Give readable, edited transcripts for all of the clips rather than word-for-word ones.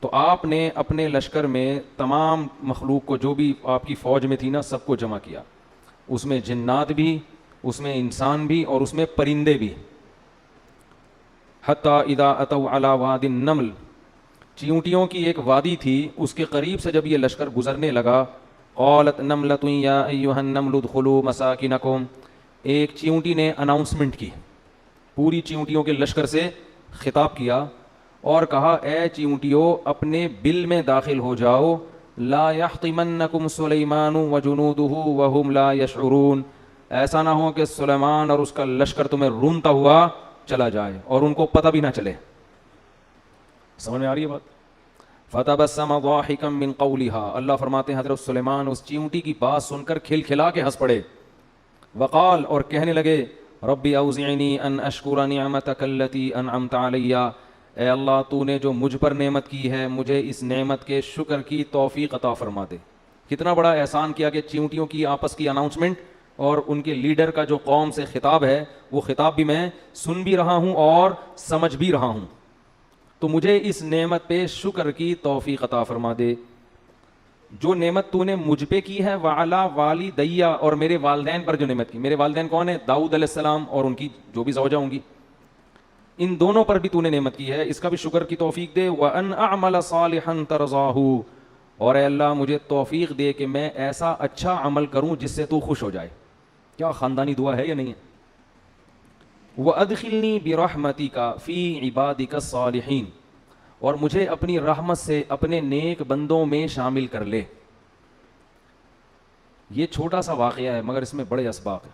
تو آپ نے اپنے لشکر میں تمام مخلوق کو جو بھی آپ کی فوج میں تھی نا سب کو جمع کیا، اس میں جنات بھی، اس میں انسان بھی، اور اس میں پرندے بھی. حتی اذا اتوا علی واد النمل، چیونٹیوں کی ایک وادی تھی، اس کے قریب سے جب یہ لشکر گزرنے لگا، قالت نملۃ یا ایھا النمل ادخلوا مساکنکم، ایک چیونٹی نے اناؤنسمنٹ کی، پوری چیونٹیوں کے لشکر سے خطاب کیا اور کہا اے چیونٹیوں اپنے بل میں داخل ہو جاؤ، لا یحطمنکم سلیمان وجنودہ وہم لا یشعرون، ایسا نہ ہو کہ سلیمان اور اس کا لشکر تمہیں رونتا ہوا چلا جائے اور ان کو پتہ بھی نہ چلے. سمجھ میں آ رہی ہے بات؟ فتبسم ضاحکا من قولها، اللہ فرماتے ہیں حضرت سلیمان اس چیونٹی کی بات سن کر کھلکھلا کے ہنس پڑے. وقال، اور کہنے لگے، ربی اوزعنی ان اشکر نعمتک التی انعمت علی، اے اللہ تو نے جو مجھ پر نعمت کی ہے مجھے اس نعمت کے شکر کی توفیق عطا فرما دے. کتنا بڑا احسان کیا کہ چیونٹیوں کی آپس کی اناؤنسمنٹ اور ان کے لیڈر کا جو قوم سے خطاب ہے وہ خطاب بھی میں سن بھی رہا ہوں اور سمجھ بھی رہا ہوں، تو مجھے اس نعمت پہ شکر کی توفیق عطا فرما دے جو نعمت تو نے مجھ پہ کی ہے، وعلی والدی، اور میرے والدین پر جو نعمت کی. میرے والدین کون ہیں؟ داؤد علیہ السلام اور ان کی جو بھی زوجہ ہوں گی، ان دونوں پر بھی تو نے نعمت کی ہے، اس کا بھی شکر کی توفیق دے. وَأَنْ أَعْمَلَ صَالِحًا تَرْضَاهُ، اور اے اللہ مجھے توفیق دے کہ میں ایسا اچھا عمل کروں جس سے تو خوش ہو جائے. کیا خاندانی دعا ہے یا نہیں ہے؟ وَأَدْخِلْنِي بِرَحْمَتِكَ فِي عِبَادِكَ الصَّالِحِينَ، اور مجھے اپنی رحمت سے اپنے نیک بندوں میں شامل کر لے. یہ چھوٹا سا واقعہ ہے مگر اس میں بڑے اسباق ہیں.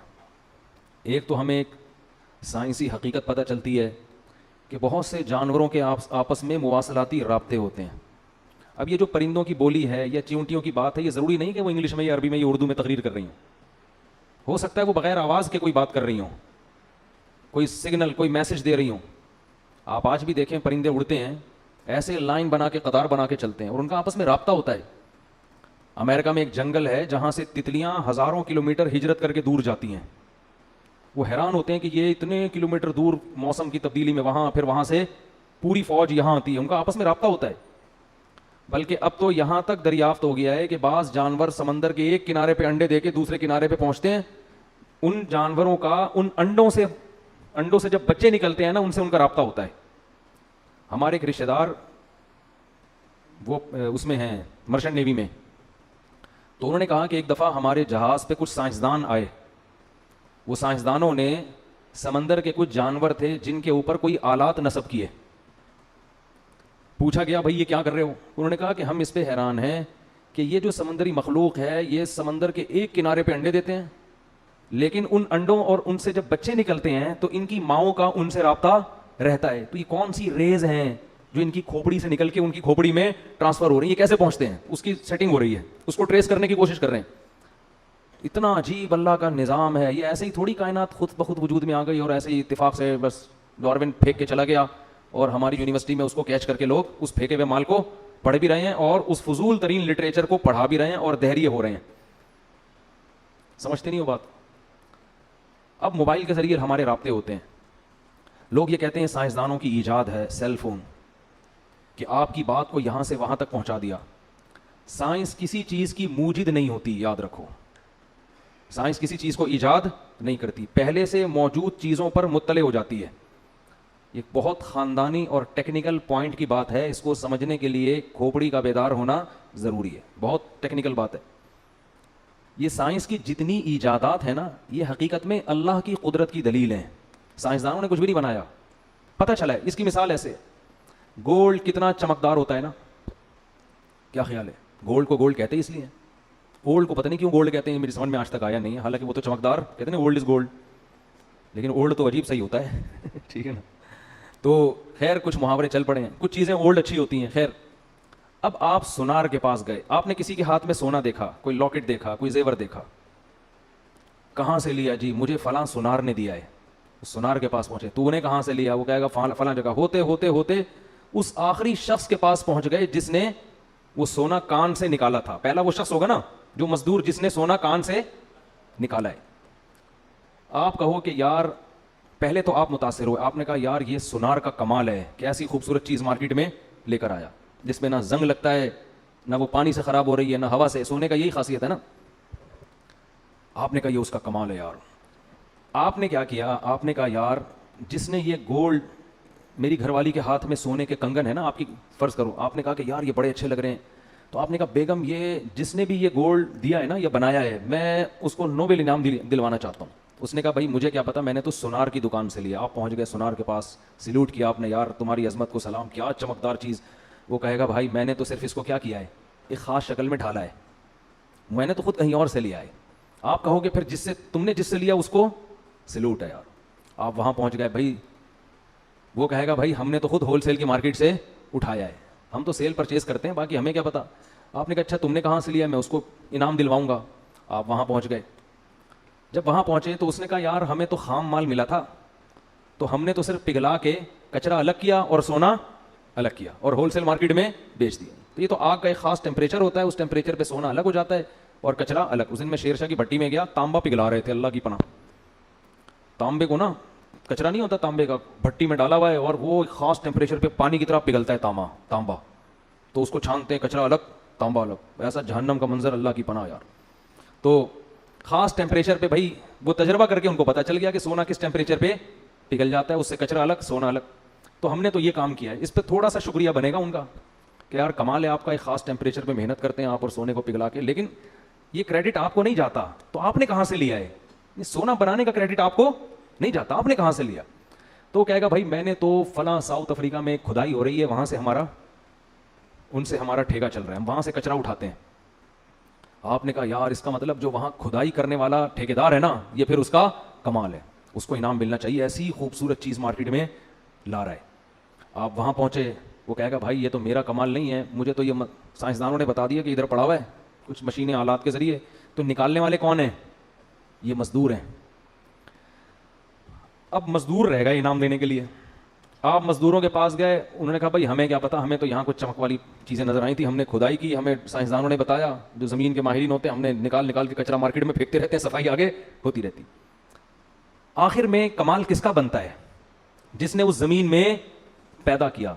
ایک تو ہمیں ایک سائنسی حقیقت پتہ چلتی ہے کہ بہت سے جانوروں کے آپس میں مواصلاتی رابطے ہوتے ہیں. اب یہ جو پرندوں کی بولی ہے یا چیونٹیوں کی بات ہے، یہ ضروری نہیں کہ وہ انگلش میں یا عربی میں یا اردو میں تقریر کر رہی ہوں. ہو سکتا ہے وہ بغیر آواز کے کوئی بات کر رہی ہوں، کوئی سگنل، کوئی میسج دے رہی ہوں. آپ آج بھی دیکھیں پرندے اڑتے ہیں ایسے لائن بنا کے، قطار بنا کے چلتے ہیں اور ان کا آپس میں رابطہ ہوتا ہے. امریکہ میں ایک جنگل ہے جہاں سے تتلیاں ہزاروں کلومیٹر ہجرت کر کے دور جاتی ہیں. وہ حیران ہوتے ہیں کہ یہ اتنے کلومیٹر دور موسم کی تبدیلی میں وہاں، پھر وہاں سے پوری فوج یہاں آتی ہے، ان کا آپس میں رابطہ ہوتا ہے. بلکہ اب تو یہاں تک دریافت ہو گیا ہے کہ بعض جانور سمندر کے ایک کنارے پہ انڈے دے کے دوسرے کنارے پہ پہنچتے ہیں. ان جانوروں کا ان انڈوں سے جب بچے نکلتے ہیں نا، ان سے ان کا رابطہ ہوتا ہے. ہمارے ایک رشتہ دار وہ اس میں ہیں مرشنٹ نیوی میں، تو انہوں نے کہا کہ ایک دفعہ ہمارے جہاز پہ کچھ سائنسدان آئے. وہ سائنسدانوں نے سمندر کے کچھ جانور تھے جن کے اوپر کوئی آلات نصب کیے. پوچھا گیا بھائی یہ کیا کر رہے ہو؟ انہوں نے کہا کہ ہم اس پہ حیران ہیں کہ یہ جو سمندری مخلوق ہے یہ سمندر کے ایک کنارے پہ انڈے دیتے ہیں، لیکن ان انڈوں اور ان سے جب بچے نکلتے ہیں تو ان کی ماؤں کا ان سے رابطہ رہتا ہے. تو یہ کون سی ریز ہیں جو ان کی کھوپڑی سے نکل کے ان کی کھوپڑی میں ٹرانسفر ہو رہی ہیں، یہ کیسے پہنچتے ہیں؟ اس کی سیٹنگ ہو رہی ہے، اس کو ٹریس کرنے کی کوشش کر رہے ہیں. اتنا عجیب اللہ کا نظام ہے. یہ ایسے ہی تھوڑی کائنات خود بخود وجود میں آ گئی اور ایسے ہی اتفاق سے بس ڈارون پھینک کے چلا گیا اور ہماری یونیورسٹی میں اس کو کیچ کر کے لوگ اس پھینکے ہوئے مال کو پڑھ بھی رہے ہیں اور اس فضول ترین لٹریچر کو پڑھا بھی رہے ہیں اور دہریے ہو رہے ہیں. سمجھتے نہیں ہو بات؟ اب موبائل کے ذریعے ہمارے رابطے ہوتے ہیں. لوگ یہ کہتے ہیں سائنسدانوں کی ایجاد ہے سیل فون، کہ آپ کی بات کو یہاں سے وہاں تک پہنچا دیا. سائنس کسی چیز کی موجد نہیں ہوتی، یاد رکھو. سائنس کسی چیز کو ایجاد نہیں کرتی، پہلے سے موجود چیزوں پر مطلع ہو جاتی ہے. یہ بہت خاندانی اور ٹیکنیکل پوائنٹ کی بات ہے، اس کو سمجھنے کے لیے کھوپڑی کا بیدار ہونا ضروری ہے. بہت ٹیکنیکل بات ہے. یہ سائنس کی جتنی ایجادات ہیں نا، یہ حقیقت میں اللہ کی قدرت کی دلیل ہیں. سائنسدانوں نے کچھ بھی نہیں بنایا، پتہ چلا ہے. اس کی مثال ایسے، گولڈ کتنا چمکدار ہوتا ہے نا، کیا خیال ہے؟ گولڈ کو گولڈ کہتے ہیں اس لیے، اولڈ کو پتہ نہیں کیوں گولڈ کہتے ہیں، میری سمجھ میں آج تک آیا نہیں ہے. حالانکہ وہ تو چمکدار کہتے ہیں نا، اولڈ از گولڈ، لیکن اولڈ تو عجیب صحیح ہوتا ہے. ٹھیک ہے نا؟ تو خیر کچھ محاورے چل پڑے ہیں، کچھ چیزیں اولڈ اچھی ہوتی ہیں. خیر اب آپ سونار کے پاس گئے، آپ نے کسی کے ہاتھ میں سونا دیکھا، کوئی لاکٹ دیکھا، کوئی زیور دیکھا. کہاں سے لیا؟ جی مجھے فلاں سونار نے دیا ہے. سونار کے پاس پہنچے، تو نے کہاں سے لیا؟ وہ کہے گا فلاں جگہ. ہوتے ہوتے ہوتے اس آخری شخص کے پاس پہنچ گئے جس نے وہ سونا کان سے نکالا تھا. پہلا وہ شخص ہوگا نا جو مزدور جس نے سونا کان سے نکالا ہے. آپ کہو کہ یار، پہلے تو آپ متاثر ہوئے، آپ نے کہا یار یہ سونار کا کمال ہے، کیسی خوبصورت چیز مارکیٹ میں لے کر آیا. جس میں نہ زنگ لگتا ہے، نہ وہ پانی سے خراب ہو رہی ہے، نہ ہوا سے. سونے کا یہی خاصیت ہے نا. آپ نے کہا یہ اس کا کمال ہے یار. آپ نے کیا کیا؟ آپ نے کہا یار جس نے یہ گولڈ، میری گھر والی کے ہاتھ میں سونے کے کنگن ہے نا آپ کی، فرض کرو آپ نے کہا کہ یار یہ بڑے اچھے لگ رہے ہیں، تو آپ نے کہا بیگم یہ جس نے بھی یہ گولڈ دیا ہے نا، یہ بنایا ہے، میں اس کو نوبل انعام دلوانا چاہتا ہوں. اس نے کہا بھائی مجھے کیا پتا، میں نے تو سونار کی دکان سے لیا. آپ پہنچ گئے سونار کے پاس، سیلوٹ کیا آپ نے، یار تمہاری عظمت کو سلام، کیا چمکدار چیز. وہ کہے گا بھائی میں نے تو صرف اس کو کیا کیا ہے، ایک خاص شکل میں ڈھالا ہے، میں نے تو خود کہیں اور سے لیا ہے. آپ کہو گے پھر جس سے تم نے جس سے لیا اس کو سیلوٹ ہے یار. آپ وہاں پہنچ گئے بھائی، وہ کہے گا بھائی ہم نے تو خود ہول سیل کی مارکیٹ سے اٹھایا ہے، ہم تو سیل پرچیز کرتے ہیں، باقی ہمیں کیا پتا. آپ نے کہا اچھا تم نے کہاں سے لیا، میں اس کو انعام دلواؤں گا. آپ وہاں پہنچ گئے. جب وہاں پہنچے تو اس نے کہا یار ہمیں تو خام مال ملا تھا، تو ہم نے تو صرف پگھلا کے کچرا الگ کیا اور سونا الگ کیا اور ہول سیل مارکیٹ میں بیچ دیا. تو یہ تو آگ کا ایک خاص ٹیمپریچر ہوتا ہے، اس ٹیمپریچر پہ سونا الگ ہو جاتا ہے اور کچرا الگ. اس دن میں شیر شاہ کی بھٹی میں گیا، تانبا پگھلا رہے تھے، اللہ کی پناہ. تانبے کو نا، کچرا نہیں ہوتا تانبے کا، بھٹی میں ڈالا ہوا ہے اور وہ خاص ٹیمپریچر پہ پانی کی طرح پگھلتا ہے تانبا. تو اس کو چھانتے ہیں، کچرا الگ تانبا الگ. ایسا جہنم کا منظر، اللہ کی پناہ یار. تو خاص ٹیمپریچر پہ بھائی وہ تجربہ کر کے ان کو پتا چل گیا کہ سونا کس ٹیمپریچر پہ پگھل جاتا ہے، اس سے کچرا الگ سونا الگ. تو ہم نے تو یہ کام کیا ہے. اس پہ تھوڑا سا شکریہ بنے گا ان کا کہ یار کمال ہے آپ کا، ایک خاص ٹیمپریچر پہ محنت کرتے ہیں آپ اور سونے کو پگھلا کے، لیکن یہ کریڈٹ آپ کو نہیں جاتا. تو آپ نے کہاں سے لیا ہے؟ یہ سونا بنانے کا کریڈٹ آپ کو نہیں جاتا، آپ نے کہاں سے لیا؟ تو کہے گا بھائی میں نے تو فلاں ساؤتھ افریقہ میں کھدائی ہو رہی ہے، وہاں سے ان سے ہمارا ٹھیکا چل رہا ہے، ہم وہاں سے کچرا اٹھاتے ہیں. آپ نے کہا یار اس کا مطلب جو وہاں کھدائی کرنے والا ٹھیکیدار ہے نا، یہ پھر اس کا کمال ہے، اس کو انعام ملنا چاہیے، ایسی خوبصورت چیز مارکیٹ میں لا رہا ہے. آپ وہاں پہنچے، وہ کہے گا بھائی یہ تو میرا کمال نہیں ہے، مجھے تو یہ سائنسدانوں نے بتا دیا کہ ادھر پڑا ہوا ہے کچھ مشینیں آلات کے ذریعے. تو نکالنے والے کون ہیں؟ یہ مزدور ہیں. اب مزدور رہ گئے انعام دینے کے لیے. آپ مزدوروں کے پاس گئے، انہوں نے کہا بھائی ہمیں کیا پتا، ہمیں تو یہاں کچھ چمک والی چیزیں نظر آئی تھی، ہم نے کھدائی کی، ہمیں سائنسدانوں نے بتایا، جو زمین کے ماہرین ہوتے ہیں، ہم نے نکال کے کچرا مارکیٹ میں پھینکتے رہتے ہیں، صفائی آگے ہوتی رہتی. آخر میں کمال کس کا بنتا ہے؟ جس نے اس زمین میں پیدا کیا.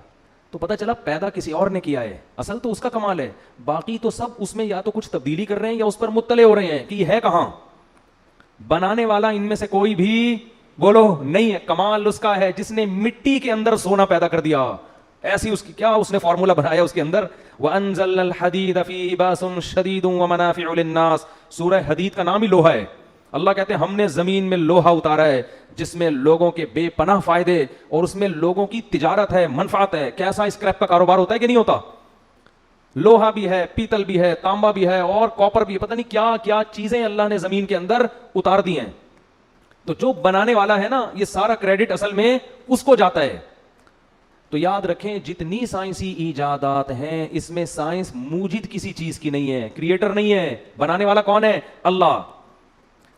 تو پتہ چلا پیدا کسی اور نے کیا ہے، اصل تو اس کا کمال ہے. باقی تو سب اس میں یا تو کچھ تبدیلی کر رہے ہیں یا اس پر مطلع ہو رہے ہیں کہ یہ ہے کہاں. بنانے والا ان میں سے کوئی بھی بولو نہیں ہے. کمال اس کا ہے جس نے مٹی کے اندر سونا پیدا کر دیا. ایسی اس کی کیا اس نے فارمولا بنایا اس کے اندر، وَأَنزَلْنَا الْحَدِيدَ فِيهِ بَأْسٌ شَدِيدٌ وَمَنَافِعُ لِلنَّاسِ. سورہ حدید کا نام ہی لوہا ہے. اللہ کہتے ہیں ہم نے زمین میں لوہا اتارا ہے جس میں لوگوں کے بے پناہ فائدے اور اس میں لوگوں کی تجارت ہے، منفعت ہے. کیسا اسکریپ کا کاروبار ہوتا ہے کہ نہیں ہوتا؟ لوہا بھی ہے، پیتل بھی ہے، تانبا بھی ہے اور کاپر بھی ہے، پتہ نہیں کیا کیا چیزیں اللہ نے زمین کے اندر اتار دی ہیں. تو جو بنانے والا ہے نا، یہ سارا کریڈٹ اصل میں اس کو جاتا ہے. تو یاد رکھیں جتنی سائنسی ایجادات ہیں اس میں سائنس موجد کسی چیز کی نہیں ہے، کریٹر نہیں ہے. بنانے والا کون ہے؟ اللہ.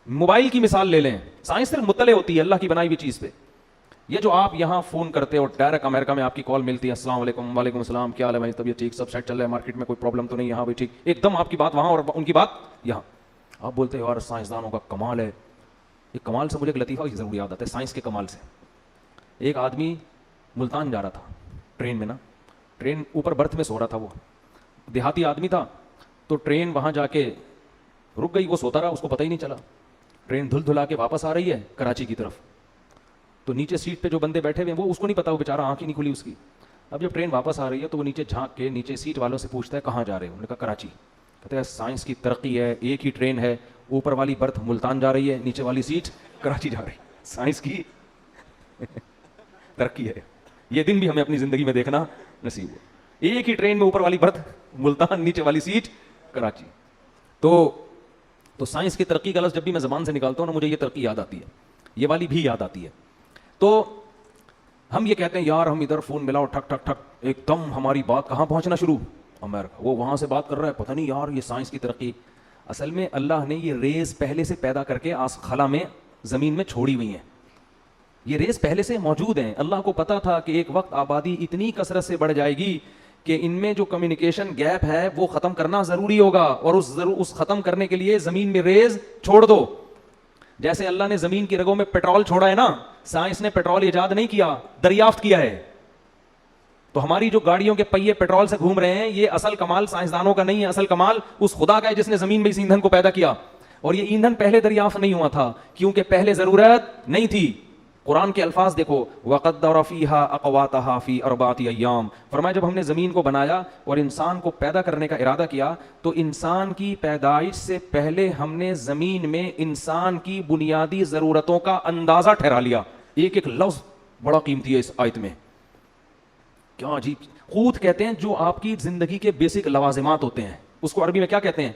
موبائل کی مثال لے لیں، سائنس صرف مطلع ہوتی ہے اللہ کی بنائی ہوئی چیز پہ. یہ جو آپ یہاں فون کرتے ہو ڈائریکٹ امریکہ میں آپ کی کال ملتی ہے، السلام علیکم، وعلیکم السلام، کیا حال ہے بھائی، طبیعت ٹھیک، سب سیٹ چل رہا ہے، مارکیٹ میں کوئی پرابلم تو نہیں؟ یہاں بھی ٹھیک. ایک دم آپ کی بات وہاں اور ان کی بات یہاں. آپ بولتے ہو یار سائنسدانوں کا کمال ہے. ایک کمال سے مجھے ایک لطیفہ ضرور یاد آتا ہے، سائنس کے کمال سے. ایک آدمی ملتان جا رہا تھا ٹرین میں نا، ٹرین اوپر برتھ میں سو رہا تھا. وہ دیہاتی آدمی تھا، تو ٹرین وہاں جا کے رک گئی، وہ سوتا رہا، اس کو پتہ ہی نہیں چلا. ٹرین دھل دھلا کے واپس آ رہی ہے کراچی کی طرف. تو نیچے سیٹ پہ جو بندے بیٹھے ہوئے ہیں وہ اس کو نہیں پتا، وہ بیچارہ آنکھ ہی نہیں کھلی اس کی. اب جب ٹرین واپس آ رہی ہے تو وہ نیچے جھانک کے نیچے سیٹ والوں سے پوچھتا ہے کہاں جا رہے ہو؟ انہوں نے کہا کراچی. کہتے ہیں سائنس کی ترقی ہے، ایک ہی ٹرین ہے، اوپر والی برتھ ملتان جا رہی ہے، نیچے والی سیٹ کراچی جا رہی ہے. سائنس کی ترقی ہے. یہ دن بھی ہمیں اپنی زندگی میں دیکھنا نصیب ہو. ایک ہی ٹرین میں اوپر والی برتھ ملتان، نیچے والی سیٹ کراچی. تو سائنس کی ترقی کا لفظ جب بھی میں زبان سے نکالتا ہوں نا، مجھے یہ ترقی یاد آتی ہے، یہ والی بھی یاد آتی ہے. تو ہم یہ کہتے ہیں یار ہم ادھر فون ملاؤ، ٹھک ٹھک ٹھک، ایک دم ہماری بات کہاں پہنچنا شروع؟ امریکہ. وہ وہاں سے بات کر رہا ہے، پتہ نہیں یار یہ سائنس کی ترقی. اصل میں اللہ نے یہ ریز پہلے سے پیدا کر کے خلا میں زمین میں چھوڑی ہوئی ہیں. یہ ریز پہلے سے موجود ہیں. اللہ کو پتا تھا کہ ایک وقت آبادی اتنی کثرت سے بڑھ جائے گی کہ ان میں جو کمیونیکیشن گیپ ہے وہ ختم کرنا ضروری ہوگا، اور اس ختم کرنے کے لیے زمین میں ریز چھوڑ دو. جیسے اللہ نے زمین کی رگوں میں پیٹرول چھوڑا ہے نا، سائنس نے پیٹرول ایجاد نہیں کیا، دریافت کیا ہے. تو ہماری جو گاڑیوں کے پہیے پیٹرول سے گھوم رہے ہیں یہ اصل کمال سائنسدانوں کا نہیں ہے, اصل کمال اس خدا کا ہے جس نے زمین میں اس ایندھن کو پیدا کیا. اور یہ ایندھن پہلے دریافت نہیں ہوا تھا کیونکہ پہلے ضرورت نہیں تھی. قرآن کے الفاظ دیکھو, وَقَدَّرَ فِيهَا أَقْوَاتَهَا فِي أَرْبَعَةِ أَيَّامٍ, فرمایا جب ہم نے زمین کو بنایا اور انسان کو پیدا کرنے کا ارادہ کیا تو انسان کی پیدائش سے پہلے ہم نے زمین میں انسان کی بنیادی ضرورتوں کا اندازہ ٹھہرا لیا. ایک ایک لفظ بڑا قیمتی ہے اس آیت میں. کیا عجیب. قوت کہتے ہیں جو آپ کی زندگی کے بیسک لوازمات ہوتے ہیں, اس کو عربی میں کیا کہتے ہیں؟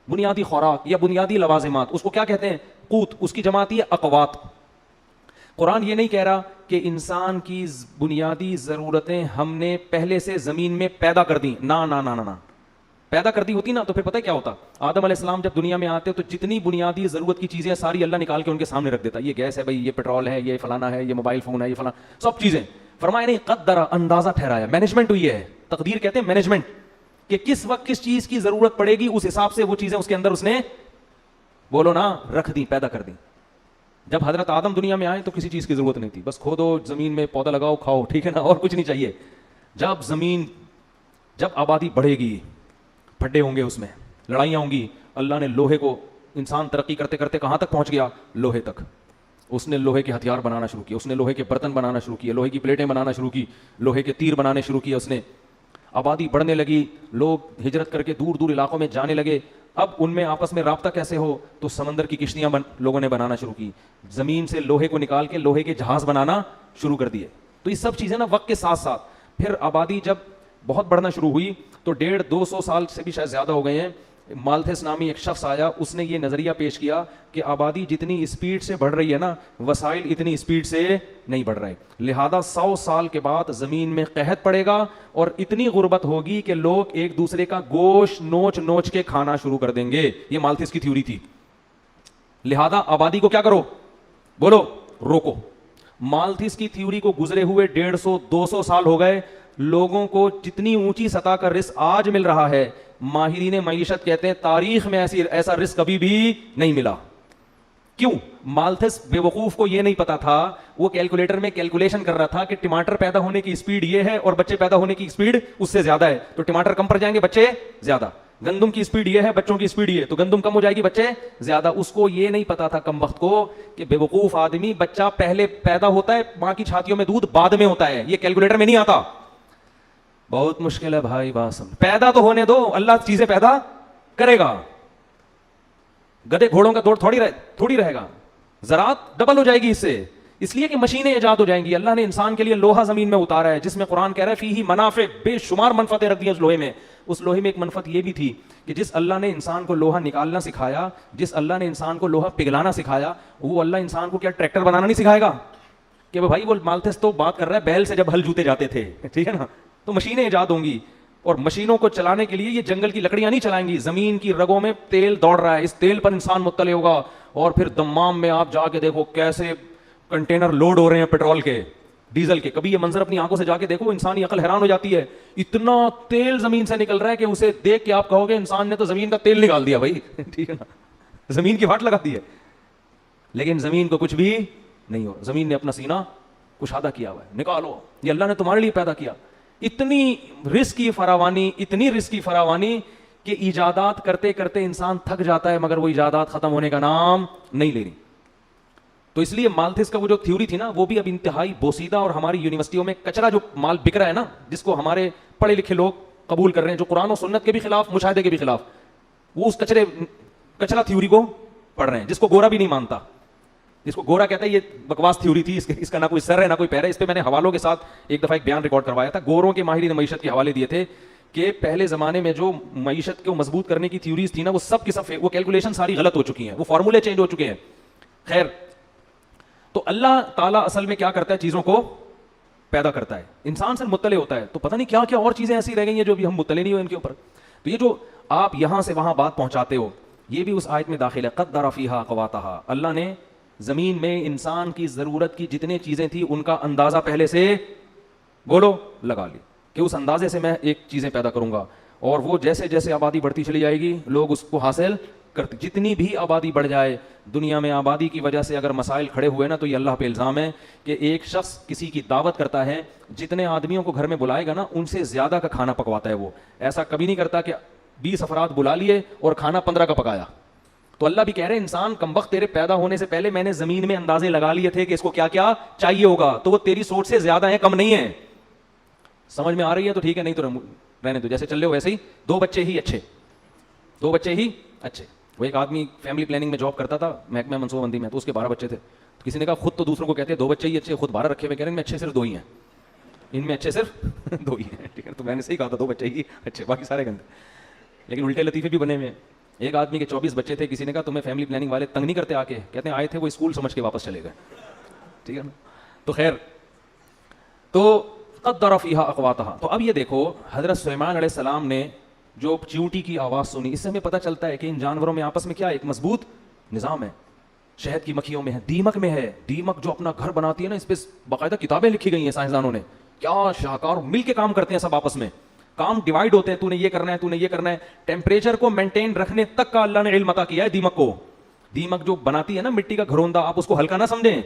بنیادی خوراک یا بنیادی لوازمات, اس کو کیا کہتے ہیں؟ قوت. اس کی جمع آتی ہے اقوات. قرآن یہ نہیں کہہ رہا کہ انسان کی بنیادی ضرورتیں ہم نے پہلے سے زمین میں پیدا کر دیں. نہ نہ نہ نہ, پیدا کر دی ہوتی نا تو پھر پتہ کیا ہوتا؟ آدم علیہ السلام جب دنیا میں آتے تو جتنی بنیادی ضرورت کی چیزیں ساری اللہ نکال کے ان کے سامنے رکھ دیتا. یہ گیس ہے بھائی, یہ پیٹرول ہے, یہ فلانا ہے, یہ موبائل فون ہے, یہ فلانا, سب چیزیں. فرمایا نہیں, قدر, اندازہ ٹھہرایا. مینجمنٹ ہوئی ہے. تقدیر کہتے ہیں مینجمنٹ, کہ کس وقت کس چیز کی ضرورت پڑے گی اس حساب سے وہ چیزیں اس کے اندر اس نے, بولو نا, رکھ دی, پیدا کر دی. جب حضرت آدم دنیا میں آئے تو کسی چیز کی ضرورت نہیں تھی, بس کھودو, زمین میں پودا لگاؤ, کھاؤ, ٹھیک ہے نا, اور کچھ نہیں چاہیے. جب آبادی بڑھے گی, پھڈے ہوں گے, اس میں لڑائیاں ہوں گی, اللہ نے لوہے کو, انسان ترقی کرتے کرتے کہاں تک پہنچ گیا؟ لوہے تک. اس نے لوہے کے ہتھیار بنانا شروع کیے, اس نے لوہے کے برتن بنانا شروع کیے, لوہے کی پلیٹیں بنانا شروع کی, لوہے کے تیر بنانے شروع کیے اس نے. آبادی بڑھنے لگی, لوگ ہجرت کر کے دور دور علاقوں میں جانے لگے. اب ان میں آپس میں رابطہ کیسے ہو؟ تو سمندر کی کشتیاں لوگوں نے بنانا شروع کی, زمین سے لوہے کو نکال کے لوہے کے جہاز بنانا شروع کر دیے. تو یہ سب چیزیں نا وقت کے ساتھ ساتھ. پھر آبادی جب بہت بڑھنا شروع ہوئی تو 150-200 سال سے بھی شاید زیادہ ہو گئے ہیں, مالتھس نامی ایک شخص آیا, اس نے یہ نظریہ پیش کیا کہ آبادی جتنی اسپیڈ سے بڑھ رہی ہے نا, وسائل اتنی اسپیڈ سے نہیں بڑھ رہے, لہذا 100 سال کے بعد زمین میں قحط پڑے گا اور اتنی غربت ہوگی کہ لوگ ایک دوسرے کا گوشت نوچ نوچ کے کھانا شروع کر دیں گے. یہ مالتھس کی تھیوری تھی. لہذا آبادی کو کیا کرو, بولو, روکو. مالتھس کی تھیوری کو گزرے ہوئے 150-200 سال ہو گئے. لوگوں کو جتنی اونچی سطح کا رزق آج مل رہا ہے, ماہرین معیشت کہتے ہیں تاریخ میں ایسا رزق کبھی بھی نہیں ملا. کیوں؟ مالتھس بے وقوف کو یہ نہیں پتا تھا, وہ کیلکولیٹر میں کیلکولیشن کر رہا تھا کہ ٹماٹر پیدا ہونے کی اسپیڈ یہ ہے اور بچے پیدا ہونے کی اسپیڈ اس سے زیادہ ہے, تو ٹماٹر کم پڑ جائیں گے, بچے زیادہ. گندم کی اسپیڈ یہ ہے, بچوں کی اسپیڈ یہ ہے, تو گندم کم ہو جائے گی, بچے زیادہ. اس کو یہ نہیں پتا تھا کم وقت کو کہ بے وقوف آدمی, بچہ پہلے پیدا ہوتا ہے, ماں کی چھاتیوں میں دودھ بعد میں ہوتا ہے, یہ کیلکولیٹر میں نہیں آتا. بہت مشکل ہے بھائی, بات سمجھ. پیدا تو ہونے دو, اللہ چیزیں پیدا کرے گا. گدے گھوڑوں کا دوڑ تھوڑی رہے گا, زراعت ڈبل ہو جائے گی اس سے, اس لیے کہ مشینیں ایجاد ہو جائیں گی. اللہ نے انسان کے لیے لوہا زمین میں اتارا ہے, جس میں قرآن کہہ رہا ہے فیہ منافع, بے شمار منفعتیں رکھ دی ہیں اس لوہے میں. اس لوہے میں ایک منفعت یہ بھی تھی کہ جس اللہ نے انسان کو لوہا نکالنا سکھایا, جس اللہ نے انسان کو لوہا پگھلانا سکھایا, وہ اللہ انسان کو کیا ٹریکٹر بنانا نہیں سکھائے گا؟ کہ بھائی وہ مالتھس تو بات کر رہا ہے بیل سے جب ہل جوتے جاتے تھے, ٹھیک ہے نا, تو مشینیں ایجاد ہوں گی, اور مشینوں کو چلانے کے لیے یہ جنگل کی لکڑیاں نہیں چلائیں گی. زمین کی رگوں میں تیل دوڑ رہا ہے, اس تیل پر انسان مطلع ہوگا. اور پھر دمام میں آپ جا کے دیکھو کیسے کنٹینر لوڈ ہو رہے ہیں پیٹرول کے, ڈیزل کے. کبھی یہ منظر اپنی آنکھوں سے جا کے دیکھو, انسانی عقل حیران ہو جاتی ہے. اتنا تیل زمین سے نکل رہا ہے کہ اسے دیکھ کے آپ کہو گے انسان نے تو زمین کا تیل نکال دیا بھائی, ٹھیک ہے نا, زمین کی واٹ لگا دی ہے. لیکن زمین کو کچھ بھی نہیں ہو, زمین نے اپنا سینہ کشادہ کیا ہوا ہے, نکالو, یہ اللہ نے تمہارے لیے پیدا کیا. اتنی رزق کی فراوانی کہ ایجادات کرتے کرتے انسان تھک جاتا ہے, مگر وہ ایجادات ختم ہونے کا نام نہیں لے رہی. تو اس لیے مالتھس کا وہ جو تھیوری تھی نا, وہ بھی اب انتہائی بوسیدہ, اور ہماری یونیورسٹیوں میں کچرا جو مال بک رہا ہے نا, جس کو ہمارے پڑھے لکھے لوگ قبول کر رہے ہیں, جو قرآن و سنت کے بھی خلاف, مشاہدے کے بھی خلاف, وہ اس کچرا تھیوری کو پڑھ رہے ہیں, جس کو گورا بھی نہیں مانتا, جس کو گورا کہتا ہے یہ بکواس تھیوری تھی, اس کا نہ کوئی سر ہے نہ کوئی پیر ہے. اس پہ میں نے حوالوں کے ساتھ ایک دفعہ ایک بیان ریکارڈ کروایا تھا. گوروں کے ماہرین معیشت کے حوالے دیے تھے کہ پہلے زمانے میں جو معیشت کو مضبوط کرنے کی تھیوریز تھی نا, وہ سب کی سب, وہ کیلکولیشن ساری غلط ہو چکی ہیں, وہ فارمولے چینج ہو چکے ہیں. خیر, تو اللہ تعالیٰ اصل میں کیا کرتا ہے, چیزوں کو پیدا کرتا ہے, انسان سے مطلع ہوتا ہے. تو پتہ نہیں کیا کیا اور چیزیں ایسی رہ گئی ہیں جو بھی ہم مطلع نہیں ہوئے ان کے اوپر. تو یہ جو آپ یہاں سے وہاں بات پہنچاتے ہو, یہ بھی اس آیت میں داخل ہے. قدر فیہا اقواتہا, اللہ نے زمین میں انسان کی ضرورت کی جتنے چیزیں تھیں ان کا اندازہ پہلے سے, بولو, لگا لی, کہ اس اندازے سے میں ایک چیزیں پیدا کروں گا, اور وہ جیسے جیسے آبادی بڑھتی چلی جائے گی لوگ اس کو حاصل کرتی. جتنی بھی آبادی بڑھ جائے دنیا میں, آبادی کی وجہ سے اگر مسائل کھڑے ہوئے نا, تو یہ اللہ پہ الزام ہے کہ ایک شخص کسی کی دعوت کرتا ہے, جتنے آدمیوں کو گھر میں بلائے گا نا ان سے زیادہ کا کھانا پکواتا ہے. وہ ایسا کبھی نہیں کرتا کہ 20 افراد بلا لیے اور کھانا 15 کا پکایا. تو اللہ بھی کہہ رہے ہیں انسان کمبخت, تیرے پیدا ہونے سے پہلے میں نے زمین میں اندازے لگا لیے تھے کہ اس کو کیا کیا چاہیے ہوگا, تو وہ تیری سوچ سے زیادہ ہے, کم نہیں ہے. سمجھ میں آ رہی ہے تو ٹھیک ہے, نہیں تو رہنے دو, جیسے چل رہے ہو ویسے ہی. 2 بچے ہی اچھے, 2 بچے ہی اچھے. وہ ایک آدمی فیملی پلاننگ میں جاب کرتا تھا, محکمہ منصوبہ بندی میں, تو اس کے 12 بچے تھے. تو کسی نے کہا خود تو دوسروں کو کہتے ہیں 2 بچے ہی اچھے, خود 12 رکھے ہوئے, کہہ رہے ہیں ان میں اچھے صرف 2 ہی ہیں, ان میں اچھے صرف 2 ہی ہیں. ٹھیک ہے, تو میں نے صحیح کہا تھا 2 بچے ہی اچھے, باقی سارے گندے. لیکن الٹے لطیفے بھی بنے ہوئے ہیں. ایک آدمی کے 24 بچے تھے, کسی نے کہا تمہیں فیملی پلاننگ والے تنگ نہیں کرتے آ کے, کہتے ہیں آئے تھے وہ اسکول سمجھ کے واپس چلے گئے. ٹھیک ہے نا. تو خیر, تو قدر فیہا اقواتہا. تو اب یہ دیکھو حضرت سلیمان علیہ السلام نے جو چیونٹی کی آواز سنی, اس سے ہمیں پتہ چلتا ہے کہ ان جانوروں میں آپس میں کیا ایک مضبوط نظام ہے. شہد کی مکھیوں میں ہے, دیمک میں ہے. دیمک جو اپنا گھر بناتی ہے نا, اس پہ باقاعدہ کتابیں لکھی گئی ہیں سائنسدانوں نے, کیا شاہکار, مل کے کام کرتے ہیں سب آپس میں, کام ڈیوائڈ ہوتے ہیں, تو نے یہ کرنا ہے, تو نے یہ کرنا ہے. ٹیمپریچر کو مینٹین رکھنے تک کا اللہ نے علم عطا کیا ہے دیمک کو. دیمک جو بناتی ہے نا مٹی کا گھروندا, آپ اس کو ہلکا نہ سمجھیں,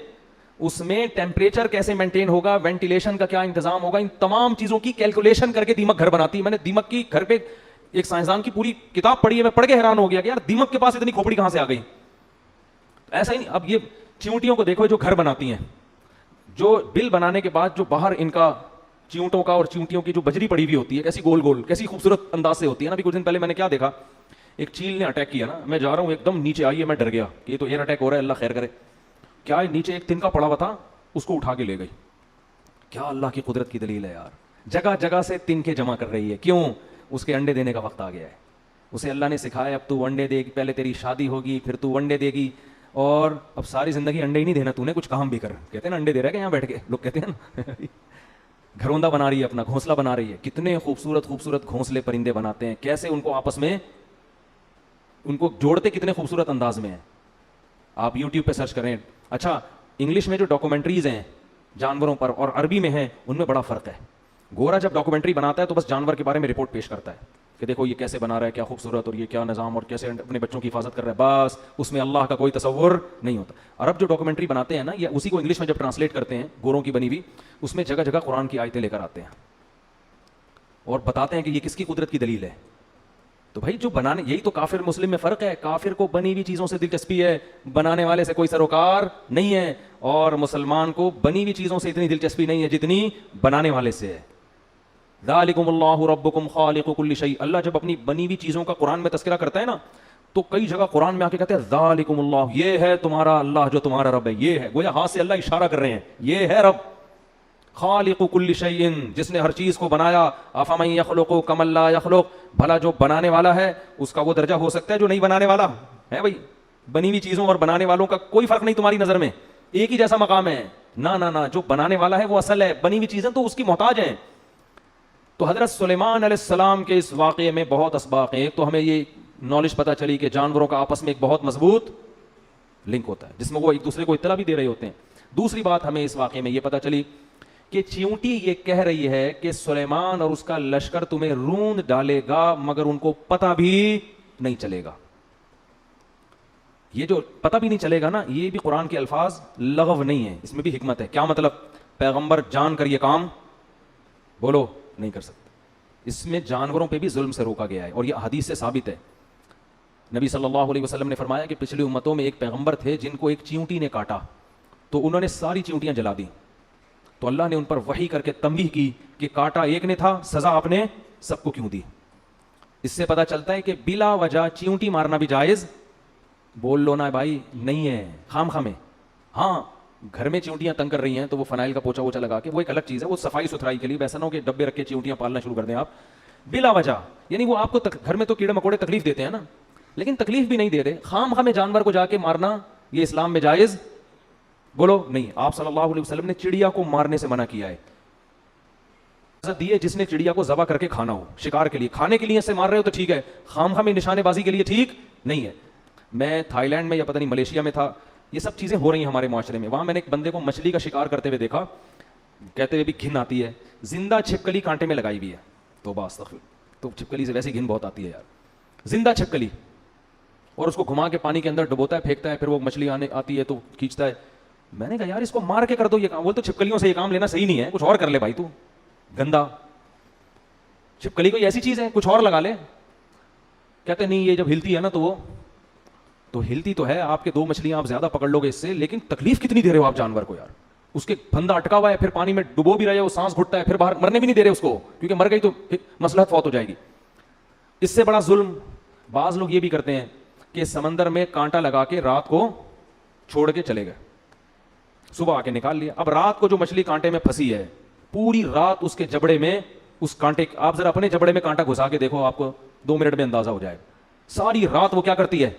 اس میں ٹیمپریچر کیسے مینٹین ہوگا, وینٹیلیشن کا کیا انتظام ہوگا, ان تمام چیزوں کی کیلکولیشن کر کے دیمک گھر بناتی ہے. میں نے دیمک کی گھر پہ ایک سائنسدان کی پوری کتاب پڑھی ہے, میں پڑھ کے حیران ہو گیا کہ یار دیمک کے پاس اتنی کھوپڑی کہاں سے آ گئی. ایسا ہی نہیں, اب یہ چیونٹیوں کو دیکھو جو گھر بناتی ہیں, جو بل بنانے کے بعد جو باہر ان کا چیونٹوں کا اور چیونٹیوں کی جو بجری پڑی ہوئی ہوتی ہے, کیسی گول گول, کیسی خوبصورت انداز سے ہوتی ہے نا. ابھی کچھ دن پہلے میں نے کیا دیکھا, ایک چیل نے اٹیک کیا نا, میں جا رہا ہوں ایک دم نیچے آئی ہے, میں ڈر گیا کہ یہ تو ایئر اٹیک ہو رہا ہے, اللہ خیر کرے. کیا ہے, نیچے ایک تنکا پڑا ہوا تھا, اس کو اٹھا کے لے گئی. کیا اللہ کی قدرت کی دلیل ہے یار. جگہ جگہ سے تنکے جمع کر رہی ہے, کیوں, اس کے انڈے دینے کا وقت آ گیا ہے. اسے اللہ نے سکھایا اب تو انڈے دے گی, پہلے تیری شادی ہوگی پھر تو انڈے دے گی, اور اب ساری زندگی انڈے ہی نہیں دینا, تو نے کچھ کام بھی کر. کہتے ہیں نا انڈے دے رہا ہے کہ یہاں بیٹھ کے, لوگ کہتے ہیں نا گھروندا بنا رہی ہے, اپنا گھونسلہ بنا رہی ہے. کتنے خوبصورت خوبصورت گھونسلے پرندے بناتے ہیں, کیسے ان کو آپس میں ان کو جوڑتے کتنے خوبصورت انداز میں ہیں. آپ یوٹیوب پہ سرچ کریں. اچھا, انگلش میں جو ڈاکومنٹریز ہیں جانوروں پر اور عربی میں ہیں, ان میں بڑا فرق ہے. گورا جب ڈاکومنٹری بناتا ہے تو بس جانور کے بارے میں رپورٹ پیش کرتا ہے کہ دیکھو یہ کیسے بنا رہا ہے, کیا خوبصورت, اور یہ کیا نظام, اور کیسے اپنے بچوں کی حفاظت کر رہا ہے, بس اس میں اللہ کا کوئی تصور نہیں ہوتا. عرب جو ڈاکومنٹری بناتے ہیں نا, یا اسی کو انگلش میں جب ٹرانسلیٹ کرتے ہیں گوروں کی بنی ہوئی, اس میں جگہ جگہ قرآن کی آیتیں لے کر آتے ہیں اور بتاتے ہیں کہ یہ کس کی قدرت کی دلیل ہے. تو بھائی جو بنانے, یہی تو کافر مسلم میں فرق ہے. کافر کو بنی ہوئی چیزوں سے دلچسپی ہے, بنانے والے سے کوئی سروکار نہیں ہے, اور مسلمان کو بنی ہوئی چیزوں سے اتنی دلچسپی نہیں ہے جتنی بنانے والے سے ہے. ذالکم اللہ ربکم خالق کل شیء. اللہ جب اپنی بنی ہوئی چیزوں کا قرآن میں تذکرہ کرتا ہے نا, تو کئی جگہ قرآن میں آ کے کہتے ہیں ذالکم اللہ, یہ ہے تمہارا اللہ جو تمہارا رب ہے, یہ ہے. گویا ہاتھ سے اللہ اشارہ کر رہے ہیں, یہ ہے رب. خالق کل شیء, جس نے ہر چیز کو بنایا. افمن یخلق کمن لا یخلق, بھلا جو بنانے والا ہے اس کا وہ درجہ ہو سکتا ہے جو نہیں بنانے والا ہے. بھائی بنی ہوئی چیزوں اور بنانے والوں کا کوئی فرق نہیں تمہاری نظر میں, ایک ہی جیسا مقام ہے. نہ, جو بنانے والا ہے وہ اصل ہے, بنی ہوئی چیزیں تو اس کی محتاج ہیں. تو حضرت سلیمان علیہ السلام کے اس واقعے میں بہت اسباق ہیں. ایک تو ہمیں یہ نالج پتہ چلی کہ جانوروں کا آپس میں ایک بہت مضبوط لنک ہوتا ہے, جس میں وہ ایک دوسرے کو اطلاع بھی دے رہے ہوتے ہیں. دوسری بات ہمیں اس واقعے میں یہ پتہ چلی کہ چیونٹی یہ کہہ رہی ہے کہ سلیمان اور اس کا لشکر تمہیں روند ڈالے گا, مگر ان کو پتہ بھی نہیں چلے گا. یہ جو پتہ بھی نہیں چلے گا نا, یہ بھی قرآن کے الفاظ لغو نہیں ہے, اس میں بھی حکمت ہے. کیا مطلب, پیغمبر جان کر یہ کام بولو نہیں کر سکتے. اس میں جانوروں پہ بھی ظلم سے روکا گیا ہے, اور یہ حدیث سے ثابت ہے. نبی صلی اللہ علیہ وسلم نے فرمایا کہ پچھلی امتوں میں ایک پیغمبر تھے جن کو ایک چیونٹی نے کاٹا, تو انہوں نے ساری چیونٹیاں جلا دی. تو اللہ نے ان پر وحی کر کے تنبیہ کی کہ کاٹا ایک نے تھا, سزا آپ نے سب کو کیوں دی. اس سے پتہ چلتا ہے کہ بلا وجہ چیونٹی مارنا بھی جائز, بول لو نا بھائی, نہیں ہے خام خامے. ہاں گھر میں چیونٹیاں تنگ کر رہی ہیں تو وہ فنائل کا پوچھا ووچھا لگا کے, وہ ایک الگ چیز ہے, وہ صفائی ستھرائی کے لیے. ویسا نہ ہو کہ ڈبے رکھ کے چیونٹیاں پالنا شروع کر دیں آپ بلا وجہ. یعنی وہ آپ کو گھر میں تو کیڑے مکوڑے تکلیف دیتے ہیں نا, لیکن تکلیف بھی نہیں دے رہے, خام خامے جانور کو جا کے مارنا یہ اسلام میں جائز بولو نہیں. آپ صلی اللہ علیہ وسلم نے چڑیا کو مارنے سے منع کیا ہے. دیے جس نے چڑیا کو ذبح کر کے کھانا ہو, شکار کے لیے, کھانے کے لیے سے مار رہے ہو تو ٹھیک ہے, خام خامے نشانے بازی کے لیے ٹھیک نہیں ہے. میں تھائی لینڈ میں یا پتہ نہیں ملیشیا میں تھا, یہ سب چیزیں ہو رہی ہیں ہمارے معاشرے میں. وہاں میں نے ایک بندے کو مچھلی کا شکار کرتے ہوئے دیکھا, کہتے ہوئے بھی گھن آتی ہے, زندہ چھپکلی کانٹے میں لگائی ہوئی ہے. توبہ استغفر, تو چھپکلی سے ویسے گھن بہت آتی ہے یار, زندہ چھپکلی. اور اس کو گھما کے پانی کے اندر ڈبوتا ہے, پھینکتا ہے, پھر وہ مچھلی آتی ہے تو کھینچتا ہے. میں نے کہا یار اس کو مار کے کر دو یہ کام. وہ تو چھپکلیوں سے یہ کام لینا صحیح نہیں ہے, کچھ اور کر لے بھائی, تو گندا چھپکلی کوئی ایسی چیز ہے, کچھ اور لگا لے. کہتے نہیں یہ جب ہلتی ہے نا تو ہلتی تو ہے, آپ کے 2 مچھلیاں آپ زیادہ پکڑ لو گے اس سے, لیکن تکلیف کتنی دے رہے ہو آپ جانور کو یار. اس کے پھندا اٹکا ہوا ہے, پھر پانی میں ڈبو بھی رہے, وہ سانس گھٹتا ہے, پھر باہر مرنے بھی نہیں دے رہے اس کو, کیونکہ مر گئی تو مصلحت فوت ہو جائے گی. اس سے بڑا ظلم بعض لوگ یہ بھی کرتے ہیں کہ سمندر میں کانٹا لگا کے رات کو چھوڑ کے چلے گئے, صبح آ کے نکال لیا. اب رات کو جو مچھلی کانٹے میں پھنسی ہے, پوری رات اس کے جبڑے میں, اس کانٹے, آپ ذرا اپنے جبڑے میں کانٹا گھسا کے دیکھو, آپ کو 2 منٹ میں اندازہ ہو جائے گا. ساری رات وہ کیا کرتی ہے,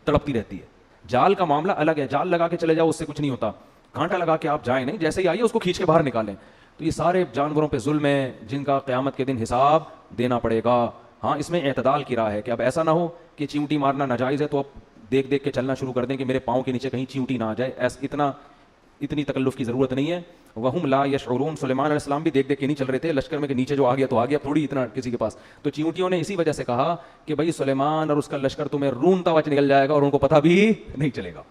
تڑپتی رہتی ہے. جال کا معاملہ الگ ہے, جال لگا کے چلے جاؤ اس سے کچھ نہیں ہوتا, کانٹا لگا کے آپ جائیں نہیں, جیسے ہی آئیے اس کو کھینچ کے باہر نکالیں. تو یہ سارے جانوروں پہ ظلم ہے جن کا قیامت کے دن حساب دینا پڑے گا. ہاں اس میں اعتدال کی راہ ہے کہ اب ایسا نہ ہو کہ چیونٹی مارنا ناجائز ہے تو اب دیکھ دیکھ کے چلنا شروع کر دیں کہ میرے پاؤں کے نیچے کہیں چیونٹی نہ آ جائے. اتنی تکلف کی ضرورت نہیں ہے. وہم لا یشعرون, سلیمان علیہ السلام بھی دیکھ دیکھ کے نہیں چل رہے تھے لشکر میں کہ نیچے جو آ گیا تو آ گیا, تھوڑی اتنا کسی کے پاس. تو چیونٹیوں نے اسی وجہ سے کہا کہ بھائی سلیمان اور اس کا لشکر تمہیں رونتا ہوا نکل جائے گا اور ان کو پتہ بھی نہیں چلے گا.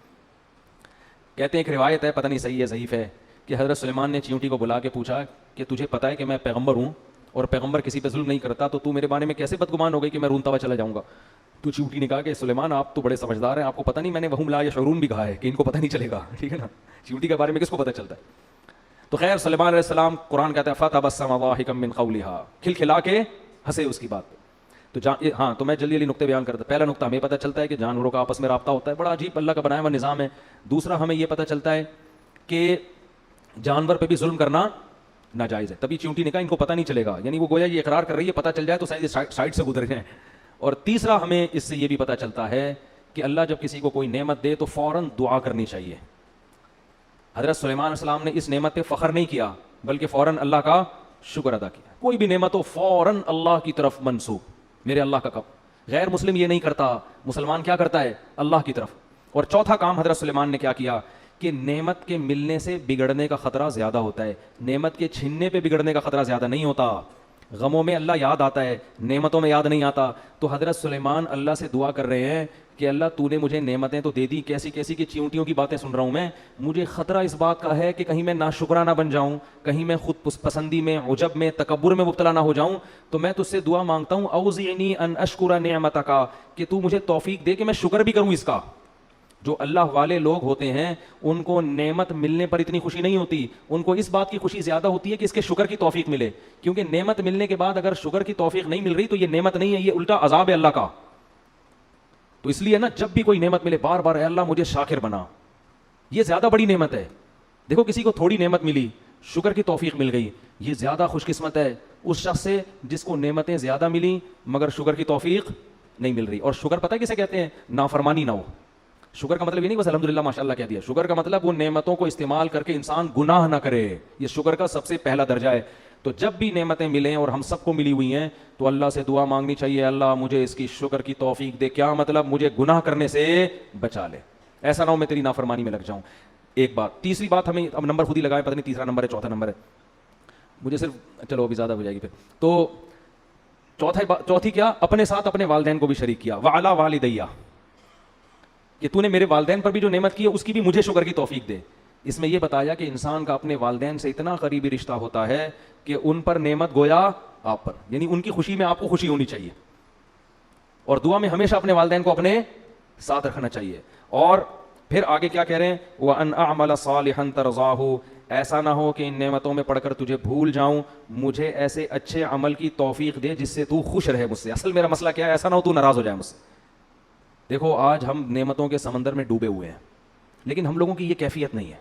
کہتے ہیں ایک روایت ہے, پتہ نہیں صحیح ہے ضعیف ہے, کہ حضرت سلیمان نے چیونٹی کو بلا کے پوچھا کہ تجھے پتہ ہے کہ میں پیغمبر ہوں اور پیغمبر کسی پہ ظلم نہیں کرتا, تو میرے بارے میں کیسے بدگمان ہو گئی کہ میں رونتا ہوا چلا جاؤں گا. تو چیونٹی نے کہا کہ سلیمان آپ تو بڑے سمجھدار ہیں, آپ کو پتہ نہیں میں نے وہم لا یشعرون بھی کہا ہے کہ ان کو پتہ نہیں چلے گا, ٹھیک ہے نا. چیونٹی کے بارے میں کس کو پتہ چلتا ہے. تو خیر سلیمان علیہ السلام, قرآن کہتا ہے فتبسم ضاحکا من قولها, کھلکھلا کے ہنسے اس کی بات پہ. تو ہاں تو میں جلدی نقطے بیان کرتا. پہلا نقطہ ہمیں پتہ چلتا ہے کہ جانوروں کا آپس میں رابطہ ہوتا ہے, بڑا عجیب اللہ کا بنایا ہوا نظام ہے. دوسرا ہمیں یہ پتہ چلتا ہے کہ جانور پہ بھی ظلم کرنا ناجائز ہے. تبھی چیونٹی نے کہا ان کو پتہ نہیں چلے گا, یعنی وہ گویا یہ اقرار کر رہی ہے, پتہ چل جائے تو سائڈ سے گزر جائیں. اور تیسرا ہمیں اس سے یہ بھی پتہ چلتا ہے کہ اللہ جب کسی کو کوئی نعمت دے تو فوراً دعا کرنی چاہیے. حضرت سلیمان علیہ السلام نے اس نعمت پہ فخر نہیں کیا بلکہ فوراً اللہ کا شکر ادا کیا. کوئی بھی نعمت ہو فوراً اللہ کی طرف منسوب, میرے اللہ کا کب. غیر مسلم یہ نہیں کرتا, مسلمان کیا کرتا ہے, اللہ کی طرف. اور چوتھا کام حضرت سلیمان نے کیا کیا کہ نعمت کے ملنے سے بگڑنے کا خطرہ زیادہ ہوتا ہے, نعمت کے چھننے پہ بگڑنے کا خطرہ زیادہ نہیں ہوتا. غموں میں اللہ یاد آتا ہے, نعمتوں میں یاد نہیں آتا. تو حضرت سلیمان اللہ سے دعا کر رہے ہیں کہ اللہ تو نے مجھے نعمتیں تو دے دی, کیسی کیسی کی چیونٹیوں کی باتیں سن رہا ہوں میں, مجھے خطرہ اس بات کا ہے کہ کہیں میں ناشکرہ نہ بن جاؤں, کہیں میں خود پسندی میں, عجب میں, تکبر میں مبتلا نہ ہو جاؤں. تو میں تجھ سے دعا مانگتا ہوں اوزعنی ان اشکر نعمتک, کہ تو مجھے توفیق دے کہ میں شکر بھی کروں اس کا. جو اللہ والے لوگ ہوتے ہیں ان کو نعمت ملنے پر اتنی خوشی نہیں ہوتی, ان کو اس بات کی خوشی زیادہ ہوتی ہے کہ اس کے شکر کی توفیق ملے. کیونکہ نعمت ملنے کے بعد اگر شکر کی توفیق نہیں مل رہی تو یہ نعمت نہیں ہے, یہ الٹا عذاب ہے اللہ کا. تو اس لیے نا جب بھی کوئی نعمت ملے بار بار اے اللہ مجھے شاکر بنا, یہ زیادہ بڑی نعمت ہے. دیکھو کسی کو تھوڑی نعمت ملی, شکر کی توفیق مل گئی, یہ زیادہ خوش قسمت ہے اس شخص سے جس کو نعمتیں زیادہ ملی مگر شکر کی توفیق نہیں مل رہی. اور شکر پتہ کسے کہتے ہیں, نافرمانی نہ ہو. شکر کا مطلب یہ نہیں بس الحمدللہ ماشاءاللہ کہہ دیا, شکر کا مطلب وہ نعمتوں کو استعمال کر کے انسان گناہ نہ کرے, یہ شکر کا سب سے پہلا درجہ ہے. تو جب بھی نعمتیں ملیں اور ہم سب کو ملی ہوئی ہیں تو اللہ سے دعا مانگنی چاہیے, اللہ مجھے اس کی شکر کی توفیق دے. کیا مطلب, مجھے گناہ کرنے سے بچا لے, ایسا نہ ہو میں تیری نافرمانی میں لگ جاؤں. ایک بات. تیسری بات ہمیں اب نمبر خود ہی لگائیں, پتہ نہیں تیسرا نمبر ہے چوتھا نمبر ہے, مجھے صرف چلو ابھی زیادہ ہو جائے گی پھر. تو چوتھی کیا, اپنے ساتھ اپنے والدین کو بھی شریک کیا. وعلی والدیہ, کہ تو نے میرے والدین پر بھی جو نعمت کی ہے اس کی بھی مجھے شکر کی توفیق دے. اس میں یہ بتایا کہ انسان کا اپنے والدین سے اتنا قریبی رشتہ ہوتا ہے کہ ان پر نعمت گویا آپ پر, یعنی ان کی خوشی میں آپ کو خوشی ہونی چاہیے. اور دعا میں ہمیشہ اپنے والدین کو اپنے ساتھ رکھنا چاہیے. اور پھر آگے کیا کہہ رہے ہیں, وَأَنْ أَعْمَلَ صَالِحًا تَرْضَاهُ, ایسا نہ ہو کہ ان نعمتوں میں پڑھ کر تجھے بھول جاؤں, مجھے ایسے اچھے عمل کی توفیق دے جس سے تو خوش رہے مجھ سے. اصل میرا مسئلہ کیا ہے, ایسا نہ ہو تو ناراض ہو جائے مجھ سے. دیکھو آج ہم نعمتوں کے سمندر میں ڈوبے ہوئے ہیں, لیکن ہم لوگوں کی یہ کیفیت نہیں ہے.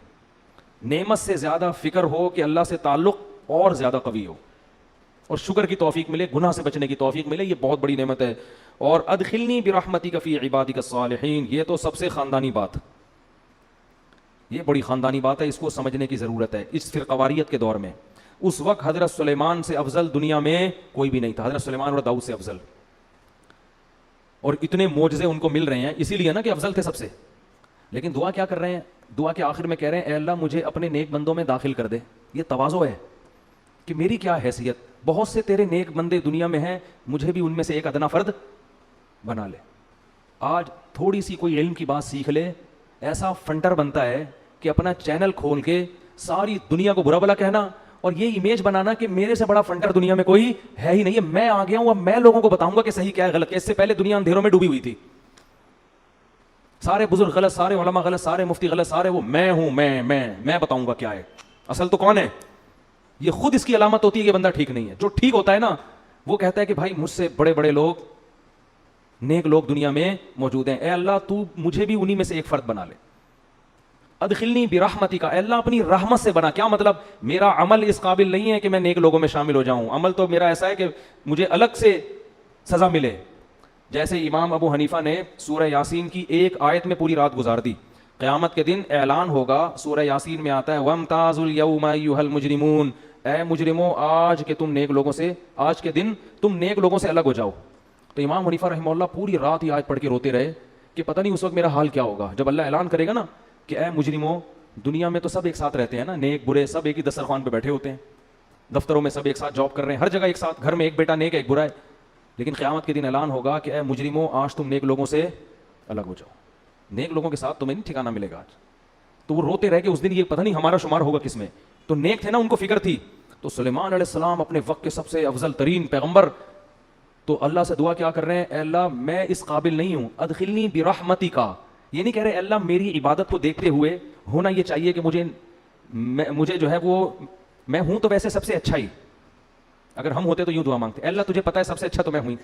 نعمت سے زیادہ فکر ہو کہ اللہ سے تعلق اور زیادہ قوی ہو, اور شکر کی توفیق ملے, گناہ سے بچنے کی توفیق ملے, یہ بہت بڑی نعمت ہے. اور ادخلنی برحمتک فی عبادک الصالحین, یہ تو سب سے خاندانی بات, یہ بڑی خاندانی بات ہے, اس کو سمجھنے کی ضرورت ہے اس فرقواریت کے دور میں. اس وقت حضرت سلیمان سے افضل دنیا میں کوئی بھی نہیں تھا, حضرت سلیمان اور داؤد سے افضل, اور اتنے معجزے ان کو مل رہے ہیں, اسی لیے نا کہ افضل تھے سب سے. لیکن دعا کیا کر رہے ہیں, دعا کے آخر میں کہہ رہے ہیں اے اللہ مجھے اپنے نیک بندوں میں داخل کر دے. یہ تواضع ہے کہ میری کیا حیثیت, بہت سے تیرے نیک بندے دنیا میں ہیں, مجھے بھی ان میں سے ایک ادنا فرد بنا لے. آج تھوڑی سی کوئی علم کی بات سیکھ لے, ایسا فنٹر بنتا ہے کہ اپنا چینل کھول کے ساری دنیا کو برا بلا کہنا اور یہ امیج بنانا کہ میرے سے بڑا فنٹر دنیا میں کوئی ہے ہی نہیں ہے, میں آ گیا ہوں, اب میں لوگوں کو بتاؤں گا کہ صحیح کیا ہے غلط. اس سے پہلے دنیا اندھیروں میں ڈوبی ہوئی تھی, سارے بزرگ غلط, سارے علماء غلط, سارے مفتی غلط, سارے وہ میں ہوں, میں بتاؤں گا کیا ہے اصل تو کون ہے. یہ خود اس کی علامت ہوتی ہے کہ بندہ ٹھیک نہیں ہے. جو ٹھیک ہوتا ہے نا وہ کہتا ہے کہ بھائی مجھ سے بڑے بڑے لوگ, نیک لوگ دنیا میں موجود ہیں, اے اللہ تو مجھے بھی انہی میں سے ایک فرد بنا لے. ادخلنی برحمتک, اے اللہ اپنی رحمت سے بنا. کیا مطلب, میرا عمل اس قابل نہیں ہے کہ میں نیک لوگوں میں شامل ہو جاؤں, عمل تو میرا ایسا ہے کہ مجھے الگ سے سزا ملے. جیسے امام ابو حنیفہ نے سورہ یاسین کی ایک آیت میں پوری رات گزار دی. قیامت کے دن اعلان ہوگا, سورہ یاسین میں آتا ہے وَامْتَازُوا الْيَوْمَ أَيُّهَا الْمُجْرِمُونَ, اے مجرموں آج کے تم نیک لوگوں سے, آج کے دن تم نیک لوگوں سے الگ ہو جاؤ. تو امام حنیفہ رحمہ اللہ پوری رات یہ آیت پڑھ کے روتے رہے کہ پتہ نہیں اس وقت میرا حال کیا ہوگا جب اللہ اعلان کرے گا نا کہ اے مجرموں, دنیا میں تو سب ایک ساتھ رہتے ہیں نا, نیک برے سب ایک ہی دسترخوان پہ بیٹھے ہوتے ہیں, دفتروں میں سب ایک ساتھ جاب کر رہے ہیں, ہر جگہ ایک ساتھ, گھر میں ایک بیٹا نیک ہے ایک برا ہے. لیکن قیامت کے دن اعلان ہوگا کہ اے مجرموں آج تم نیک لوگوں سے الگ ہو جاؤ, نیک لوگوں کے ساتھ تمہیں نہیں ٹھکانہ ملے گا آج. تو وہ روتے رہے کہ اس دن یہ پتہ نہیں ہمارا شمار ہوگا کس میں. تو نیک تھے نا, ان کو فکر تھی. تو سلیمان علیہ السلام اپنے وقت کے سب سے افضل ترین پیغمبر, تو اللہ سے دعا کیا کر رہے ہیں, اے اللہ میں اس قابل نہیں ہوں, ادخلنی برحمتک. یہ نہیں کہہ رہے اللہ میری عبادت کو دیکھتے ہوئے ہونا یہ چاہیے کہ مجھے جو ہے وہ, میں ہوں تو ویسے سب سے اچھا ہی, اگر ہم ہوتے تو یوں دعا مانگتے, اللہ تجھے پتا ہے سب سے اچھا تو میں ہوں,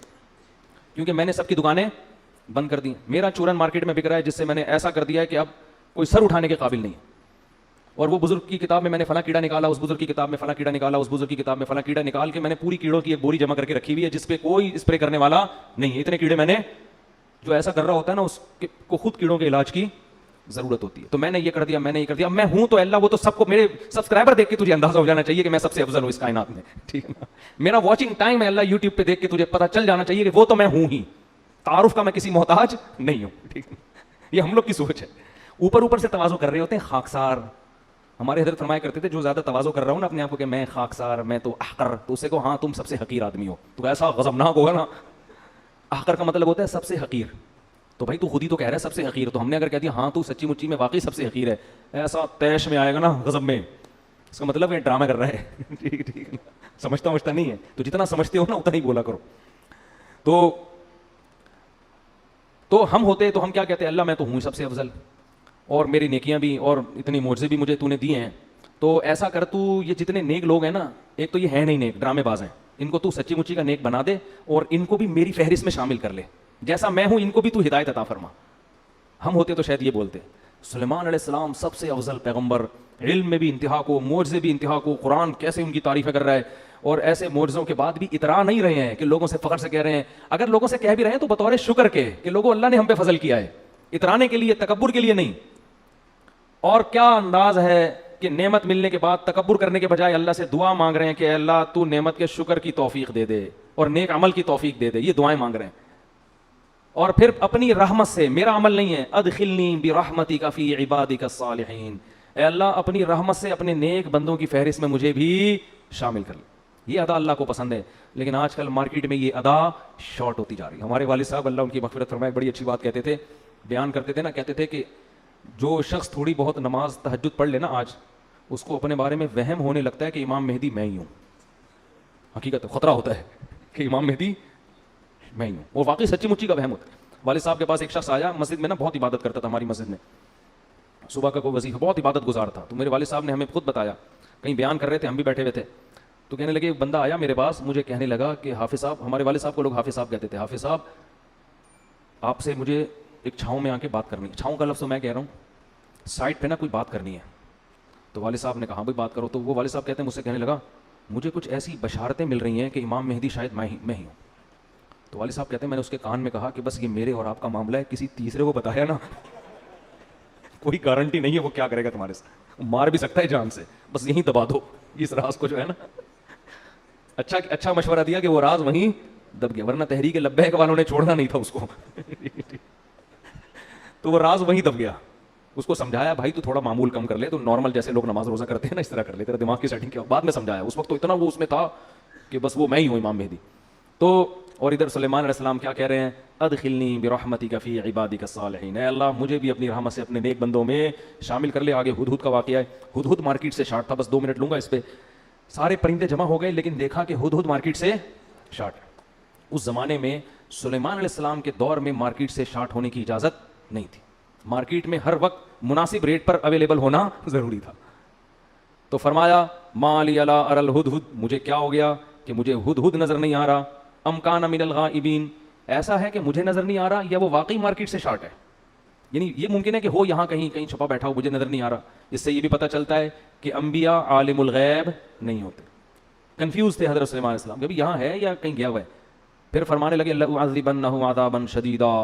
کیونکہ میں نے سب کی دکانیں بند کر دی, میرا چورن مارکیٹ میں بک رہا ہے جس سے میں نے ایسا کر دیا ہے کہ اب کوئی سر اٹھانے کے قابل نہیں. اور وہ بزرگ کی کتاب میں میں نے فلاں کیڑا نکالا, اس بزرگ کی کتاب میں فلاں کیڑا نکالا, اس بزرگ کی کتاب میں فلاں کیڑا نکال کے میں نے پوری کیڑوں کی ایک بوری جمع کر کے رکھی ہوئی ہے جس پہ کوئی اسپرے کرنے والا نہیں ہے. اتنے کیڑے میں نے, جو ایسا کر رہا ہوتا ہے نا اس کو خود کیڑوں کے علاج کی ضرورت ہوتی ہے. تو میں نے یہ کر دیا, میں نے یہ کر دیا, میں ہوں تو اللہ وہ تو سب کو, میرے سبسکرائبر دیکھ کے تجھے اندازہ ہو جانا چاہیے کہ میں سب سے افضل ہوں اس کائنات میں, ٹھیک ہے نا. میرا واچنگ ٹائم ہے اللہ یوٹیوب پہ دیکھ کے تجھے پتہ چل جانا چاہیے کہ وہ تو میں ہوں ہی, تعارف کا میں کسی محتاج نہیں ہوں, ٹھیک ہے. یہ ہم لوگ کی سوچ ہے, اوپر اوپر سے تواضع کر رہے ہوتے ہیں, خاکسار. ہمارے حضرت فرمایا کرتے تھے جو زیادہ تواضع کر رہا ہوں نا اپنے آپ کو کہ میں خاکسار, میں تو احقر, تو اسے کو ہاں تم سب سے حقیر آدمی ہو, تو ایسا غضبناک ہوگا نا. احقر کا مطلب ہوتا ہے سب سے حقیر. تو بھائی تو خود ہی تو کہہ رہا ہے سب سے حقیر, تو ہم نے اگر کہہ دیا ہاں تو سچی مچی میں واقعی سب سے حقیر ہے, ایسا تیش میں آئے گا نا غضب میں, اس کا مطلب ہے ڈرامہ کر رہا ہے. ٹھیک ٹھیک, سمجھتا نہیں ہے, تو جتنا سمجھتے ہو نا اتنا ہی بولا کرو. تو ہم ہوتے تو ہم کیا کہتے ہیں, اللہ میں تو ہوں سب سے افضل, اور میری نیکیاں بھی اور اتنی معجزے بھی مجھے تو نے دیے ہیں, تو ایسا کر تو یہ جتنے نیک لوگ ہیں نا, ایک تو یہ ہے نہیں نیک, ڈرامے باز ہیں, ان کو تو سچی مچی کا نیک بنا دے اور ان کو بھی میری فہرست میں شامل کر لے, جیسا میں ہوں ان کو بھی تو ہدایت عطا فرما. ہم ہوتے تو شاید یہ بولتے. سلیمان علیہ السلام سب سے افضل پیغمبر, علم میں بھی انتہا کو, معجزے بھی انتہا کو, قرآن کیسے ان کی تعریفیں کر رہا ہے, اور ایسے معجزوں کے بعد بھی اترا نہیں رہے ہیں کہ لوگوں سے فخر سے کہہ رہے ہیں. اگر لوگوں سے کہہ بھی رہے ہیں تو بطور شکر کے کہ لوگوں اللہ نے ہم پہ فضل کیا ہے, اترانے کے لیے, تکبر کے لیے نہیں. اور کیا انداز ہے کہ نعمت ملنے کے بعد تکبر کرنے کے بجائے اللہ سے دعا مانگ رہے ہیں کہ اللہ تو نعمت کے شکر کی توفیق دے دے اور نیک عمل کی توفیق دے دے, یہ دعائیں مانگ رہے ہیں. اور پھر اپنی رحمت سے, میرا عمل نہیں ہے, ادخلنی برحمتک فی عبادک الصالحین, اے اللہ اپنی رحمت سے اپنے نیک بندوں کی فہرست میں مجھے بھی شامل کر لے. یہ ادا اللہ کو پسند ہے, لیکن آج کل مارکیٹ میں یہ ادا شارٹ ہوتی جا رہی ہے. ہمارے والد صاحب اللہ ان کی مغفرت فرمائے بڑی اچھی بات کہتے تھے, بیان کرتے تھے نا, کہتے تھے کہ جو شخص تھوڑی بہت نماز تہجد پڑھ لینا آج, اس کو اپنے بارے میں وہم ہونے لگتا ہے کہ امام مہدی میں ہی ہوں. حقیقت خطرہ ہوتا ہے کہ امام مہدی میں ہی ہوں, اور واقعی سچی مچی کا وہم ہوتا ہے. والد صاحب کے پاس ایک شخص آیا مسجد میں نا, بہت عبادت کرتا تھا ہماری مسجد میں, صبح کا کوئی وظیفہ, بہت عبادت گزار تھا. تو میرے والد صاحب نے ہمیں خود بتایا, کہیں بیان کر رہے تھے, ہم بھی بیٹھے ہوئے تھے, تو کہنے لگے, ایک بندہ آیا میرے پاس, مجھے کہنے لگا کہ حافظ صاحب, ہمارے والد صاحب کو لوگ حافظ صاحب کہتے تھے, حافظ صاحب آپ سے مجھے ایک چھاؤں میں آ کے بات کرنی ہے. چھاؤں کا لفظ تو میں کہہ رہا ہوں, سائڈ پہ نا کوئی بات کرنی ہے. تو والد صاحب نے کہا بھائی بات کرو. تو وہ والد صاحب کہتے ہیں, مجھ سے کہنے لگا مجھے کچھ ایسی بشارتیں مل رہی ہیں کہ امام مہدی شاید میں ہی ہوں. تو والد صاحب کہتے ہیں, میں نے اس کے کان میں کہا کہ بس یہ میرے اور آپ کا معاملہ ہے, کسی تیسرے کو بتایا نا کوئی گارنٹی نہیں ہے وہ کیا کرے گا تمہارے ساتھ, مار بھی سکتا ہے جان سے, بس یہیں دبا دو اس راز کو, جو ہے نا. اچھا مشورہ دیا کہ وہ راز وہیں دب گیا, ورنہ تحریک لبیک والوں نے چھوڑنا نہیں تھا اس کو. تو وہ راز وہیں دب گیا. اس کو سمجھایا, بھائی تو تھوڑا معمول کم کر لے, تو نارمل جیسے لوگ نماز روزہ کرتے ہیں نا اس طرح کر لے, تیرا دماغ کی سیٹنگ کیا. بعد میں سمجھایا, اس وقت تو اتنا وہ اس میں تھا کہ بس وہ میں ہی ہوں امام مہدی. تو اور ادھر سلیمان علیہ السلام کیا کہہ رہے ہیں؟ ادخلنی برحمتک فی عبادک الصالحین، اے اللہ مجھے بھی اپنی رحمت سے اپنے نیک بندوں میں شامل کر لے۔ آگے ہدہد کا واقعہ ہے، ہدہد مارکیٹ سے شارٹ تھا، بس 2 منٹ لوں گا اس پہ۔ سارے پرندے جمع ہو گئے لیکن دیکھا کہ ہدہد مارکیٹ سے شارٹ ہے۔ اس زمانے میں سلیمان علیہ السلام کے دور میں مارکیٹ سے شارٹ ہونے کی اجازت نہیں تھی، مارکیٹ میں ہر وقت مناسب ریٹ پر اویلیبل ہونا ضروری تھا۔ تو فرمایا ما لی لا اری الہدہد، مجھے کیا ہو گیا کہ مجھے ہدہد نظر نہیں آ رہا، ام کان من الغائبین، ایسا ہے کہ مجھے نظر نہیں آ رہا یا وہ واقعی مارکیٹ سے شارٹ ہے، یعنی یہ ممکن ہے کہ ہو یہاں کہیں کہیں چھپا بیٹھا ہو، مجھے نظر نہیں آ رہا۔ اس سے یہ بھی پتہ چلتا ہے کہ انبیاء عالم الغیب نہیں ہوتے، کنفیوز تھے حضرت سلیمان علیہ السلام کہ یہاں ہے یا کہیں گیا ہوا ہے۔ پھر فرمانے لگے لأعذبنہ عذابا شدیدا،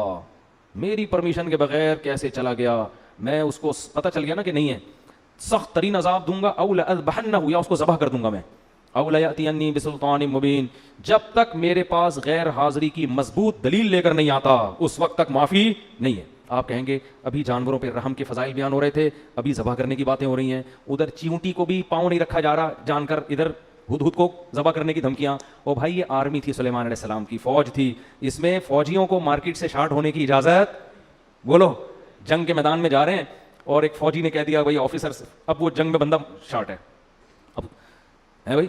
میری پرمیشن کے بغیر کیسے چلا گیا، میں اس کو پتہ چل گیا نا کہ نہیں ہے، سخت ترین عذاب دوں گا، او لأذبحنہ، یا اس کو ذبح کر دوں گا میں، او لیأتینی بسلطان مبین، جب تک میرے پاس غیر حاضری کی مضبوط دلیل لے کر نہیں آتا اس وقت تک معافی نہیں ہے۔ آپ کہیں گے ابھی جانوروں پہ رحم کے فضائل بیان ہو رہے تھے، ابھی ذبح کرنے کی باتیں ہو رہی ہیں، ادھر چیونٹی کو بھی پاؤں نہیں رکھا جا رہا جان کر، ادھر ہدہد کو ذبح کرنے کی دھمکیاں۔ او بھائی یہ آرمی تھی، سلیمان علیہ السلام کی فوج تھی، اس میں فوجیوں کو مارکیٹ سے شارٹ ہونے کی اجازت، بولو جنگ کے میدان میں جا رہے ہیں اور ایک فوجی نے کہہ دیا بھائی آفیسر، اب وہ جنگ میں بندہ شارٹ ہے، اب ہے بھائی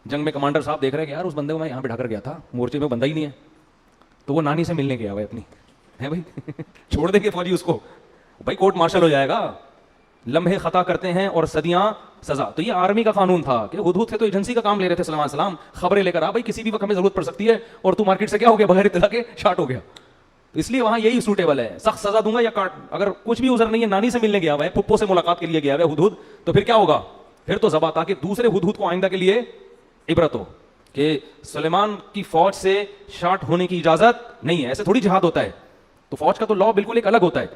جنگ میں کمانڈر صاحب دیکھ رہے ہیں کہ یار اس بندے کو میں یہاں بٹھا کر گیا تھا، مورچے میں بندہ ہی نہیں ہے، تو وہ نانی سے ملنے گیا بھائی اپنی، ہے بھائی چھوڑ دیں گے فوجی اس کو، بھائی کورٹ مارشل ہو جائے گا، لمحے خطا کرتے ہیں اور صدیاں سزا۔ تو یہ آرمی کا قانون تھا کہ ہدہد سے تو ایجنسی کا کام لے رہے تھے سلیمان علیہ السلام، خبریں لے کر آ بھائی کسی بھی وقت ہمیں ضرورت پڑ سکتی ہے، اور تو مارکیٹ سے کیا ہو گیا، بغیر اطلاع کے شارٹ ہو گیا، تو اس لیے وہاں یہی سوٹیبل ہے، سخت سزا دوں گا یا کاٹ، اگر کچھ بھی عذر نہیں ہے، نانی سے ملنے گیا ہوا ہے، پھپھو سے ملاقات کے لیے گیا ہوا ہے ہدہد، تو پھر کیا ہوگا، پھر تو ذبح، تاکہ دوسرے ہدہد کو آئندہ کے لیے عبرت ہو کہ سلیمان کی فوج سے شارٹ ہونے کی اجازت نہیں ہے، ایسے تھوڑی جہاد ہوتا ہے، تو فوج کا تو لا بالکل ایک الگ ہوتا ہے۔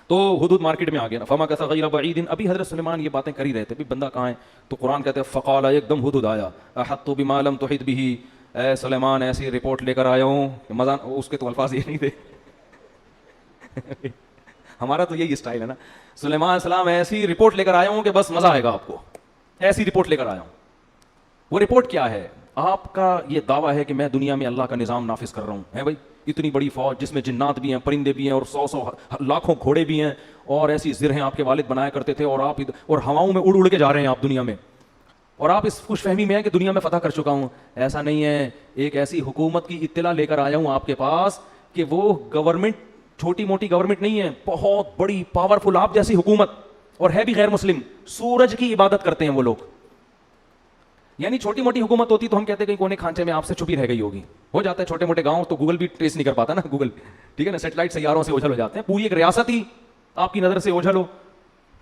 تو ہدہد مارکیٹ میں آ گیا نا، فما کث غیر بعید، ابھی حضرت سلیمان یہ باتیں کر ہی رہے تھے، بھی بندہ کہاں ہے، تو قرآن کہتے ہیں فقال، ایک دم ہدہد آیا، احطت بما لم تحط به، اے سلیمان ایسی رپورٹ لے کر آیا ہوں، مزہ اس کے تو الفاظ یہ نہیں تھے ہمارا تو یہی اسٹائل ہے نا، سلیمان علیہ السلام ایسی رپورٹ لے کر آیا ہوں کہ بس مزہ آئے گا آپ کو، ایسی رپورٹ لے کر آیا ہوں۔ وہ رپورٹ کیا ہے؟ آپ کا یہ دعویٰ ہے کہ میں دنیا میں اللہ کا نظام نافذ کر رہا ہوں، ہے بھائی اتنی بڑی فوج جس میں جنات بھی ہیں، پرندے بھی ہیں، اور 100 لاکھوں گھوڑے بھی ہیں، اور ایسی زرہیں آپ کے والد بنایا کرتے تھے، اور آپ اور ہواؤں میں اڑ اڑ کے جا رہے ہیں آپ دنیا میں، اور آپ اس خوش فہمی میں ہیں کہ دنیا میں فتح کر چکا ہوں۔ ایسا نہیں ہے، ایک ایسی حکومت کی اطلاع لے کر آیا ہوں آپ کے پاس کہ وہ گورنمنٹ چھوٹی موٹی گورنمنٹ نہیں ہے، بہت بڑی پاورفل آپ جیسی حکومت، اور ہے بھی غیر مسلم، سورج کی عبادت کرتے ہیں وہ لوگ۔ یعنی چھوٹی موٹی حکومت ہوتی تو ہم کہتے ہیں کہ کونے کھانچے میں آپ سے چھپی رہ گئی ہوگی، ہو جاتا ہے چھوٹے موٹے گاؤں تو گوگل بھی ٹریس نہیں کر پاتا نا، گوگل ٹھیک ہے نا، سیٹلائٹ سیاروں سے اوجھل ہو جاتے ہیں، پوری ایک ریاست ہی آپ کی نظر سے اوجھل ہو،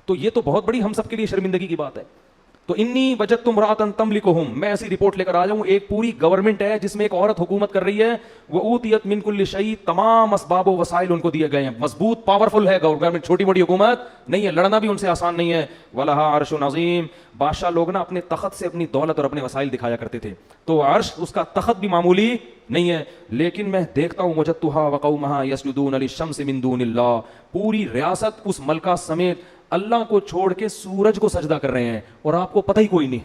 تو یہ تو بہت بڑی ہم سب کے لیے شرمندگی کی بات ہے۔ تو انی وجدت امرأۃ تملکہم، میں ایسی رپورٹ لے کر آ جاؤں، ایک پوری گورنمنٹ ہے جس میں ایک عورت حکومت کر رہی ہے، وأوتیت من کل شیء، تمام اسباب و وسائل ان کو دیے گئے ہیں، مضبوط پاورفل ہے گورنمنٹ، چھوٹی موٹی حکومت نہیں ہے، لڑنا بھی ان سے آسان نہیں ہے۔ ولہا عرش عظیم، بادشاہ لوگ نا اپنے تخت سے اپنی دولت اور اپنے وسائل دکھایا کرتے تھے، تو عرش اس کا تخت بھی معمولی نہیں ہے، لیکن میں دیکھتا ہوں وجدتھا وقومھا یسجدون للشمس من دون اللہ، پوری ریاست اس ملکہ سمیت اللہ کو چھوڑ کے سورج کو سجدہ کر رہے ہیں، اور آپ کو پتہ ہی کوئی نہیں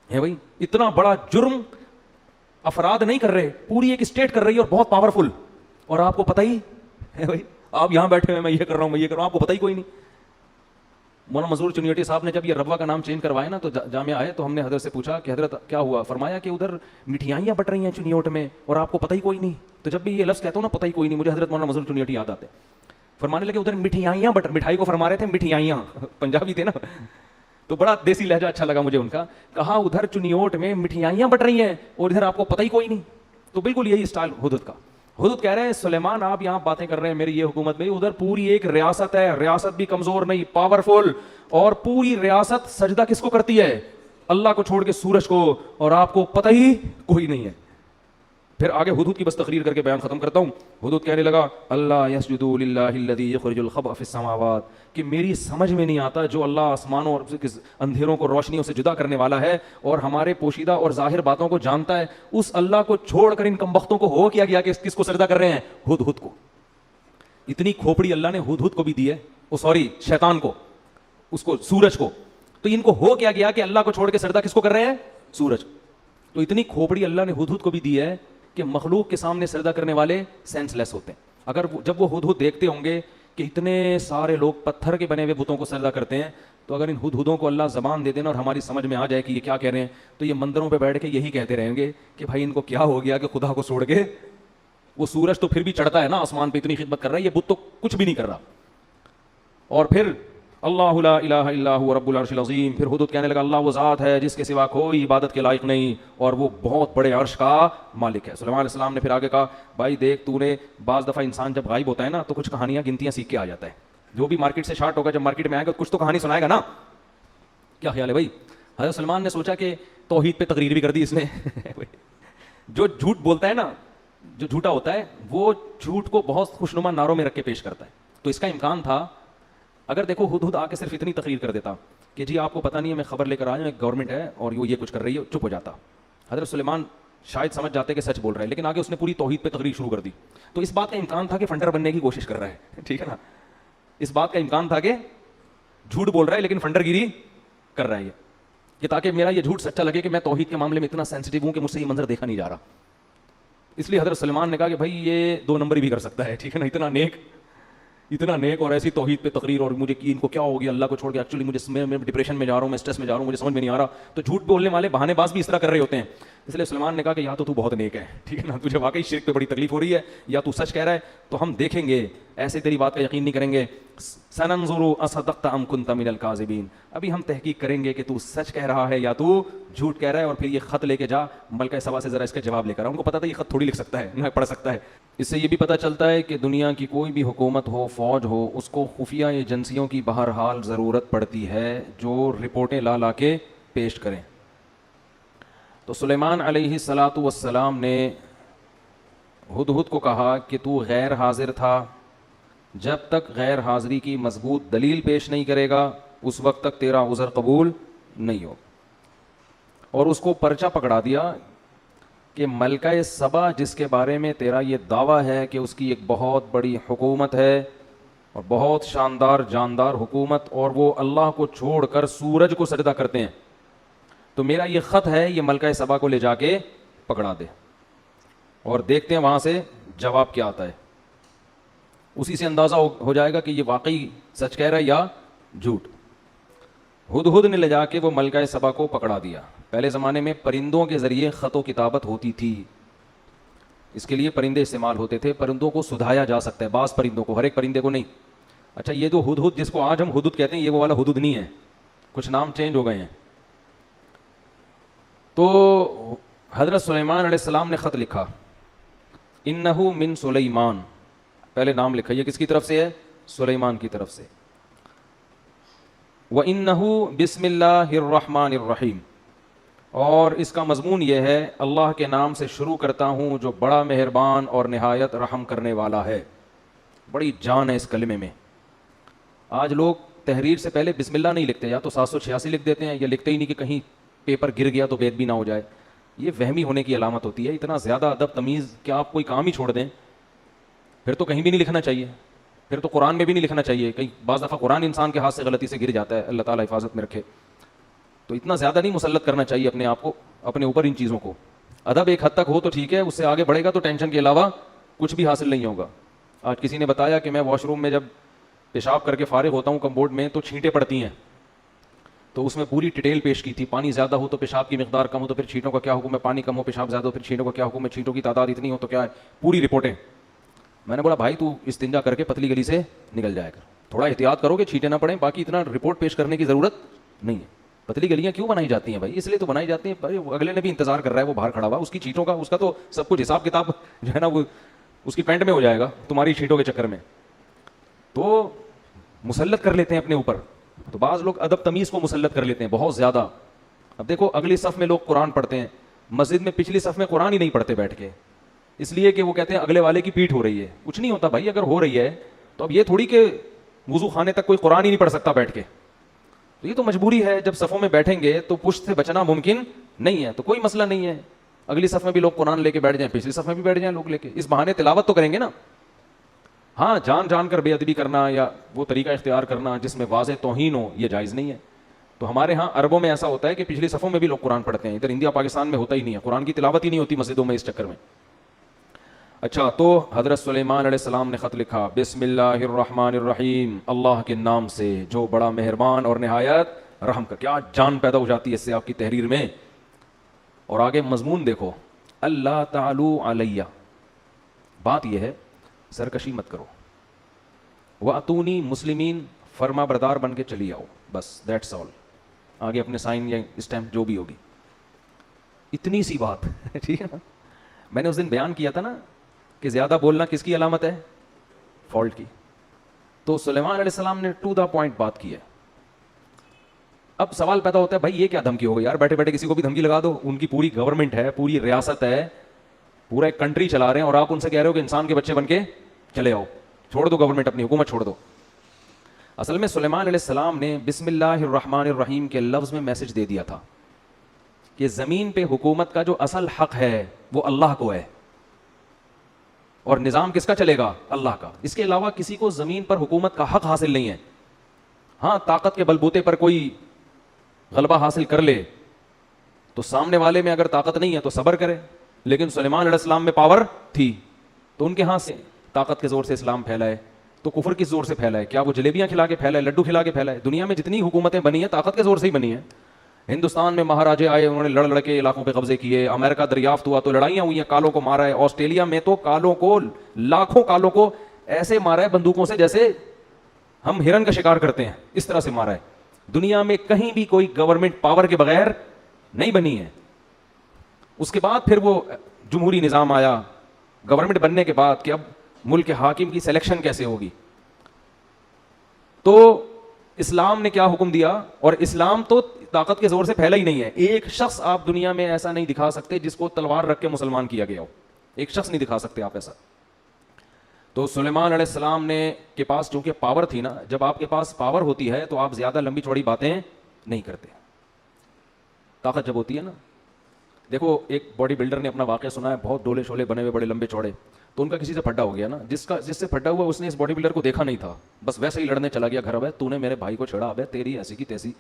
ہے۔ بھائی اتنا بڑا جرم افراد نہیں کر رہے، پوری ایک اسٹیٹ کر رہی ہے اور بہت پاورفل، اور آپ کو پتہ ہی ہے۔ بھائی آپ یہاں بیٹھے ہوئے، میں یہ کر رہا ہوں، میں یہ کر رہا ہوں، آپ کو پتہ ہی کوئی نہیں۔ مولانا منظور چنیوٹی صاحب نے جب یہ ربوہ کا نام چینج کروایا نا، تو جامعہ آئے تو ہم نے حضرت سے پوچھا کہ حضرت کیا ہوا؟ فرمایا کہ ادھر مٹھیائیاں بٹ رہی ہیں چنیوٹ میں، اور آپ کو پتہ ہی کوئی نہیں۔ تو جب بھی یہ لفظ کہتا ہوں نا پتہ ہی کوئی نہیں، مجھے حضرت مولانا منظور چنیوٹی یاد آتے، فرمانے لگے ادھر مٹھیائیاں بٹ، مٹھائی کو فرما رہے تھے مٹھیائیاں، پنجابی تھے نا، تو بڑا دیسی لہجہ اچھا لگا مجھے ان کا، کہا ادھر چنیوٹ میں مٹھیائیاں بٹ رہی ہیں اور ادھر آپ کو پتہ ہی کوئی نہیں۔ تو بالکل یہی اسٹائل ہدہد کا۔ ہدہد کہہ رہے ہیں سلیمان آپ یہاں باتیں کر رہے ہیں میری یہ حکومت میں، ادھر پوری ایک ریاست ہے، ریاست بھی کمزور نہیں، پاورفل، اور پوری ریاست سجدہ کس کو کرتی ہے؟ اللہ کو چھوڑ کے سورج کو، اور آپ کو پتہ ہی کوئی نہیں ہے۔ پھر آگے ہدہد کی بس تقریر کر کے بیان ختم کرتا ہوں۔ ہدہد کہنے لگا اللہ یسجدوا للہ الذی یخرج الخبأ فی السماوات، کہ میری سمجھ میں نہیں آتا جو اللہ آسمانوں اور اندھیروں کو روشنیوں سے جدا کرنے والا ہے اور ہمارے پوشیدہ اور ظاہر باتوں کو جانتا ہے، اس اللہ کو چھوڑ کر ان کمبختوں کو ہو کیا گیا کہ کس کو سجدہ کر رہے ہیں؟ ہدہد کو۔ اتنی کھوپڑی اللہ نے ہدہد کو بھی دی ہے، سوری شیطان کو، اس کو سورج کو، تو ان کو ہو کیا گیا کہ اللہ کو چھوڑ کے سجدہ کس کو کر رہے ہیں؟ سورج۔ تو اتنی کھوپڑی اللہ نے ہدہد کو بھی دی ہے کہ مخلوق کے سامنے سجدہ کرنے والے سینس لیس ہوتے ہیں. اگر جب وہ ہدہد دیکھتے ہوں گے کہ اتنے سارے لوگ پتھر کے بنے ہوئے بتوں کو سجدہ کرتے ہیں, تو اگر ان ہدہدوں کو اللہ زبان دے دینا اور ہماری سمجھ میں آ جائے کہ یہ کیا کہہ رہے ہیں, تو یہ مندروں پہ بیٹھ کے یہی کہتے رہیں گے کہ بھائی ان کو کیا ہو گیا کہ خدا کو چھوڑ کے, وہ سورج تو پھر بھی چڑھتا ہے نا آسمان پہ, اتنی خدمت کر رہا ہے, یہ بت تو کچھ بھی نہیں کر رہا. اور پھر اللہ لا الہ الا هو رب العرش العظیم, پھر ہدہد کہنے لگا اللہ وہ ذات ہے جس کے سوا کوئی عبادت کے لائق نہیں اور وہ بہت بڑے عرش کا مالک ہے. سلیمان علیہ السلام نے پھر آگے کہا بھائی دیکھ تو نے, بعض دفعہ انسان جب غائب ہوتا ہے نا تو کچھ کہانیاں گنتیاں سیکھ کے آ جاتا ہے, جو بھی مارکیٹ سے شارٹ ہوگا جب مارکیٹ میں آئے گا کچھ تو کہانی سنائے گا نا. کیا خیال ہے بھائی؟ حضرت سلمان نے سوچا کہ توحید پہ تقریر بھی کر دی اس نے. جو جھوٹ بولتا ہے نا, جو جھوٹا ہوتا ہے, وہ جھوٹ کو بہت خوشنما نعروں میں رکھ کے پیش کرتا ہے. تو اس کا امکان تھا اگر دیکھو ہدہد آ کے صرف اتنی تقریر کر دیتا کہ جی آپ کو پتہ نہیں ہے میں خبر لے کر آیا ہوں, ایک گورنمنٹ ہے اور یہ کچھ کر رہی ہے, چپ ہو جاتا. حضرت سلیمان شاید سمجھ جاتے کہ سچ بول رہا ہے, لیکن آگے اس نے پوری توحید پہ تقریر شروع کر دی. تو اس بات کا امکان تھا کہ فنڈر بننے کی کوشش کر رہا ہے, ٹھیک ہے نا, اس بات کا امکان تھا کہ جھوٹ بول رہا ہے لیکن فنڈر گیری کر رہا ہے, کہ تاکہ میرا یہ جھوٹ سچا لگے کہ میں توحید کے معاملے میں اتنا سینسٹیو ہوں کہ مجھ سے یہ منظر دیکھا نہیں جا رہا. اس لیے حضرت سلمان نے کہا کہ بھائی یہ 2 نمبر بھی کر سکتا ہے, ٹھیک ہے نا, اتنا نیک اور ایسی توحید پہ تقریر, اور مجھے ان کو کیا ہو گیا اللہ کو چھوڑ کے, ایکچولی میں ڈپریشن میں جا رہا ہوں, میں اسٹریس میں جا رہا ہوں, مجھے سمجھ میں نہیں آ رہا. تو جھوٹ بولنے والے بہانے باز بھی اس طرح کر رہے ہوتے ہیں. اس لیے سلمان نے کہا کہ یا تو بہت نیک ہے, ٹھیک ہے نا, تجھے واقعی شرک پہ بڑی تکلیف ہو رہی ہے, یا تو سچ کہہ رہا ہے, تو ہم دیکھیں گے, ایسے تیری بات کا یقین نہیں کریں گے. سننظر اصدقت ام کنت من الکاذبین, ابھی ہم تحقیق کریں گے کہ تو سچ کہہ رہا ہے یا تو جھوٹ کہہ رہا ہے. اور پھر یہ خط لے کے جا ملکہ سبا سے ذرا اس کا جواب لے کر. ان کو پتا تھا یہ خط تھوڑی لکھ سکتا ہے, نہ پڑھ سکتا ہے. اس سے یہ بھی پتہ چلتا ہے کہ دنیا کی کوئی بھی حکومت ہو, فوج ہو, اس کو خفیہ ایجنسیوں کی بہرحال ضرورت پڑتی ہے جو رپورٹیں لا کے پیش کریں. تو سلیمان علیہ الصلاۃ والسلام نے ہدہد کو کہا کہ تو غیر حاضر تھا, جب تک غیر حاضری کی مضبوط دلیل پیش نہیں کرے گا اس وقت تک تیرا عذر قبول نہیں ہو. اور اس کو پرچہ پکڑا دیا کہ ملکہ سبا جس کے بارے میں تیرا یہ دعویٰ ہے کہ اس کی ایک بہت بڑی حکومت ہے اور بہت شاندار جاندار حکومت, اور وہ اللہ کو چھوڑ کر سورج کو سجدہ کرتے ہیں, تو میرا یہ خط ہے, یہ ملکہ سبا کو لے جا کے پکڑا دے اور دیکھتے ہیں وہاں سے جواب کیا آتا ہے. اسی سے اندازہ ہو جائے گا کہ یہ واقعی سچ کہہ رہا ہے یا جھوٹ. ہدہد نے لے جا کے وہ ملکہ سبا کو پکڑا دیا. پہلے زمانے میں پرندوں کے ذریعے خط و کتابت ہوتی تھی, اس کے لیے پرندے استعمال ہوتے تھے. پرندوں کو سدھایا جا سکتا ہے, بعض پرندوں کو, ہر ایک پرندے کو نہیں. اچھا یہ جو ہدہد جس کو آج ہم ہدہد کہتے ہیں, یہ وہ والا ہدہد نہیں ہے, کچھ نام چینج ہو گئے ہیں. تو حضرت سلیمان علیہ السلام نے خط لکھا, انہو من سلیمان, پہلے نام لکھا, یہ کس کی طرف سے ہے؟ سلیمان کی طرف سے. وَإِنَّهُ بِسْمِ اللَّهِ الرَّحْمَنِ الرَّحِيمِ, اور اس کا مضمون یہ ہے اللہ کے نام سے شروع کرتا ہوں جو بڑا مہربان اور نہایت رحم کرنے والا ہے. بڑی جان ہے اس کلمے میں. آج لوگ تحریر سے پہلے بسم اللہ نہیں لکھتے, یا تو 786 لکھ دیتے ہیں, یا لکھتے ہی نہیں کہ کہیں پیپر گر گیا تو بید بھی نہ ہو جائے. یہ وہمی ہونے کی علامت ہوتی ہے. اتنا زیادہ ادب تمیز کہ آپ کوئی کام ہی چھوڑ دیں, پھر تو کہیں بھی نہیں لکھنا چاہیے, پھر تو قرآن میں بھی نہیں لکھنا چاہیے. کئی بعض دفعہ قرآن انسان کے ہاتھ سے غلطی سے گر جاتا ہے, اللہ تعالیٰ حفاظت میں رکھے. تو اتنا زیادہ نہیں مسلط کرنا چاہیے اپنے آپ کو, اپنے اوپر ان چیزوں کو. ادب ایک حد تک ہو تو ٹھیک ہے, اس سے آگے بڑھے گا تو ٹینشن کے علاوہ کچھ بھی حاصل نہیں ہوگا. آج کسی نے بتایا کہ میں واش روم میں جب پیشاب کر کے فارغ ہوتا ہوں کمبورڈ میں تو چھینٹیں پڑتی ہیں, تو اس میں پوری ڈیٹیل پیش کی تھی. پانی زیادہ ہو تو پیشاب کی مقدار کم ہو تو پھر چھینٹوں کا کیا حکم ہے, پانی کم ہو پیشاب زیادہ ہو پھر چھینٹوں کا کیا حکم ہے, چھینٹوں کی تعداد اتنی ہو تو کیا ہے, پوری رپورٹیں. میں نے بولا بھائی تو استنجا کر کے پتلی گلی سے نکل جائے کر, تھوڑا احتیاط کرو کہ چھینٹیں نہ پڑیں, باقی اتنا رپورٹ پیش کرنے کی ضرورت نہیں ہے. پتلی گلیاں کیوں بنائی جاتی ہیں بھائی؟ اس لیے تو بنائی جاتی ہیں, اگلے نے بھی انتظار کر رہا ہے, وہ باہر کھڑا ہوا, اس کی چھینٹوں کا, اس کا تو سب کچھ حساب کتاب جو ہے نا وہ اس کی پینٹ میں ہو جائے گا تمہاری چھینٹوں کے چکر میں. تو مسلط کر لیتے ہیں اپنے اوپر. تو بعض لوگ ادب تمیز کو مسلط کر لیتے ہیں بہت زیادہ. اب دیکھو اگلی صف میں لوگ قرآن پڑھتے ہیں, مسجد میں پچھلی صف میں قرآن ہی نہیں پڑھتے بیٹھ کے, اس لیے کہ وہ کہتے ہیں اگلے والے کی پیٹھ ہو رہی ہے. کچھ نہیں ہوتا بھائی, اگر ہو رہی ہے تو اب یہ تھوڑی کہ وضو خانے تک کوئی قرآن ہی نہیں پڑھ سکتا بیٹھ کے. تو یہ تو مجبوری ہے, جب صفوں میں بیٹھیں گے تو پشت سے بچنا ممکن نہیں ہے, تو کوئی مسئلہ نہیں ہے. اگلی صف میں بھی لوگ قرآن لے کے بیٹھ جائیں, پچھلی صف میں بھی بیٹھ جائیں لوگ لے کے, اس بہانے تلاوت تو کریں گے نا. ہاں جان جان کر بے ادبی کرنا یا وہ طریقہ اختیار کرنا جس میں واضح توہین ہو, یہ جائز نہیں ہے. تو ہمارے ہاں عربوں میں ایسا ہوتا ہے کہ پچھلی صفوں میں بھی لوگ قرآن پڑھتے ہیں, ادھر انڈیا پاکستان میں ہوتا ہی نہیں ہے, قرآن کی تلاوت ہی نہیں ہوتی مسجدوں میں اس چکر میں. اچھا تو حضرت سلیمان علیہ السلام نے خط لکھا بسم اللہ الرحمن الرحیم، اللہ کے نام سے جو بڑا مہربان اور نہایت رحم کا. کیا جان پیدا ہو جاتی ہے اس سے آپ کی تحریر میں. اور آگے مضمون دیکھو، اللہ تعالو علیہ، بات یہ ہے سرکشی مت کرو، وَأْتُونِي مسلمین، فرما بردار بن کے چلی آؤ، بس دیٹس آل. آگے اپنے سائن یا اسٹیمپ جو بھی ہوگی، اتنی سی بات. ٹھیک ہے نا. میں نے اس دن بیان کیا تھا نا کہ زیادہ بولنا کس کی علامت ہے؟ فالٹ کی. تو سلیمان علیہ السلام نے ٹو دا پوائنٹ بات کی ہے. اب سوال پیدا ہوتا ہے بھائی یہ کیا دھمکی ہو گئی یار، بیٹھے بیٹھے کسی کو بھی دھمکی لگا دو. ان کی پوری گورنمنٹ ہے، پوری ریاست ہے، پورا ایک کنٹری چلا رہے ہیں، اور آپ ان سے کہہ رہے ہو کہ انسان کے بچے بن کے چلے آؤ، چھوڑ دو گورنمنٹ، اپنی حکومت چھوڑ دو. اصل میں سلیمان علیہ السلام نے بسم اللہ الرحمن الرحیم کے لفظ میں میسج دے دیا تھا کہ زمین پہ حکومت کا جو اصل حق ہے وہ اللہ کو ہے، اور نظام کس کا چلے گا؟ اللہ کا. اس کے علاوہ کسی کو زمین پر حکومت کا حق حاصل نہیں ہے. ہاں طاقت کے بلبوتے پر کوئی غلبہ حاصل کر لے تو سامنے والے میں اگر طاقت نہیں ہے تو صبر کرے، لیکن سلیمان علیہ السلام میں پاور تھی تو ان کے ہاں سے طاقت کے زور سے اسلام پھیلا ہے. تو کفر کس زور سے پھیلا ہے؟ کیا وہ جلیبیاں کھلا کے پھیلا ہے، لڈو کھلا کے پھیلا ہے؟ دنیا میں جتنی حکومتیں بنی ہیں طاقت کے زور سے ہی بنی ہیں. ہندوستان میں مہاراجے آئے، انہوں نے لڑ لڑ کے علاقوں پہ قبضے کیے. امریکہ دریافت ہوا تو لڑائیاں ہوئی ہیں، کالوں کو مارا ہے. آسٹریلیا میں تو کالوں کو، لاکھوں کالوں کو ایسے مارا ہے بندوقوں سے جیسے ہم ہرن کا شکار کرتے ہیں، اس طرح سے مارا ہے. دنیا میں کہیں بھی کوئی گورنمنٹ پاور کے بغیر نہیں بنی ہے. اس کے بعد پھر وہ جمہوری نظام آیا گورنمنٹ بننے کے بعد کہ اب ملک کے حاکم کی سلیکشن کیسے ہوگی. تو اسلام نے کیا حکم دیا، اور اسلام تو طاقت کے زور سے پھیلا ہی نہیں ہے. ایک شخص آپ دنیا میں ایسا نہیں دکھا سکتے جس کو تلوار رکھ کے مسلمان کیا گیا ہو. ایک شخص نہیں دکھا سکتے آپ ایسا. تو سلیمان علیہ السلام نے کے پاس چونکہ پاور تھی نا، جب آپ کے پاس پاور ہوتی ہے تو آپ زیادہ لمبی چوڑی باتیں نہیں کرتے. طاقت جب ہوتی ہے نا، دیکھو ایک باڈی بلڈر نے اپنا واقعہ سنا ہے، بہت ڈولے شولے بنے ہوئے، بڑے لمبے چوڑے. تو ان کا کسی سے پھڈا ہو گیا نا، جس سے پھڈا ہوا اس نے اس باڈی بلڈر کو دیکھا نہیں تھا، بس ویسے ہی لڑنے چلا گیا. گھر اب تو نے میرے بھائی کو چھڑا، اب تیری ایسی کی تیسی.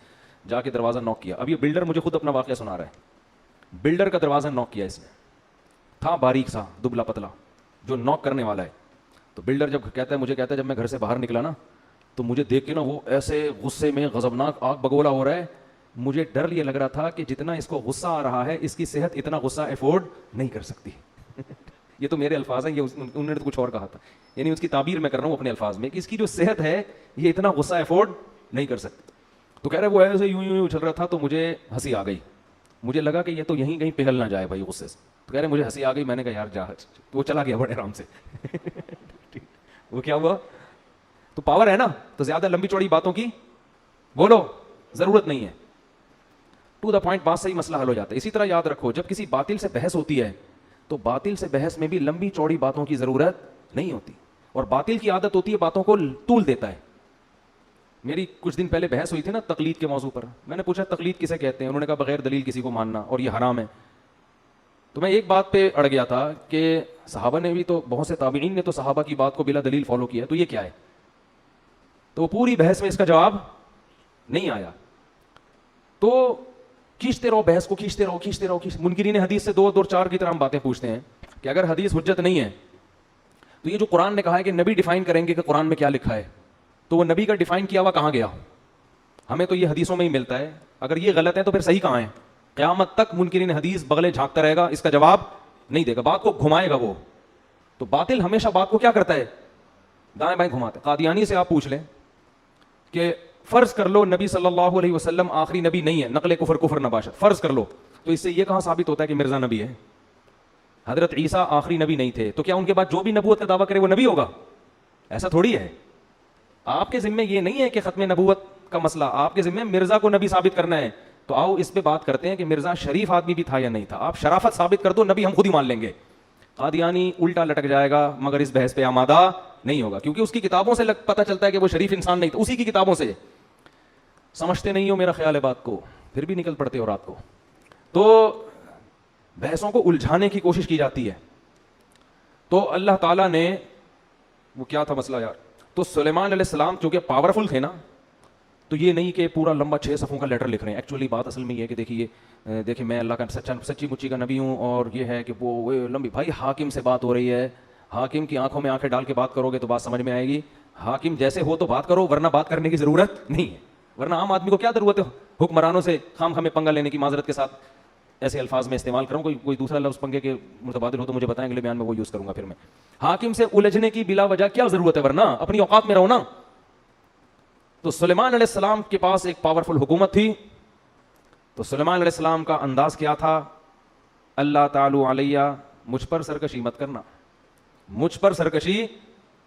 جا کے دروازہ نوک کیا. اب یہ بلڈر مجھے خود اپنا واقعہ سنا رہا ہے. بلڈر کا دروازہ نوک کیا اس نے، تھا باریک سا دبلا پتلا جو نوک کرنے والا ہے. تو بلڈر جب کہتا ہے، مجھے کہتا ہے جب میں گھر سے باہر نکلا نا تو مجھے دیکھ کے نا وہ ایسے غصے میں غضبناک آگ بگولا ہو رہا ہے. مجھے ڈر یہ لگ رہا تھا کہ جتنا اس کو غصہ آ رہا ہے اس کی صحت اتنا غصہ افورڈ نہیں کر سکتی. یہ تو میرے الفاظ ہیں، یہ انہوں نے تو کچھ اور کہا تھا، یعنی اس کی تعبیر میں کر رہا ہوں اپنے الفاظ میں کہ اس کی جو صحت ہے یہ اتنا غصہ افورڈ نہیں کر سکتی. تو کہہ رہے وہ ایسے یوں یوں اچھل رہا تھا تو مجھے ہنسی آ گئی. مجھے لگا کہ یہ تو یہیں کہیں پگھل نہ جائے بھائی غصے سے. تو کہہ رہے مجھے ہنسی آ گئی. میں نے کہا یار جا. وہ چلا گیا بڑے آرام سے. وہ کیا ہوا؟ تو پاور ہے نا، تو زیادہ لمبی چوڑی باتوں کی بولو ضرورت نہیں ہے. ٹو دا پوائنٹ بات سے ہی مسئلہ حل ہو جاتا ہے. اسی طرح یاد رکھو جب کسی باطل سے بحث ہوتی ہے تو باطل سے بحث میں بھی لمبی چوڑی باتوں کی ضرورت نہیں ہوتی. اور باطل کی عادت ہوتی ہے باتوں کو طول دیتا ہے. میری کچھ دن پہلے بحث ہوئی تھی نا تقلید کے موضوع پر. میں نے پوچھا تقلید کسے کہتے ہیں؟ انہوں نے کہا بغیر دلیل کسی کو ماننا اور یہ حرام ہے. تو میں ایک بات پہ اڑ گیا تھا کہ صحابہ نے بھی تو، بہت سے تابعین نے تو صحابہ کی بات کو بلا دلیل فالو کیا، تو یہ کیا ہے؟ تو پوری بحث میں اس کا جواب نہیں آیا. تو کھینچتے رہو بحث کو، کھینچتے رہو کھینچتے رہو. منکرین حدیث سے دو چار کی طرح ہم باتیں پوچھتے ہیں کہ اگر حدیث حجت نہیں ہے تو یہ جو قرآن نے کہا ہے کہ نبی ڈیفائن کریں گے کہ قرآن میں کیا لکھا ہے، تو وہ نبی کا ڈیفائن کیا ہوا کہاں گیا؟ ہمیں تو یہ حدیثوں میں ہی ملتا ہے. اگر یہ غلط ہے تو پھر صحیح کہاں ہے؟ قیامت تک منکرین حدیث بغلیں جھانکتا رہے گا، اس کا جواب نہیں دے گا، بات کو گھمائے گا وہ. تو باطل ہمیشہ بات کو کیا کرتا ہے؟ دائیں بائیں گھماتا ہے. قادیانی سے آپ پوچھ لیں کہ فرض کر لو نبی صلی اللہ علیہ وسلم آخری نبی نہیں ہے، نقل کفر کفر نباشت، فرض کر لو، تو اس سے یہ کہاں ثابت ہوتا ہے کہ مرزا نبی ہے؟ حضرت عیسیٰ آخری نبی نہیں تھے، تو کیا ان کے بعد جو بھی نبوت کا دعویٰ کرے وہ نبی ہوگا؟ ایسا تھوڑی ہے. آپ کے ذمہ یہ نہیں ہے کہ ختم نبوت کا مسئلہ، آپ کے ذمہ مرزا کو نبی ثابت کرنا ہے. تو آؤ اس پہ بات کرتے ہیں کہ مرزا شریف آدمی بھی تھا یا نہیں تھا. آپ شرافت ثابت کر دو، نبی ہم خود ہی مان لیں گے. قادیانی الٹا لٹک جائے گا مگر اس بحث پہ آمادہ نہیں ہوگا، کیونکہ اس کی کتابوں سے پتہ چلتا ہے کہ وہ شریف انسان نہیں تھا، اسی کی کتابوں سے. سمجھتے نہیں ہو میرا خیال ہے بات کو، پھر بھی نکل پڑتے ہو رات کو. تو بحثوں کو الجھانے کی کوشش کی جاتی ہے. تو اللہ تعالیٰ نے، وہ کیا تھا مسئلہ یار، تو سلیمان علیہ السلام چونکہ پاورفل تھے نا، تو یہ نہیں کہ پورا لمبا 6 صفحوں کا لیٹر لکھ رہے ہیں. ایکچولی بات اصل میں یہ ہے کہ دیکھیے میں اللہ کا سچی مچی کا نبی ہوں، اور یہ ہے کہ وہ لمبی، بھائی حاکم سے بات ہو رہی ہے، حاکم کی آنکھوں میں آنکھیں ڈال کے بات کرو گے تو بات سمجھ میں آئے گی. حاکم جیسے ہو تو بات کرو, ورنہ بات کرنے کی ضرورت نہیں ہے. ورنہ عام آدمی کو کیا ضرورت ہے حکمرانوں سے خام خامے پنگا لینے کی. معذرت کے ساتھ ایسے الفاظ میں استعمال کروں, کوئی دوسرا لفظ پنگے کے متبادل ہو تو مجھے بتائیں, اگلے بیان میں وہ یوز کروں گا. پھر میں حاکم سے الجھنے کی بلا وجہ کیا ضرورت ہے, ورنہ اپنی اوقات میں رہو نا. تو سلیمان علیہ السلام کے پاس ایک پاورفل حکومت تھی. تو سلیمان علیہ السلام کا انداز کیا تھا, اللہ تعالی علیہ, مجھ پر سرکشی مت کرنا, مجھ پر سرکشی.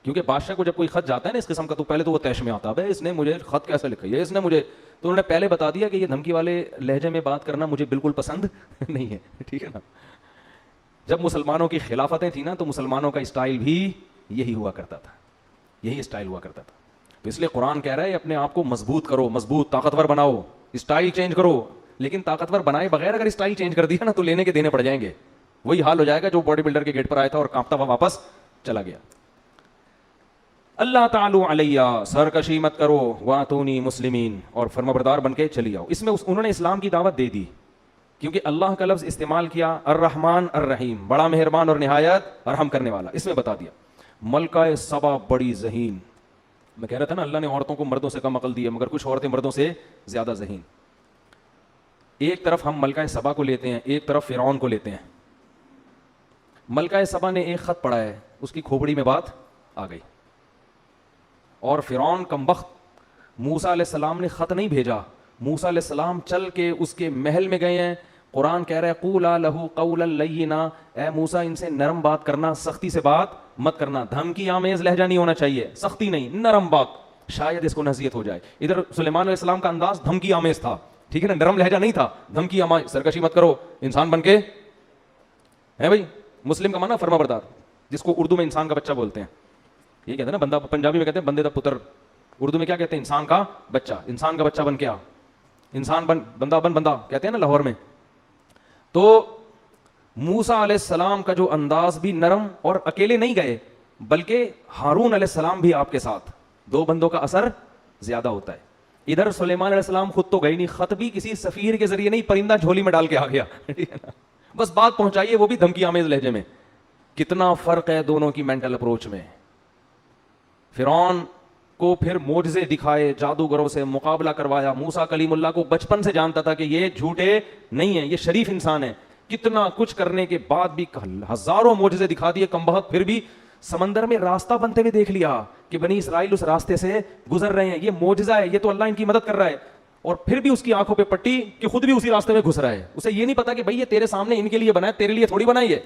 کیونکہ بادشاہ کو جب کوئی خط جاتا ہے نا اس قسم کا, تو پہلے تو وہ تیش میں آتا ہے, اس نے مجھے خط کیسے لکھا ہے, اس نے مجھے, تو انہوں نے پہلے بتا دیا کہ یہ دھمکی والے لہجے میں بات کرنا مجھے بالکل پسند نہیں ہے. ٹھیک ہے نا. جب مسلمانوں کی خلافتیں تھیں نا, تو مسلمانوں کا اسٹائل بھی یہی ہوا کرتا تھا, یہی اسٹائل ہوا کرتا تھا. تو اس لیے قرآن کہہ رہا ہے اپنے آپ کو مضبوط کرو, مضبوط طاقتور بناؤ, اسٹائل چینج کرو. لیکن طاقتور بنائے بغیر اگر اسٹائل چینج کر دیا نا تو لینے کے دینے پڑ جائیں گے. وہی حال ہو جائے گا جو باڈی بلڈر کے گیٹ پر آیا تھا اور کانپتا ہوا واپس چلا گیا. اللہ تعالی علیہ, سرکشی مت کرو, واتونی مسلمین, اور فرمانبردار بن کے چلی آؤ. اس میں انہوں نے اسلام کی دعوت دے دی, کیونکہ اللہ کا لفظ استعمال کیا, الرحمن الرحیم, بڑا مہربان اور نہایت رحم کرنے والا. اس میں بتا دیا ملکہ سبا بڑی ذہین. میں کہہ رہا تھا نا اللہ نے عورتوں کو مردوں سے کم عقل دی ہے, مگر کچھ عورتیں مردوں سے زیادہ ذہین. ایک طرف ہم ملکہ سبا کو لیتے ہیں, ایک طرف فرعون کو لیتے ہیں. ملکہ سبا نے ایک خط پڑھا ہے, اس کی کھوپڑی میں بات آ گئی, اور فرعون کمبخت, موسیٰ علیہ السلام نے خط نہیں بھیجا, موسیٰ علیہ السلام چل کے اس کے محل میں گئے ہیں. قرآن کہہ رہا ہے قولا لہ قولا لینا, اے موسیٰ ان سے نرم بات کرنا, سختی سے بات مت کرنا. دھمکی آمیز لہجہ نہیں ہونا چاہیے, سختی نہیں, نرم بات, شاید اس کو نصیحت ہو جائے. ادھر سلیمان علیہ السلام کا انداز دھمکی آمیز تھا, ٹھیک ہے نا, نرم لہجہ نہیں تھا, دھمکی آمیز, سرکشی مت کرو, انسان بن کے ہے بھائی. مسلم کا معنی فرما بردار, جس کو اردو میں انسان کا بچہ بولتے ہیں. یہ کہتے ہیں نا بندہ, پنجابی میں کہتے ہیں بندے دا پتر, اردو میں کیا کہتے ہیں, انسان کا بچہ. انسان کا بچہ بن کے آ, انسان بن, بندہ بن, بندہ کہتے ہیں نا لاہور میں. تو موسیٰ علیہ السلام کا جو انداز بھی نرم, اور اکیلے نہیں گئے بلکہ ہارون علیہ السلام بھی آپ کے ساتھ, دو بندوں کا اثر زیادہ ہوتا ہے. ادھر سلیمان علیہ السلام خود تو گئی نہیں, خط بھی کسی سفیر کے ذریعے نہیں, پرندہ جھولی میں ڈال کے آ گیا, بس بات پہنچائیے, وہ بھی دھمکی آمیز لہجے میں. کتنا فرق ہے دونوں کی مینٹل اپروچ میں. فرعون کو پھر معجزے دکھائے, جادوگروں سے مقابلہ کروایا. موسیٰ کلیم اللہ کو بچپن سے جانتا تھا کہ یہ جھوٹے نہیں ہیں, یہ شریف انسان ہے. کتنا کچھ کرنے کے بعد بھی ہزاروں معجزے دکھا دیے کمبخت, پھر بھی سمندر میں راستہ بنتے ہوئے دیکھ لیا کہ بنی اسرائیل اس راستے سے گزر رہے ہیں, یہ معجزہ ہے, یہ تو اللہ ان کی مدد کر رہا ہے. اور پھر بھی اس کی آنکھوں پہ پٹی کہ خود بھی اسی راستے میں گھس رہا ہے. اسے یہ نہیں پتا کہ بھائی یہ تیرے سامنے ان کے لیے بنا ہے, تیرے لیے تھوڑی بنائی ہے.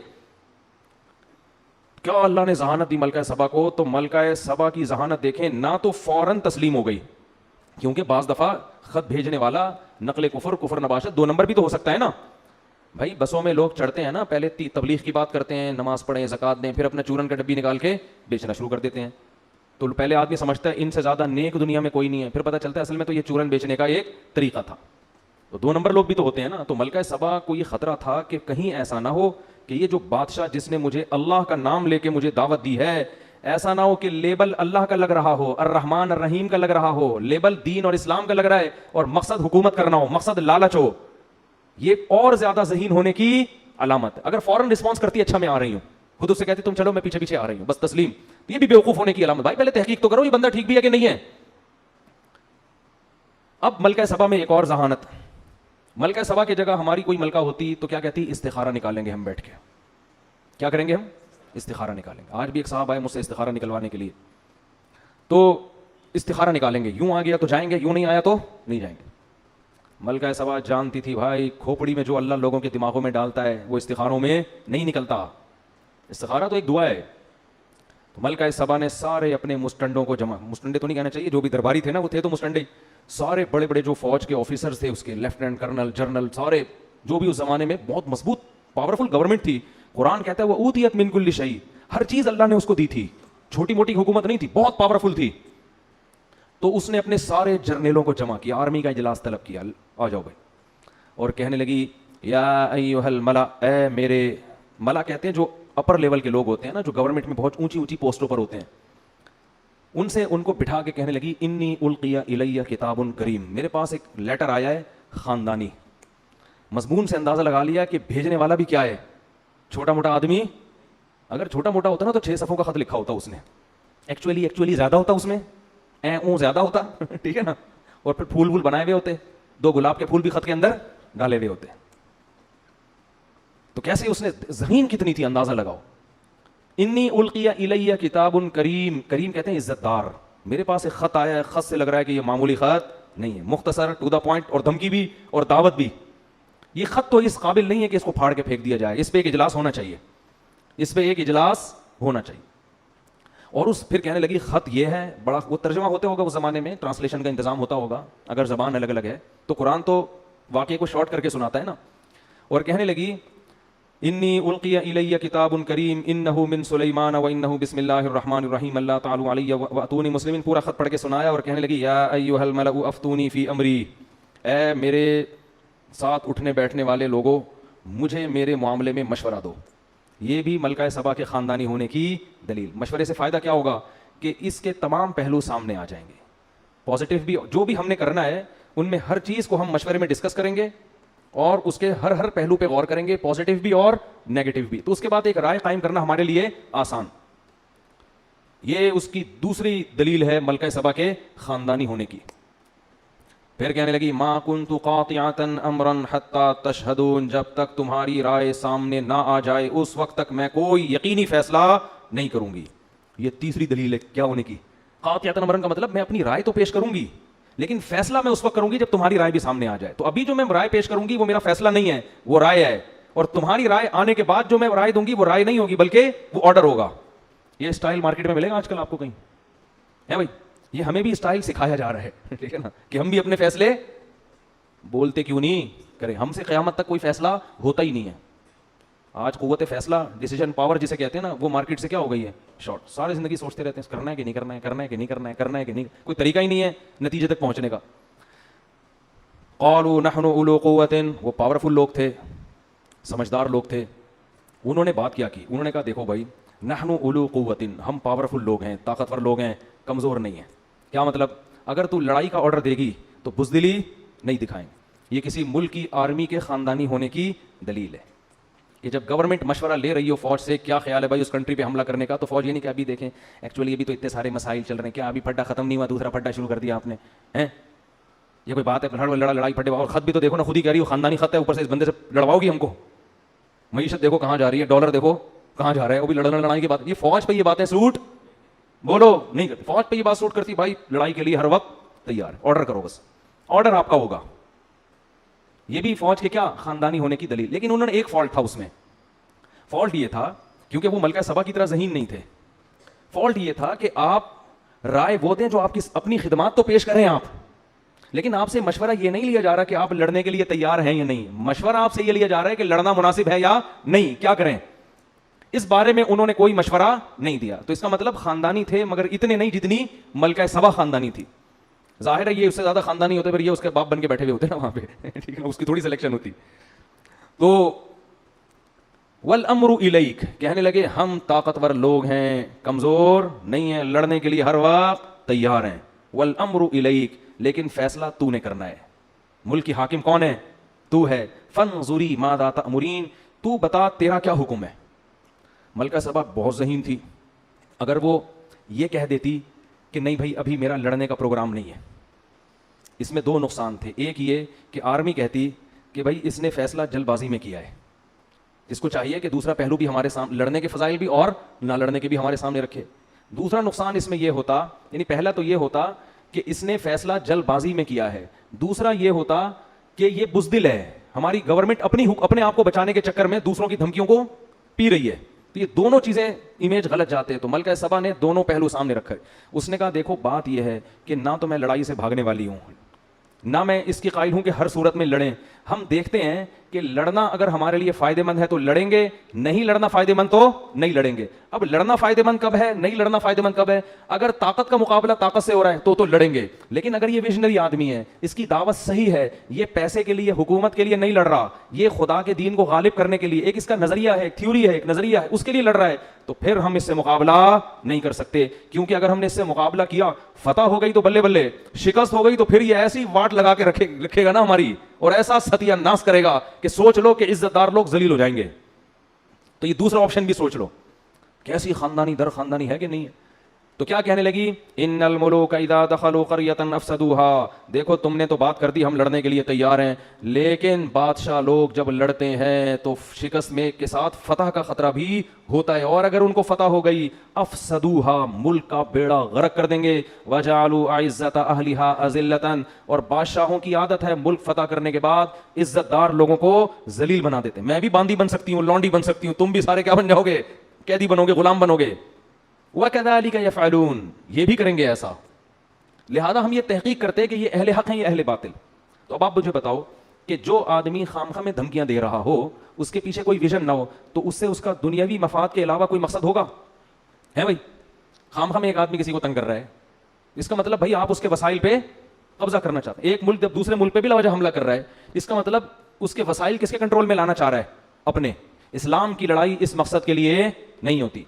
کیا اللہ نے ذہانت دی ملکہ سبا کو. تو ملکہ سبا کی ذہانت دیکھیں, نہ تو فوراً تسلیم ہو گئی, کیونکہ بعض دفعہ خط بھیجنے والا نقل کفر, کفر نباشت, دو نمبر بھی تو ہو سکتا ہے نا بھائی. بسوں میں لوگ چڑھتے ہیں نا, پہلے تبلیغ کی بات کرتے ہیں, نماز پڑھیں, زکات دیں, پھر اپنا چورن کا ڈبی نکال کے بیچنا شروع کر دیتے ہیں. تو پہلے آدمی سمجھتا ہے ان سے زیادہ نیک دنیا میں کوئی نہیں ہے, پھر پتہ چلتا ہے اصل میں تو یہ چورن بیچنے کا ایک طریقہ تھا. تو دو نمبر لوگ بھی تو ہوتے ہیں نا. تو ملکہ سبا کو یہ خطرہ تھا کہ کہیں ایسا نہ ہو کہ یہ جو بادشاہ جس نے مجھے اللہ کا نام لے کے مجھے دعوت دی ہے, ایسا نہ ہو کہ لیبل اللہ کا لگ رہا ہو, الرحمن الرحیم کا لگ رہا ہو, لیبل دین اور اسلام کا لگ رہا ہے, اور مقصد حکومت کرنا ہو, مقصد لالچ ہو. یہ اور زیادہ ذہین ہونے کی علامت ہے. اگر فوراً رسپانس کرتی اچھا میں آ رہی ہوں, خود اس سے کہتی تم چلو میں پیچھے پیچھے آ رہی ہوں, بس تسلیم, یہ بھی بیوقوف ہونے کی علامت. بھائی پہلے تحقیق تو کرو یہ بندہ ٹھیک بھی ہے کہ نہیں ہے. اب ملکہ سبا میں ایک اور ذہانت. ملکہ سبا کی جگہ ہماری کوئی ملکہ ہوتی تو کیا کہتی, استخارہ نکالیں گے ہم بیٹھ کے. کیا کریں گے ہم, استخارہ نکالیں گے. آج بھی ایک صاحب آئے مجھ سے استخارہ نکلوانے کے لیے, تو استخارہ نکالیں گے, یوں آ گیا تو جائیں گے, یوں نہیں آیا تو نہیں جائیں گے. ملکہ سبا جانتی تھی بھائی کھوپڑی میں جو اللہ لوگوں کے دماغوں میں ڈالتا ہے وہ استخاروں میں نہیں نکلتا. استخارہ تو ایک دعا ہے. تو ملکہ سبا نے سارے اپنے مسٹنڈوں کو جمع, مسٹنڈے تو نہیں کہنا چاہیے, جو بھی درباری تھے نا وہ تھے تو مسٹنڈے, سارے بڑے بڑے جو فوج کے آفیسرز تھے, اس کے لیفٹیننٹ کرنل, جنرل, سارے جو بھی اس زمانے میں بہت مضبوط پاورفل گورنمنٹ تھی. قرآن کہتا ہے وہ اوتیت من کل شیء, ہر چیز اللہ نے اس کو دی تھی, چھوٹی موٹی حکومت نہیں تھی, بہت پاورفل تھی. تو اس نے اپنے سارے جرنیلوں کو جمع کیا, آرمی کا اجلاس طلب کیا, آ جاؤ بھائی, اور کہنے لگی یا ایھا الملا, اے میرے, ملا کہتے ہیں جو اپر لیول کے لوگ ہوتے ہیں نا, جو گورنمنٹ میں بہت اونچی اونچی پوسٹوں پر ہوتے ہیں, ان سے ان کو بٹھا کے کہنے لگی انی القی الی کتاب کریم, میرے پاس ایک لیٹر آیا ہے خاندانی. مضمون سے اندازہ لگا لیا کہ بھیجنے والا بھی کیا ہے, چھوٹا موٹا آدمی اگر چھوٹا موٹا ہوتا نا تو 6 صفوں کا خط لکھا ہوتا اس نے, ایکچولی زیادہ ہوتا اس میں, زیادہ ہوتا ٹھیک ہے نا, اور پھر پھول بنائے ہوئے ہوتے, 2 گلاب کے پھول بھی خط کے اندر ڈالے ہوئے ہوتے. تو کیسے اس نے, ذہین کتنی تھی اندازہ لگاؤ. انی القی الی کتاب کریم, کریم کہتے ہیں عزت دار, میرے پاس ایک خط آیا ہے, خط سے لگ رہا ہے کہ یہ معمولی خط نہیں ہے, مختصر ٹو دا پوائنٹ, اور دھمکی بھی اور دعوت بھی. یہ خط تو اس قابل نہیں ہے کہ اس کو پھاڑ کے پھینک دیا جائے, اس پہ ایک اجلاس ہونا چاہیے, اس پہ ایک اجلاس ہونا چاہیے. اور اس پھر کہنے لگی خط یہ ہے, بڑا وہ ترجمہ ہوتے ہوگا اس زمانے میں, ٹرانسلیشن کا انتظام ہوتا ہوگا, اگر زبان الگ الگ ہے تو قرآن تو واقعے کو شارٹ کر کے سناتا ہے نا. اور کہنے لگی انی القی الی کتاب کریم انہ من سلیمان و انہ بسم اللہ الرحمن الرحیم اللہ تعالی علی واتونی مسلمین. پورا خط پڑھ کے سنایا اور کہنے لگی یا ایھا الملأ افتونی فی امری, اے میرے ساتھ اٹھنے بیٹھنے والے لوگوں, مجھے میرے معاملے میں مشورہ دو. یہ بھی ملکہ سبا کے خاندانی ہونے کی دلیل. مشورے سے فائدہ کیا ہوگا کہ اس کے تمام پہلو سامنے آ جائیں گے, پازیٹیو بھی, جو بھی ہم نے کرنا ہے ان میں ہر چیز کو ہم مشورے میں ڈسکس کریں گے اور اس کے ہر پہلو پہ غور کریں گے, پازیٹیو بھی اور نیگیٹو بھی. تو اس کے بعد ایک رائے قائم کرنا ہمارے لیے آسان. یہ اس کی دوسری دلیل ہے ملکہ سبا کے خاندانی ہونے کی. پھر کہنے لگی ما کنت قاطعۃ امرا حتی تشہدون, جب تک تمہاری رائے سامنے نہ آ جائے اس وقت تک میں کوئی یقینی فیصلہ نہیں کروں گی. یہ تیسری دلیل ہے کیا ہونے کی, قاطعۃ امرا کا مطلب میں اپنی رائے تو پیش کروں گی لیکن فیصلہ میں اس وقت کروں گی جب تمہاری رائے بھی سامنے آ جائے. تو ابھی جو میں رائے پیش کروں گی وہ میرا فیصلہ نہیں ہے, وہ رائے ہے, اور تمہاری رائے آنے کے بعد جو میں رائے دوں گی وہ رائے نہیں ہوگی بلکہ وہ آرڈر ہوگا. یہ اسٹائل مارکیٹ میں ملے گا آج کل آپ کو کہیں ہے بھائی, یہ ہمیں بھی اسٹائل سکھایا جا رہا ہے ٹھیک ہے نا, کہ ہم بھی اپنے فیصلے بولتے کیوں نہیں کریں, ہم سے قیامت تک کوئی فیصلہ ہوتا ہی نہیں ہے. آج قوت فیصلہ, ڈیسیجن پاور جسے کہتے ہیں نا, وہ مارکیٹ سے کیا ہو گئی ہے, شارٹ. ساری زندگی سوچتے رہتے ہیں کرنا ہے کہ نہیں کرنا ہے, کرنا ہے کہ نہیں کرنا ہے, کرنا ہے کہ نہیں, کوئی طریقہ ہی نہیں ہے نتیجے تک پہنچنے کا. قالوا نحن اولو قوت, وہ پاورفل لوگ تھے, سمجھدار لوگ تھے, انہوں نے بات کیا کی, انہوں نے کہا دیکھو بھائی نحن اولو قوت, ہم پاورفل لوگ ہیں, طاقتور لوگ ہیں, کمزور نہیں ہیں. کیا مطلب, اگر تو لڑائی کا آرڈر دے گی تو بزدلی نہیں دکھائیں. یہ کسی ملک کی آرمی کے خاندانی ہونے کی دلیل ہے کہ جب گورنمنٹ مشورہ لے رہی ہو فوج سے, کیا خیال ہے بھائی اس کنٹری پہ حملہ کرنے کا, تو فوج یہ نہیں کہ ابھی دیکھیں ایکچولی ابھی تو اتنے سارے مسائل چل رہے ہیں, کیا ابھی پھڈا ختم نہیں ہوا, دوسرا پھڈا شروع کر دیا آپ نے, ہیں یہ کوئی بات ہے, لڑائی پھڈے, اور خط بھی تو دیکھو نا, خود ہی کہہ رہی ہو خاندانی خط ہے, اوپر سے اس بندے سے لڑواؤ گی ہم کو, معیشت دیکھو کہاں جا رہی ہے, ڈالر دیکھو کہاں جا رہا ہے, وہ بھی لڑائی کی بات. یہ فوج پہ یہ باتیں سوٹ بولو نہیں کرتی, فوج پہ یہ بات سوٹ کرتی, بھائی لڑائی کے لیے ہر وقت تیار, آرڈر کرو, بس آرڈر آپ کا ہوگا. یہ بھی فوج کے کیا خاندانی ہونے کی دلیل. لیکن انہوں نے ایک فالٹ تھا اس میں, فالٹ یہ تھا کیونکہ وہ ملکہ سبا کی طرح ذہین نہیں تھے, فالٹ یہ تھا کہ آپ رائے وہ دیں جو آپ کی اپنی خدمات تو پیش کریں آپ, لیکن آپ سے مشورہ یہ نہیں لیا جا رہا کہ آپ لڑنے کے لیے تیار ہیں یا نہیں, مشورہ آپ سے یہ لیا جا رہا ہے کہ لڑنا مناسب ہے یا نہیں, کیا کریں. اس بارے میں انہوں نے کوئی مشورہ نہیں دیا. تو اس کا مطلب خاندانی تھے مگر اتنے نہیں جتنی ملکہ سبا خاندانی تھی. ظاہر ہے یہ اس سے زیادہ خاندانی ہوتے پھر یہ اس کے باپ بن کے بیٹھے ہوئے ہوتے نا وہاں پہ ٹھیک ہے, اس کی تھوڑی سلیکشن ہوتی. تو والامر الیک, کہنے لگے ہم طاقتور لوگ ہیں, کمزور نہیں ہیں, لڑنے کے لیے ہر وقت تیار ہیں. والامر الیک, لیکن فیصلہ تو نے کرنا ہے, ملک کی حاکم کون ہے, تو ہے. فانظری ماذا تأمرین, تو بتا تیرا کیا حکم ہے. ملکہ سبا بہت ذہین تھی, اگر وہ یہ کہہ دیتی کہ نہیں بھائی ابھی میرا لڑنے کا پروگرام نہیں ہے, اس میں 2 نقصان تھے. ایک یہ کہ آرمی کہتی کہ بھائی اس نے فیصلہ جلد بازی میں کیا ہے, اس کو چاہیے کہ دوسرا پہلو بھی ہمارے سامنے, لڑنے کے فضائل بھی اور نہ لڑنے کے بھی ہمارے سامنے رکھے. دوسرا نقصان اس میں یہ ہوتا, یعنی پہلا تو یہ ہوتا کہ اس نے فیصلہ جلد بازی میں کیا ہے, دوسرا یہ ہوتا کہ یہ بزدل ہے, ہماری گورنمنٹ اپنے آپ کو بچانے کے چکر میں دوسروں کی دھمکیوں کو پی رہی ہے. تو یہ دونوں چیزیں امیج غلط جاتے ہیں. تو ملکہ سبا نے دونوں پہلو سامنے رکھے. اس نے کہا دیکھو بات یہ ہے کہ نہ تو میں لڑائی سے بھاگنے والی ہوں, نہ میں اس کی قائل ہوں کہ ہر صورت میں لڑیں. ہم دیکھتے ہیں کہ لڑنا اگر ہمارے لیے فائدے مند ہے تو لڑیں گے, نہیں لڑنا فائدے مند تو نہیں لڑیں گے. اب لڑنا فائدے مند کب ہے, نہیں لڑنا فائدے مند کب ہے, اگر طاقت کا مقابلہ طاقت سے ہو رہا ہے تو لڑیں گے. لیکن اگر یہ ویژنری آدمی ہے, اس کی دعوت صحیح ہے, یہ پیسے کے لیے حکومت کے لیے نہیں لڑ رہا, یہ خدا کے دین کو غالب کرنے کے لیے ایک اس کا نظریہ ہے, ایک تھیوری ہے, ایک نظریہ ہے, اس کے لیے لڑ رہا ہے, تو پھر ہم اس سے مقابلہ نہیں کر سکتے. کیونکہ اگر ہم نے اس سے مقابلہ کیا, فتح ہو گئی تو بلے بلے, شکست ہو گئی تو پھر یہ ایسی واٹ لگا کے رکھے گا نا ہماری, اور ایسا ستیہ ناس کرے گا کہ سوچ لو کہ عزت دار لوگ ذلیل ہو جائیں گے. تو یہ دوسرا آپشن بھی سوچ لو. کیسی خاندانی در خاندانی ہے کہ نہیں ہے. تو کیا کہنے لگی؟ ان الملوک اذا دخلوا قریۃ افسدوها. دیکھو تم نے تو بات کر دی ہم لڑنے کے لیے تیار ہیں، لیکن بادشاہ لوگ جب لڑتے ہیں تو شکست میں کے ساتھ فتح کا خطرہ بھی ہوتا ہے، اور اگر ان کو فتح ہو گئی افسدوها، ملک کا بیڑا غرق کر دیں گے. وجعلوا اعزۃ اہلها اذلۃ، اور بادشاہوں کی عادت ہے ملک فتح کرنے کے بعد عزت دار لوگوں کو ذلیل بنا دیتے ہیں. میں بھی باندی بن سکتی ہوں، لونڈی بن سکتی ہوں، تم بھی سارے کیا بن جاؤ گے؟ قیدی بنو گے، غلام بنو گے. وَكَذَلِكَ يَفْعَلُونَ، یہ بھی کریں گے ایسا. لہذا ہم یہ تحقیق کرتے ہیں کہ یہ اہل حق ہیں یا اہل باطل. تو اب آپ مجھے بتاؤ کہ جو آدمی خامخواہ میں دھمکیاں دے رہا ہو، اس کے پیچھے کوئی ویژن نہ ہو، تو اس سے اس کا دنیاوی مفاد کے علاوہ کوئی مقصد ہوگا؟ ہے بھائی، خامخواہ میں ایک آدمی کسی کو تنگ کر رہا ہے، اس کا مطلب بھائی آپ اس کے وسائل پہ قبضہ کرنا چاہتے ہیں. ایک ملک جب دوسرے ملک پہ بھی لاوجہ حملہ کر رہا ہے، اس کا مطلب اس کے وسائل کس کے کنٹرول میں لانا چاہ رہا ہے؟ اپنے. اسلام کی لڑائی اس مقصد کے لیے نہیں ہوتی.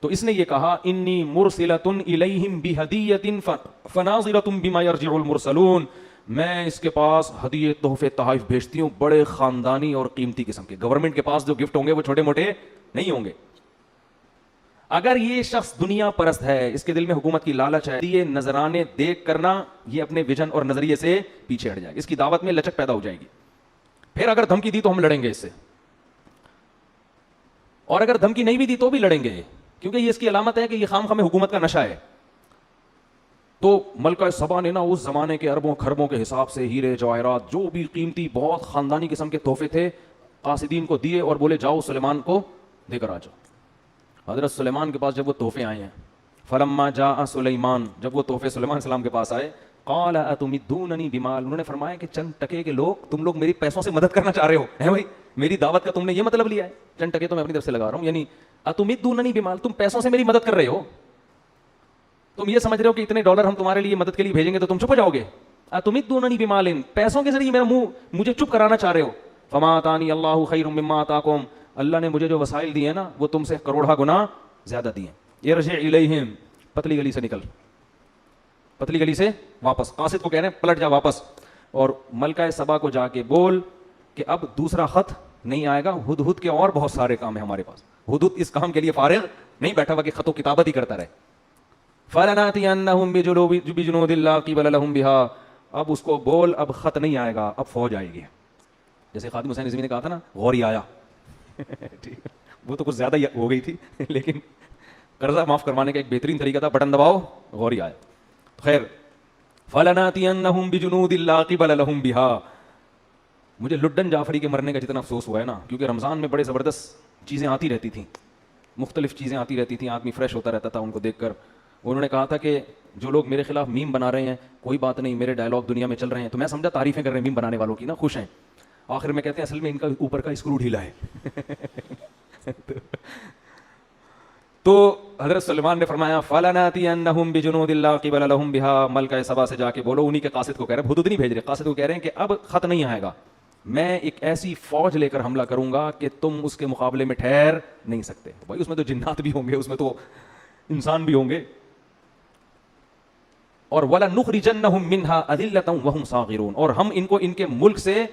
تو اس نے یہ کہا انی مرسلۃ الیہم بہدیۃ فناظرۃ بما یرجع المرسلون، میں اس کے پاس ہدیے تحفے تحائف بھیجتی ہوں بڑے خاندانی اور قیمتی قسم کے. گورنمنٹ کے پاس جو گفٹ ہوں گے وہ چھوٹے موٹے نہیں ہوں گے. اگر یہ شخص دنیا پرست ہے، اس کے دل میں حکومت کی لالچ ہے، یہ نذرانے دیکھ کرنا یہ اپنے ویژن اور نظریے سے پیچھے ہٹ جائے گا، اس کی دعوت میں لچک پیدا ہو جائے گی. پھر اگر دھمکی دی تو ہم لڑیں گے اس سے، اور اگر دھمکی نہیں بھی دی تو بھی لڑیں گے، کیونکہ یہ اس کی علامت ہے کہ یہ خام خام حکومت کا نشہ ہے. تو ملکہ سبا نے نا اس زمانے کے اربوں خربوں کے حساب سے ہیرے جواہرات جو بھی قیمتی بہت خاندانی قسم کے تحفے تھے قاصدین کو دیے، اور بولے جاؤ سلیمان کو دے کر آ جاؤ. حضرت سلیمان کے پاس جب وہ تحفے آئے ہیں، فلما جاء سلیمان، جب وہ تحفے سلیمان السلام کے پاس آئے، قال اتمدوننی بمال، انہوں نے فرمایا کہ چند ٹکے کے لوگ تم لوگ میری پیسوں سے مدد کرنا چاہ رہے ہو. ہے بھائی، میری دعوت کا تم نے یہ مطلب لیا ہے؟ چند ٹکے تو میں اپنی طرف سے لگا رہا ہوں، یعنی اتمدوننی بمال، تم پیسوں سے میری مدد کر رہے ہو. تم یہ سمجھ رہے ہو کہ اتنے ڈالر ہم تمہارے لیے مدد کے لیے بھیجیں گے تو تم چپ ہو جاؤ گے؟ اتمدوننی بمال، پیسوں کے ذریعے مجھے چپ کرانا چاہ رہے ہو. فما آتانی اللہ خیر مما آتاکم، اللہ نے مجھے جو وسائل دیے نا وہ تم سے کروڑہ گنا زیادہ دیے. ارجع الیہم، پتلی گلی سے نکل، پتلی گلی سے واپس. قاصد کو کہہ رہے ہیں پلٹ جا واپس، اور ملکہ سبا کو جا کے بول کہ اب دوسرا خط نہیں آئے گا، ہدہد کے اور بہت سارے کام ہیں ہمارے پاس. ہدہد اس کام کے لیے فارغ نہیں بیٹھا ہوا کہ خط و کتابت ہی کرتا رہے. فَلَنَأْتِيَنَّهُمْ بِجُنُودٍ لَا قِبَلَ لَهُمْ بِهَا، اب اس کو بول اب خط نہیں آئے گا، اب فوج آئے گی. جیسے خادم حسین رضوی نے کہا تھا نا غوری آیا وہ تو کچھ زیادہ ہو گئی تھی، لیکن قرضہ معاف کروانے کا ایک بہترین طریقہ تھا بٹن دباؤ غوری آیا. خیر، فَلَنَأْتِيَنَّهُمْ بِجُنُودٍ لَا قِبَلَ لَهُمْ بِهَا. مجھے لڈن جعفری کے مرنے کا جتنا افسوس ہوا ہے نا، کیونکہ رمضان میں بڑے زبردست چیزیں آتی رہتی تھیں، مختلف چیزیں آتی رہتی تھیں، آدمی فریش ہوتا رہتا تھا ان کو دیکھ کر. انہوں نے کہا تھا کہ جو لوگ میرے خلاف میم بنا رہے ہیں کوئی بات نہیں، میرے ڈائلاگ دنیا میں چل رہے ہیں، تو میں سمجھا تعریفیں کر رہے ہیں میم بنانے والوں کی نا، خوش ہیں. آخر میں کہتے ہیں اصل میں ان کا اوپر کا اسکرو ڈھیلا ہے. تو حضرت سلیمان نے فرمایا فَلَنَأْتِيَنَّهُمْ بِجُنُودٍ لَا قِبَلَ لَهُمْ بِهَا، ملکہ سبا سے جا کے بولو، انہی کے قاصد کو کہہ رہے ہیں، حدود نہیں بھیج رہے، قاصد کو کہہ رہے ہیں کہ اب خط نہیں آئے گا، میں ایک ایسی فوج لے کر حملہ کروں گا کہ تم اس کے مقابلے میں ٹھہر نہیں سکتے. بھائی اس میں تو جنات بھی ہوں گے، اس میں تو انسان بھی ہوں گے. اور وَلَنُخْرِجَنَّهُمْ مِنْهَا أَذِلَّةً وَهُمْ صَاغِرُونَ، اور ہم ان کو ان کے ملک سے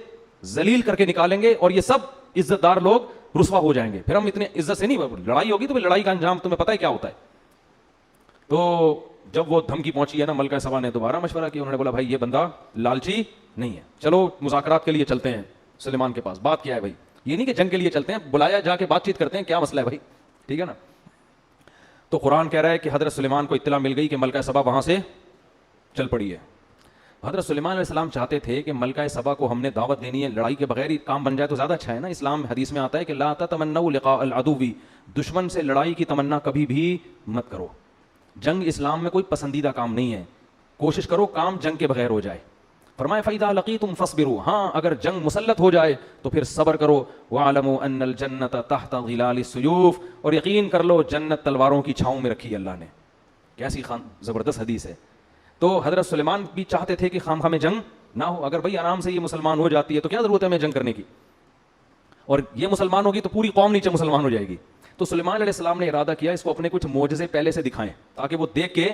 ذلیل کر کے نکالیں گے، اور یہ سب عزت دار لوگ رسوا ہو جائیں گے. پھر ہم اتنے عزت سے نہیں، لڑائی ہوگی تو لڑائی کا انجام تمہیں پتہ ہے کیا ہوتا ہے. تو جب وہ دھمکی پہنچی ہے نا، ملکہ سبا نے دوبارہ مشورہ کیا، انہوں نے بولا بھائی یہ بندہ لالچی نہیں ہے، چلو مذاکرات کے لیے چلتے ہیں سلیمان کے پاس. بات کیا ہے بھائی؟ یہ نہیں کہ جنگ کے لیے چلتے ہیں، بلایا جا کے بات چیت کرتے ہیں، کیا مسئلہ ہے بھائی؟ ٹھیک ہے نا. تو قرآن کہہ رہا ہے کہ حضرت سلیمان کو اطلاع مل گئی کہ ملکہ سبا وہاں سے چل پڑی ہے. حضرت سلیمان علیہ السلام چاہتے تھے کہ ملکہ سبا کو ہم نے دعوت دینی ہے، لڑائی کے بغیر ہی کام بن جائے تو زیادہ اچھا ہے نا. اسلام حدیث میں آتا ہے کہ لا تتمنوا لقاء العدو، دشمن سے لڑائی کی تمنا کبھی بھی مت کرو. جنگ اسلام میں کوئی پسندیدہ کام نہیں ہے، کوشش کرو کام جنگ کے بغیر ہو جائے. فرمایا فَإِذَا لَقِيتُمْ فَاصْبِرُوا، ہاں اگر جنگ مسلط ہو جائے تو پھر صبر کرو. وَاعْلَمُوا أَنَّ الْجَنَّةَ تَحْتَ ظِلَالِ السُّيُوفِ، اور یقین کر لو جنت تلواروں کی چھاؤں میں رکھی اللہ نے. کیسی زبردست حدیث ہے. تو حضرت سلیمان بھی چاہتے تھے کہ خام خام جنگ نہ ہو. اگر بھائی آرام سے یہ مسلمان ہو جاتی ہے تو کیا ضرورت ہے ہمیں جنگ کرنے کی، اور یہ مسلمان ہوگی تو پوری قوم نیچے مسلمان ہو جائے گی. تو سلیمان علیہ السلام نے ارادہ کیا اس کو اپنے کچھ معجزے پہلے سے دکھائیں تاکہ وہ دیکھ کے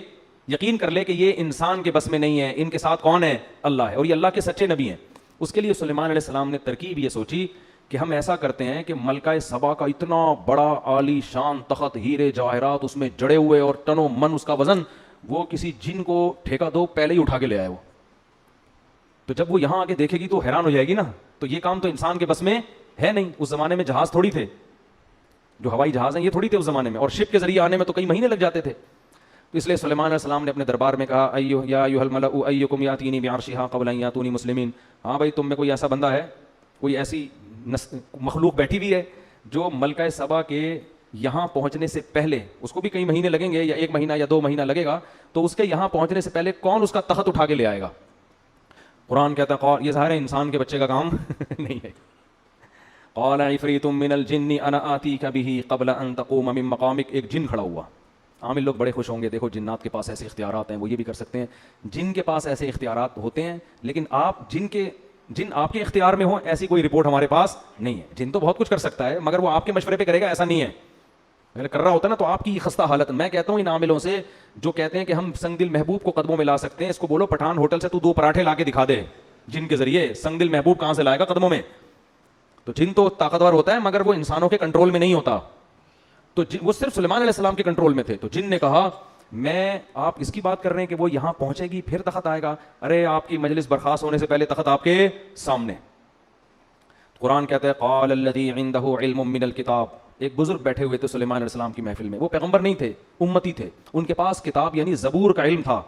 یقین کر لے کہ یہ انسان کے بس میں نہیں ہے، ان کے ساتھ کون ہے؟ اللہ ہے، اور یہ اللہ کے سچے نبی ہیں. اس کے لیے سلیمان علیہ السلام نے ترکیب یہ سوچی کہ ہم ایسا کرتے ہیں کہ ملکہ سبا کا اتنا بڑا عالی شان تخت، ہیرے جواہرات اس میں جڑے ہوئے اور ٹنوں من اس کا وزن، وہ کسی جن کو ٹھیکہ دو پہلے ہی اٹھا کے لے آئے وہ. تو جب وہ یہاں آ کے دیکھے گی تو حیران ہو جائے گی نا. تو یہ کام تو انسان کے بس میں ہے نہیں. اس زمانے میں جہاز تھوڑی تھے، جو ہوائی جہاز ہیں یہ تھوڑی تھے اس زمانے میں، اور شپ کے ذریعے آنے میں تو کئی مہینے لگ جاتے تھے. تو اس لیے سلیمان علیہ السلام نے اپنے دربار میں کہا یا ایھا الملأ ایکم یاتینی بعرشھا قبل ان یاتونی مسلمین. ہاں بھائی، تم میں کوئی ایسا بندہ ہے، کوئی ایسی مخلوق بیٹھی ہوئی ہے جو ملکہ سبا کے یہاں پہنچنے سے پہلے، اس کو بھی کئی مہینے لگیں گے یا 1 مہینہ یا 2 مہینہ لگے گا، تو اس کے یہاں پہنچنے سے پہلے کون اس کا تخت اٹھا کے لے آئے گا؟ قرآن کہتا ہے یہ ظاہر ہے انسان کے بچے کا کام نہیں ہے. قال عفریت من الجن انا آتیک بہ قبل ان تقوم من مقامک. ایک جن کھڑا ہوا. عامل لوگ بڑے خوش ہوں گے، دیکھو جنات کے پاس ایسے اختیارات ہیں، وہ یہ بھی کر سکتے ہیں. جن کے پاس ایسے اختیارات ہوتے ہیں، لیکن جن آپ کے اختیار میں ہوں ایسی کوئی رپورٹ ہمارے پاس نہیں ہے. جن تو بہت کچھ کر سکتا ہے مگر وہ آپ کے مشورے پہ کرے گا ایسا نہیں ہے. اگر کر رہا ہوتا نا تو آپ کی خستہ حالت. میں کہتا ہوں ان عاملوں سے جو کہتے ہیں کہ ہم سنگ دل محبوب کو قدموں میں لا سکتے ہیں، اس کو بولو پٹھان ہوٹل سے تو 2 پراٹھے لا کے دکھا دے جن کے ذریعے. سنگ دل محبوب کہاں سے لائے گا قدموں میں؟ تو جن تو طاقتور ہوتا ہے مگر وہ انسانوں کے کنٹرول میں نہیں ہوتا. تو وہ صرف سلیمان علیہ السلام کے کنٹرول میں تھے. تو جن نے کہا میں آپ اس کی بات کر رہے ہیں کہ وہ یہاں پہنچے گی پھر تخت آئے گا. ارے آپ کی مجلس برخاست ہونے سے پہلے تخت آپ کے سامنے. قرآن کہتا ہے قال الذی عندہ علم من الکتاب. ایک بزرگ بیٹھے ہوئے تھے سلیمان علیہ السلام کی محفل میں. وہ پیغمبر نہیں تھے، امتی تھے. ان کے پاس کتاب یعنی زبور کا علم تھا.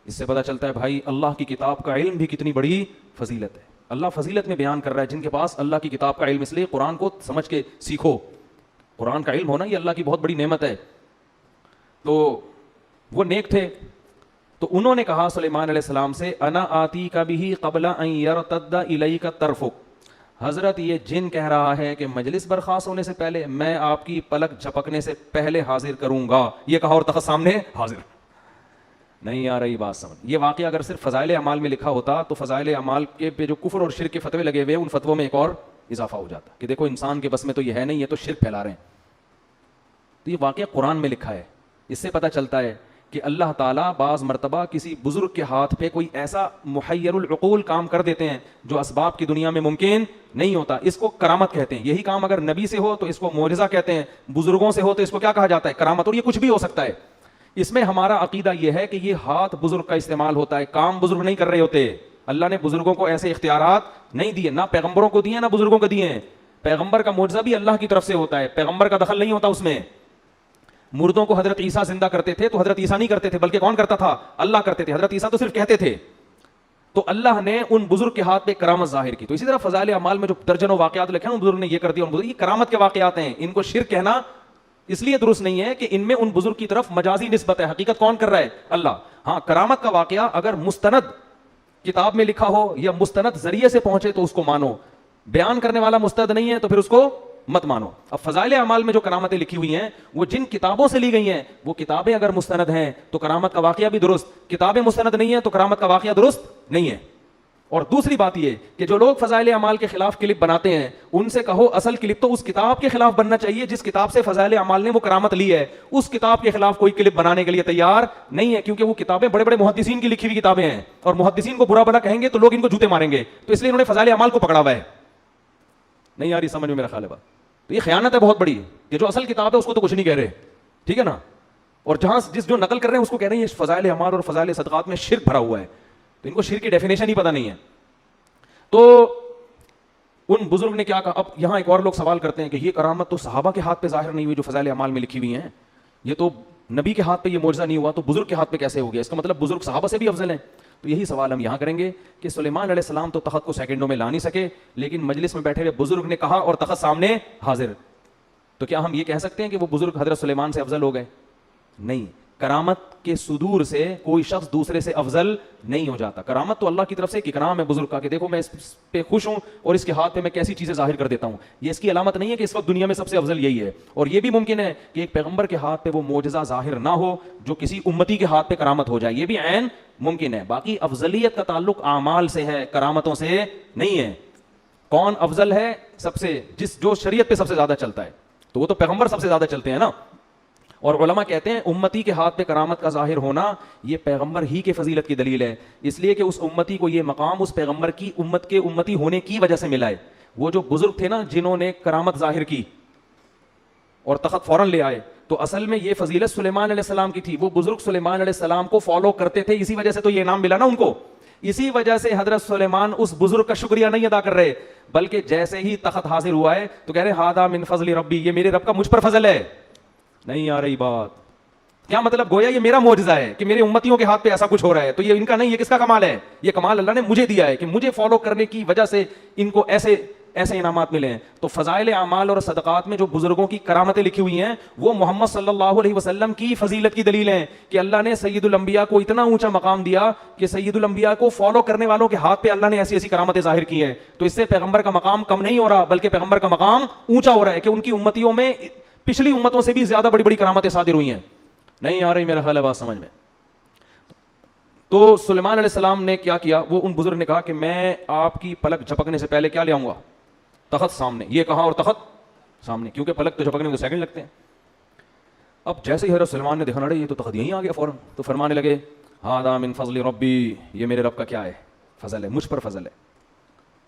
اس سے پتہ چلتا ہے بھائی اللہ کی کتاب کا علم بھی کتنی بڑی فضیلت ہے. اللہ فضیلت میں بیان کر رہا ہے جن کے پاس اللہ کی کتاب کا علم. اس لیے قرآن کو سمجھ کے سیکھو. قرآن کا علم ہونا یہ اللہ کی بہت بڑی نعمت ہے. تو وہ نیک تھے. تو انہوں نے کہا سلیمان علیہ السلام سے انا آتیک بہ قبل ان یرتد الیک طرفک. حضرت یہ جن کہہ رہا ہے کہ مجلس برخاست ہونے سے پہلے میں آپ کی پلک جھپکنے سے پہلے حاضر کروں گا. یہ کہا اور تخت سامنے حاضر. نہیں آ رہی بات سمجھ. یہ واقعہ اگر صرف فضائل اعمال میں لکھا ہوتا تو فضائل اعمال کے پہ جو کفر اور شرک کے فتوے لگے ہوئے ان فتووں میں ایک اور اضافہ ہو جاتا کہ دیکھو انسان کے بس میں تو یہ ہے نہیں، یہ تو شرک پھیلا رہے ہیں. تو یہ واقعہ قرآن میں لکھا ہے. اس سے پتہ چلتا ہے کہ اللہ تعالیٰ بعض مرتبہ کسی بزرگ کے ہاتھ پہ کوئی ایسا محیر العقول کام کر دیتے ہیں جو اسباب کی دنیا میں ممکن نہیں ہوتا. اس کو کرامت کہتے ہیں. یہی کام اگر نبی سے ہو تو اس کو معجزہ کہتے ہیں، بزرگوں سے ہو تو اس کو کیا کہا جاتا ہے؟ کرامت. اور یہ کچھ بھی ہو سکتا ہے. اس میں ہمارا عقیدہ یہ ہے کہ یہ ہاتھ بزرگ کا استعمال ہوتا ہے، کام بزرگ نہیں کر رہے ہوتے. اللہ نے بزرگوں کو ایسے اختیارات نہیں دیے، نہ پیغمبروں کو دیے نہ بزرگوں کو دیے ہیں. پیغمبر کا معجزہ بھی اللہ کی طرف سے ہوتا ہے، پیغمبر کا دخل نہیں ہوتا اس میں. مردوں کو حضرت عیسیٰ زندہ کرتے تھے تو حضرت عیسیٰ نہیں کرتے تھے بلکہ کون کرتا تھا؟ اللہ کرتے تھے. حضرت عیسیٰ تو صرف کہتے تھے. تو اللہ نے ان بزرگ کے ہاتھ پہ کرامت ظاہر کی. تو اسی طرح فضائل اعمال میں جو درجنوں واقعات لکھے ہیں ان بزرگ نے یہ کر دیا، یہ کرامت کے واقعات ہیں. ان کو شرک کہنا اس لیے درست نہیں ہے کہ ان میں ان بزرگ کی طرف مجازی نسبت ہے. حقیقت کون کر رہا ہے؟ اللہ. ہاں کرامت کا واقعہ اگر مستند کتاب میں لکھا ہو یا مستند ذریعے سے پہنچے تو اس کو مانو. بیان کرنے والا مستند نہیں ہے تو پھر اس کو مت مانو. اب فضائل اعمال میں جو کرامتیں لکھی ہوئی ہیں وہ جن کتابوں سے لی گئی ہیں وہ کتابیں اگر مستند ہیں تو کرامت کا واقعہ بھی درست. کتابیں مستند نہیں ہیں تو کرامت کا واقعہ درست نہیں ہے. اور دوسری بات یہ کہ جو لوگ فضائل اعمال کے خلاف کلپ بناتے ہیں ان سے کہو اصل کلپ تو اس کتاب کے خلاف بننا چاہیے جس کتاب سے فضائل اعمال نے وہ کرامت لی ہے. اس کتاب کے خلاف کوئی کلپ بنانے کے لیے تیار نہیں ہے کیونکہ وہ کتابیں بڑے بڑے محدثین کی لکھی ہوئی کتابیں ہیں اور محدثین کو برا بلا کہیں گے تو لوگ ان کو جوتے ماریں گے. تو اس لیے انہوں نے فضائل اعمال کو پکڑا ہوا ہے. نہیں آ رہی سمجھ میں میرا خیال ہے بات. تو یہ خیانت ہے بہت بڑی کہ جو اصل کتاب ہے اس کو تو کچھ نہیں کہہ رہے. ٹھیک ہے نا. اور جہاں جو نقل کر رہے ہیں اس کو کہہ رہے ہیں یہ فضائل اعمال اور فضائل صدقات میں شرک بھرا ہوا ہے. تو ان کو شرک کی ڈیفینیشن ہی پتہ نہیں ہے. تو ان بزرگ نے کیا کہا. اب یہاں ایک اور لوگ سوال کرتے ہیں کہ یہ کرامت تو صحابہ کے ہاتھ پہ ظاہر نہیں ہوئی جو فضائل اعمال میں لکھی ہوئی ہیں. یہ تو نبی کے ہاتھ پہ یہ معجزہ نہیں ہوا تو بزرگ کے ہاتھ پہ کیسے ہو گیا؟ اس کا مطلب بزرگ صحابہ سے بھی افضل ہیں. تو یہی سوال ہم یہاں کریں گے کہ سلیمان علیہ السلام تو تخت کو سیکنڈوں میں لا نہیں سکے لیکن مجلس میں بیٹھے ہوئے بزرگ نے کہا اور تخت سامنے حاضر. تو کیا ہم یہ کہہ سکتے ہیں کہ وہ بزرگ حضرت سلیمان سے افضل ہو گئے؟ نہیں. کرامت کے صدور سے کوئی شخص دوسرے سے افضل نہیں ہو جاتا. کرامت تو اللہ کی طرف سے ایک اکرام ہے بزرگ کا کہ دیکھو میں اس پہ خوش ہوں اور اس کے ہاتھ پہ میں کیسی چیزیں ظاہر کر دیتا ہوں. یہ اس کی علامت نہیں ہے کہ اس وقت دنیا میں سب سے افضل یہی ہے. اور یہ بھی ممکن ہے کہ ایک پیغمبر کے ہاتھ پہ وہ معجزہ ظاہر نہ ہو جو کسی امتی کے ہاتھ پہ کرامت ہو جائے. یہ بھی عین ممکن ہے. باقی افضلیت کا تعلق اعمال سے ہے، کرامتوں سے نہیں ہے. کون افضل ہے سب سے؟ جو شریعت پہ سب سے زیادہ چلتا ہے تو وہ تو پیغمبر سب سے زیادہ چلتے ہیں نا. اور علماء کہتے ہیں امتی کے ہاتھ پہ کرامت کا ظاہر ہونا یہ پیغمبر ہی کے فضیلت کی دلیل ہے. اس لیے کہ اس امتی کو یہ مقام اس پیغمبر کی امت کے امتی ہونے کی وجہ سے ملا ہے. وہ جو بزرگ تھے نا جنہوں نے کرامت ظاہر کی اور تخت فوراً لے آئے, تو اصل میں یہ فضیلت سلیمان علیہ السلام کی تھی. وہ بزرگ سلیمان علیہ السلام کو فالو کرتے تھے, اسی وجہ سے تو یہ انعام ملا نا ان کو. اسی وجہ سے حضرت سلیمان اس بزرگ کا شکریہ نہیں ادا کر رہے, بلکہ جیسے ہی تخت حاصل ہوا ہے تو کہہ رہے ہاذا من فضل ربی, یہ میرے رب کا مجھ پر فضل ہے. نہیں آ رہی بات, کیا مطلب؟ گویا یہ میرا معجزہ ہے کہ میرے امتیوں کے ہاتھ پہ ایسا کچھ ہو رہا ہے, تو یہ ان کا نہیں, یہ کس کا کمال ہے؟ یہ کمال اللہ نے مجھے دیا ہے کہ مجھے فالو کرنے کی وجہ سے ان کو ایسے انعامات ملے ہیں. تو فضائل اعمال اور صدقات میں جو بزرگوں کی کرامتیں لکھی ہوئی ہیں وہ محمد صلی اللہ علیہ وسلم کی فضیلت کی دلیل ہیں کہ اللہ نے سید الانبیاء کو اتنا اونچا مقام دیا کہ سید الانبیاء کو فالو کرنے والوں کے ہاتھ پہ اللہ نے ایسی ایسی کرامتیں ظاہر کی ہیں. تو اس سے پیغمبر کا مقام کم نہیں ہو رہا, بلکہ پیغمبر کا مقام اونچا ہو رہا ہے کہ ان کی امتیوں میں پچھلی امتوں سے بھی زیادہ بڑی بڑی کرامتیں صادر ہوئی ہیں. نہیں آ رہی میرا خیال ہے بات سمجھ میں. تو سلیمان علیہ السلام نے کیا کیا, وہ ان بزرگ نے کہا کہ میں آپ کی پلک جھپکنے سے پہلے کیا لے آؤں گا؟ تخت سامنے. یہ کہا اور تخت سامنے, کیونکہ پلک تو جھپکنے میں سیکنڈ لگتے ہیں. اب جیسے ہی حضرت سلیمان نے دیکھا نا یہ تو تخت یہیں آ گیا فوراً, تو فرمانے لگے ھذا من فضل ربی, یہ میرے رب کا کیا ہے؟ فضل ہے, مجھ پر فضل ہے.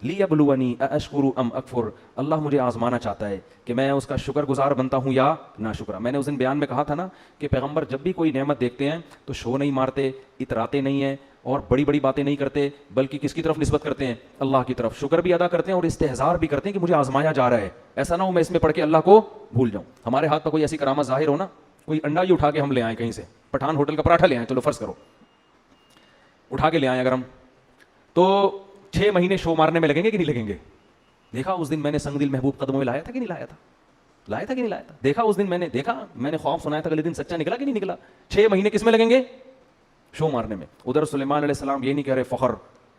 لیبلونی ااشکر ام اکفر, اللہ مجھے آزمانا چاہتا ہے کہ میں اس کا شکر گزار بنتا ہوں یا ناشکرا. میں نے اس دن بیان میں کہا تھا نا کہ پیغمبر جب بھی کوئی نعمت دیکھتے ہیں تو شو نہیں مارتے, اتراتے نہیں ہیں اور بڑی بڑی باتیں نہیں کرتے, بلکہ کس کی طرف نسبت کرتے ہیں؟ اللہ کی طرف. شکر بھی ادا کرتے ہیں اور استحضار بھی کرتے ہیں کہ مجھے آزمایا جا رہا ہے, ایسا نہ ہو میں اس میں پڑھ کے اللہ کو بھول جاؤں. ہمارے ہاتھ پر کوئی ایسی کرامت ظاہر ہو نا, کوئی انڈا ہی اٹھا کے ہم لے آئیں کہیں سے, پٹھان ہوٹل کا پراٹھا لے آئیں, چلو فرض کرو اٹھا کے لے آئیں اگر ہم, تو 6 مہینے شو مارنے میں لگیں گے کہ نہیں لگیں گے؟ دیکھا اس دن میں نے سنگ دل محبوب قدموں میں لایا تھا کہ نہیں لایا تھا؟ لایا تھا کہ نہیں لایا تھا؟ دیکھا اس دن میں نے خواب سنایا تھا, اگلے دن سچا نکلا کہ نہیں نکلا؟ 6 مہینے کس میں لگیں گے؟ شو مارنے میں. ادھر سلیمان علیہ السلام یہ نہیں کہہ رہے فخر,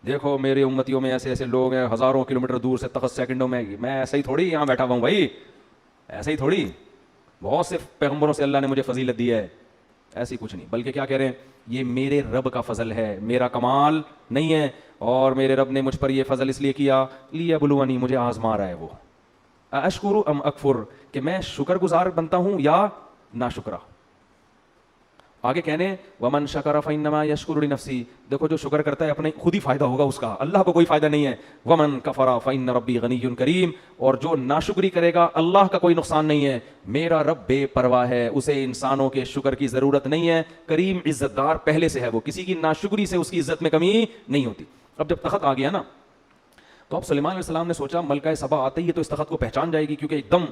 دیکھو میرے امتیوں میں ایسے ایسے لوگ ہیں ہزاروں کلومیٹر دور سے تخت سیکنڈوں میں, میں ایسا ہی تھوڑی یہاں بیٹھا ہوا ہوں بھائی, ایسا ہی تھوڑی, بہت سے پیغمبروں سے اللہ نے مجھے فضیلت دی ہے, ایسی کچھ نہیں. بلکہ کیا کہہ رہے ہیں, یہ میرے رب کا فضل ہے, میرا کمال نہیں ہے, اور میرے رب نے مجھ پر یہ فضل اس لیے کیا لیبلونی, مجھے آزما رہا ہے وہ. اشکر ام اکفر, کہ میں شکر گزار بنتا ہوں یا ناشکرا. آگے کہنے ومن شکر فانما یشکر لنفسی, دیکھو جو شکر کرتا ہے اپنے خود ہی فائدہ ہوگا اس کا, اللہ کو کوئی فائدہ نہیں ہے. ومن کفر فان ربی غنی کریم, اور جو ناشکری کرے گا اللہ کا کوئی نقصان نہیں ہے, میرا رب بے پرواہ ہے, اسے انسانوں کے شکر کی ضرورت نہیں ہے, کریم عزت دار پہلے سے ہے, وہ کسی کی ناشکری سے اس کی عزت میں کمی نہیں ہوتی. اب جب تخت آ گیا نا تو اب سلیمان علیہ السلام نے سوچا ملکہ سبا آتے ہی تو اس تخت کو پہچان جائے گی, کیونکہ ایک دم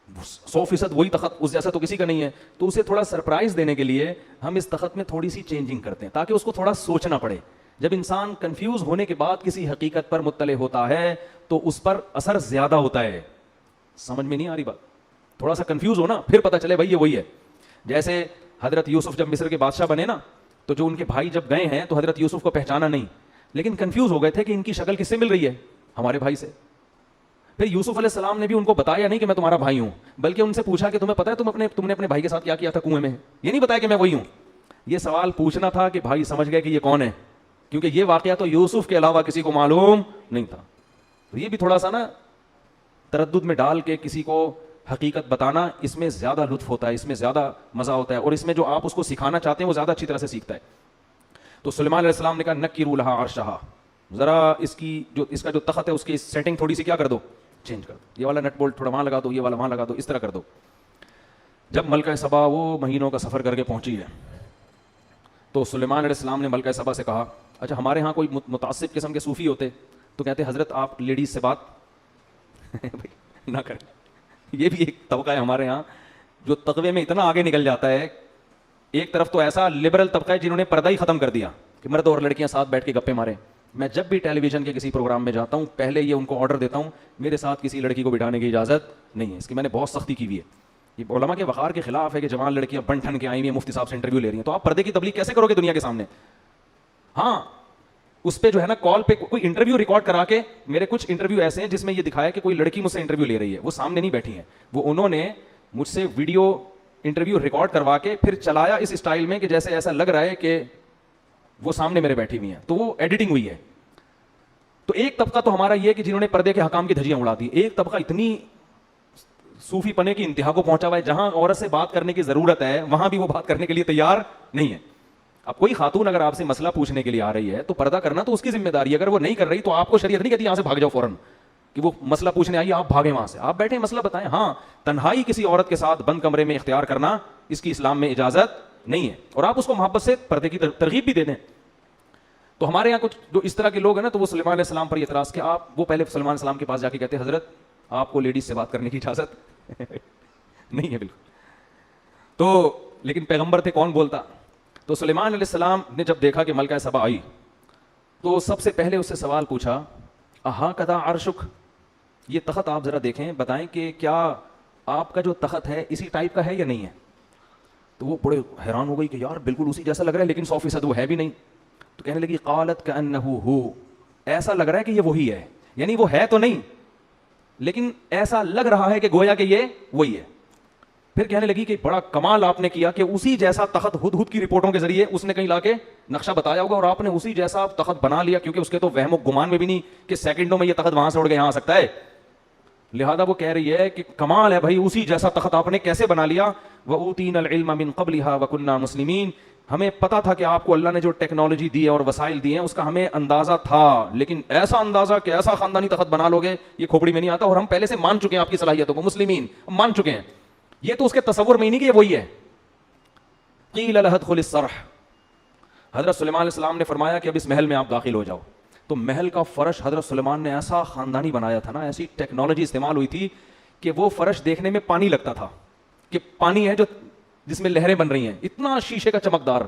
100% وہی تخت, اس جیسا تو کسی کا نہیں ہے. تو اسے تھوڑا سرپرائز دینے کے لیے ہم اس تخت میں تھوڑی سی چینجنگ کرتے ہیں تاکہ اس کو تھوڑا سوچنا پڑے. جب انسان کنفیوز ہونے کے بعد کسی حقیقت پر مطلع ہوتا ہے تو اس پر اثر زیادہ ہوتا ہے. سمجھ میں نہیں آ رہی بات؟ تھوڑا سا کنفیوز ہو نا, پھر پتہ چلے بھائی یہ وہی ہے. جیسے حضرت یوسف جب مصر کے بادشاہ بنے نا, تو جو ان کے بھائی جب گئے ہیں تو حضرت یوسف کو پہچانا نہیں, لیکن کنفیوز ہو گئے تھے کہ ان کی شکل کس سے مل رہی ہے, ہمارے بھائی سے. پھر یوسف علیہ السلام نے بھی ان کو بتایا نہیں کہ میں تمہارا بھائی ہوں, بلکہ ان سے پوچھا کہ تمہیں پتا ہے تم نے اپنے بھائی کے ساتھ کیا کیا تھا کنویں میں؟ یہ نہیں بتایا کہ میں وہی ہوں. یہ سوال پوچھنا تھا کہ بھائی سمجھ گئے کہ یہ کون ہے, کیونکہ یہ واقعہ تو یوسف کے علاوہ کسی کو معلوم نہیں تھا. تو یہ بھی تھوڑا سا نا تردد میں ڈال کے کسی کو حقیقت بتانا, اس میں زیادہ لطف ہوتا ہے, اس میں زیادہ مزہ ہوتا ہے, اور اس میں جو آپ اس کو سکھانا چاہتے ہیں وہ زیادہ اچھی طرح سے سیکھتا ہے. تو سلیمان علیہ السلام نے کہا نکروا لہا عرشہا, ذرا اس کا جو تخت ہے اس کی سیٹنگ تھوڑی سی کیا کر دو, چینج کر دو, یہ والا نٹ بولٹ تھوڑا وہاں لگا دو, یہ والا وہاں لگا دو, اس طرح کر دو. جب ملکہ سبا وہ مہینوں کا سفر کر کے پہنچی ہے تو سلیمان علیہ السلام نے ملکہ سبا سے کہا, اچھا ہمارے ہاں کوئی متعصب قسم کے صوفی ہوتے تو کہتے حضرت آپ لیڈیز سے بات نہ کریں. یہ بھی ایک طبقہ ہے ہمارے ہاں جو تقوی میں اتنا آگے نکل جاتا ہے. ایک طرف تو ایسا لبرل طبقہ ہے جنہوں نے پردہ ہی ختم کر دیا کہ مرد اور لڑکیاں ساتھ بیٹھ کے گپے ماریں. میں جب بھی ٹیلی ویژن کے کسی پروگرام میں جاتا ہوں پہلے یہ ان کو آرڈر دیتا ہوں, میرے ساتھ کسی لڑکی کو بٹھانے کی اجازت نہیں ہے. اس کی میں نے بہت سختی کی ہوئی ہے. یہ علماء کے وقار کے خلاف ہے کہ جوان لڑکیاں بن ٹھن کے آئی ہوئی ہیں, مفتی صاحب سے انٹرویو لے رہی ہیں, تو آپ پردے کی تبلیغ کیسے کرو گے دنیا کے سامنے؟ ہاں اس پہ جو ہے نا کال پہ کوئی انٹرویو ریکارڈ کرا کے, میرے کچھ انٹرویو ایسے ہیں جس میں یہ دکھایا کہ کوئی لڑکی مجھ سے انٹرویو لے رہی ہے, وہ سامنے نہیں بیٹھی ہیں, وہ انہوں نے مجھ سے ویڈیو انٹرویو ریکارڈ کروا کے پھر چلایا اس اسٹائل میں کہ جیسے ایسا لگ رہا ہے کہ وہ سامنے میرے بیٹھی ہوئی ہیں, تو وہ ایڈیٹنگ ہوئی ہے. تو ایک طبقہ تو ہمارا یہ کہ جنہوں نے پردے کے حکام کی دھجیاں اڑا دی. ایک طبقہ اتنی صوفی پنے کی انتہا کو پہنچا ہوا ہے جہاں عورت سے بات کرنے کی ضرورت ہے وہاں بھی وہ بات کرنے کے لیے تیار نہیں ہے. اب کوئی خاتون اگر آپ سے مسئلہ پوچھنے کے لیے آ رہی ہے تو پردہ کرنا تو اس کی ذمہ داری ہے, اگر وہ نہیں کر رہی تو آپ کو شریعت نہیں کہتی یہاں سے بھاگ جاؤ فوراً, کہ وہ مسئلہ پوچھنے آئی آپ بھاگیں وہاں سے, آپ بیٹھے مسئلہ بتائیں. ہاں تنہائی کسی عورت کے ساتھ بند کمرے میں اختیار کرنا اس کی اسلام میں اجازت نہیں ہے, اور آپ اس کو محبت سے پردے کی ترغیب بھی دے دیں. تو ہمارے یہاں کچھ جو اس طرح کے لوگ ہیں نا, تو وہ سلیمان علیہ السلام پر اعتراض کہ آپ, وہ پہلے سلیمان علیہ السلام کے پاس جا کے کہتے حضرت آپ کو لیڈیز سے بات کرنے کی اجازت نہیں ہے بالکل. تو لیکن پیغمبر تھے, کون بولتا. تو سلیمان علیہ السلام نے جب دیکھا کہ ملکہ سبا آئی تو سب سے پہلے اس سے سوال پوچھا اہا کدا عرشک, یہ تخت آپ ذرا دیکھیں, بتائیں کہ کیا آپ کا جو تخت ہے اسی ٹائپ کا ہے یا نہیں ہے. تو وہ بڑے حیران ہو گئی کہ یار بالکل اسی جیسا لگ رہا ہے لیکن 100% وہ ہے بھی نہیں. تو کہنے لگی قالت کأنہ ہو, ایسا لگ رہا ہے کہ یہ وہی ہے, یعنی وہ ہے تو نہیں لیکن ایسا لگ رہا ہے کہ گویا کہ یہ وہی ہے. پھر کہنے لگی کہ بڑا کمال آپ نے کیا کہ اسی جیسا تخت ہدہد کی رپورٹوں کے ذریعے اس نے کہیں لا کے نقشہ بتایا ہوگا اور آپ نے اسی جیسا تخت بنا لیا, کیونکہ اس کے تو وہم و گمان میں بھی نہیں کہ سیکنڈوں میں یہ تخت وہاں سے اڑ کے یہاں آ سکتا ہے. لہذا وہ کہہ رہی ہے کہ کمال ہے بھائی, اسی جیسا تخت آپ نے کیسے بنا لیا. وَأُوتِينَا الْعِلْمَ مِنْ قَبْلِهَا وَكُنَّا مُسْلِمِينَ, ہمیں پتا تھا کہ آپ کو اللہ نے جو ٹیکنالوجی دی ہے اور وسائل دیے ہیں اس کا ہمیں اندازہ تھا, لیکن ایسا اندازہ کہ ایسا خاندانی تخت بنا لو گے یہ کھوپڑی میں نہیں آتا, اور ہم پہلے سے مان چکے ہیں آپ کی صلاحیتوں کو, مسلمین مان چکے ہیں. یہ تو اس کے تصور میں ہی نہیں کہ یہ وہی ہے. قیل لها ادخل الصرح, حضرت سلیمان علیہ السلام نے فرمایا کہ اب اس محل میں آپ داخل ہو جاؤ. تو محل کا فرش حضرت سلیمان نے ایسا خاندانی بنایا تھا نا, ایسی ٹیکنالوجی استعمال ہوئی تھی کہ وہ فرش دیکھنے میں پانی لگتا تھا, کہ پانی ہے جو جس میں لہریں بن رہی ہیں, اتنا شیشے کا چمکدار.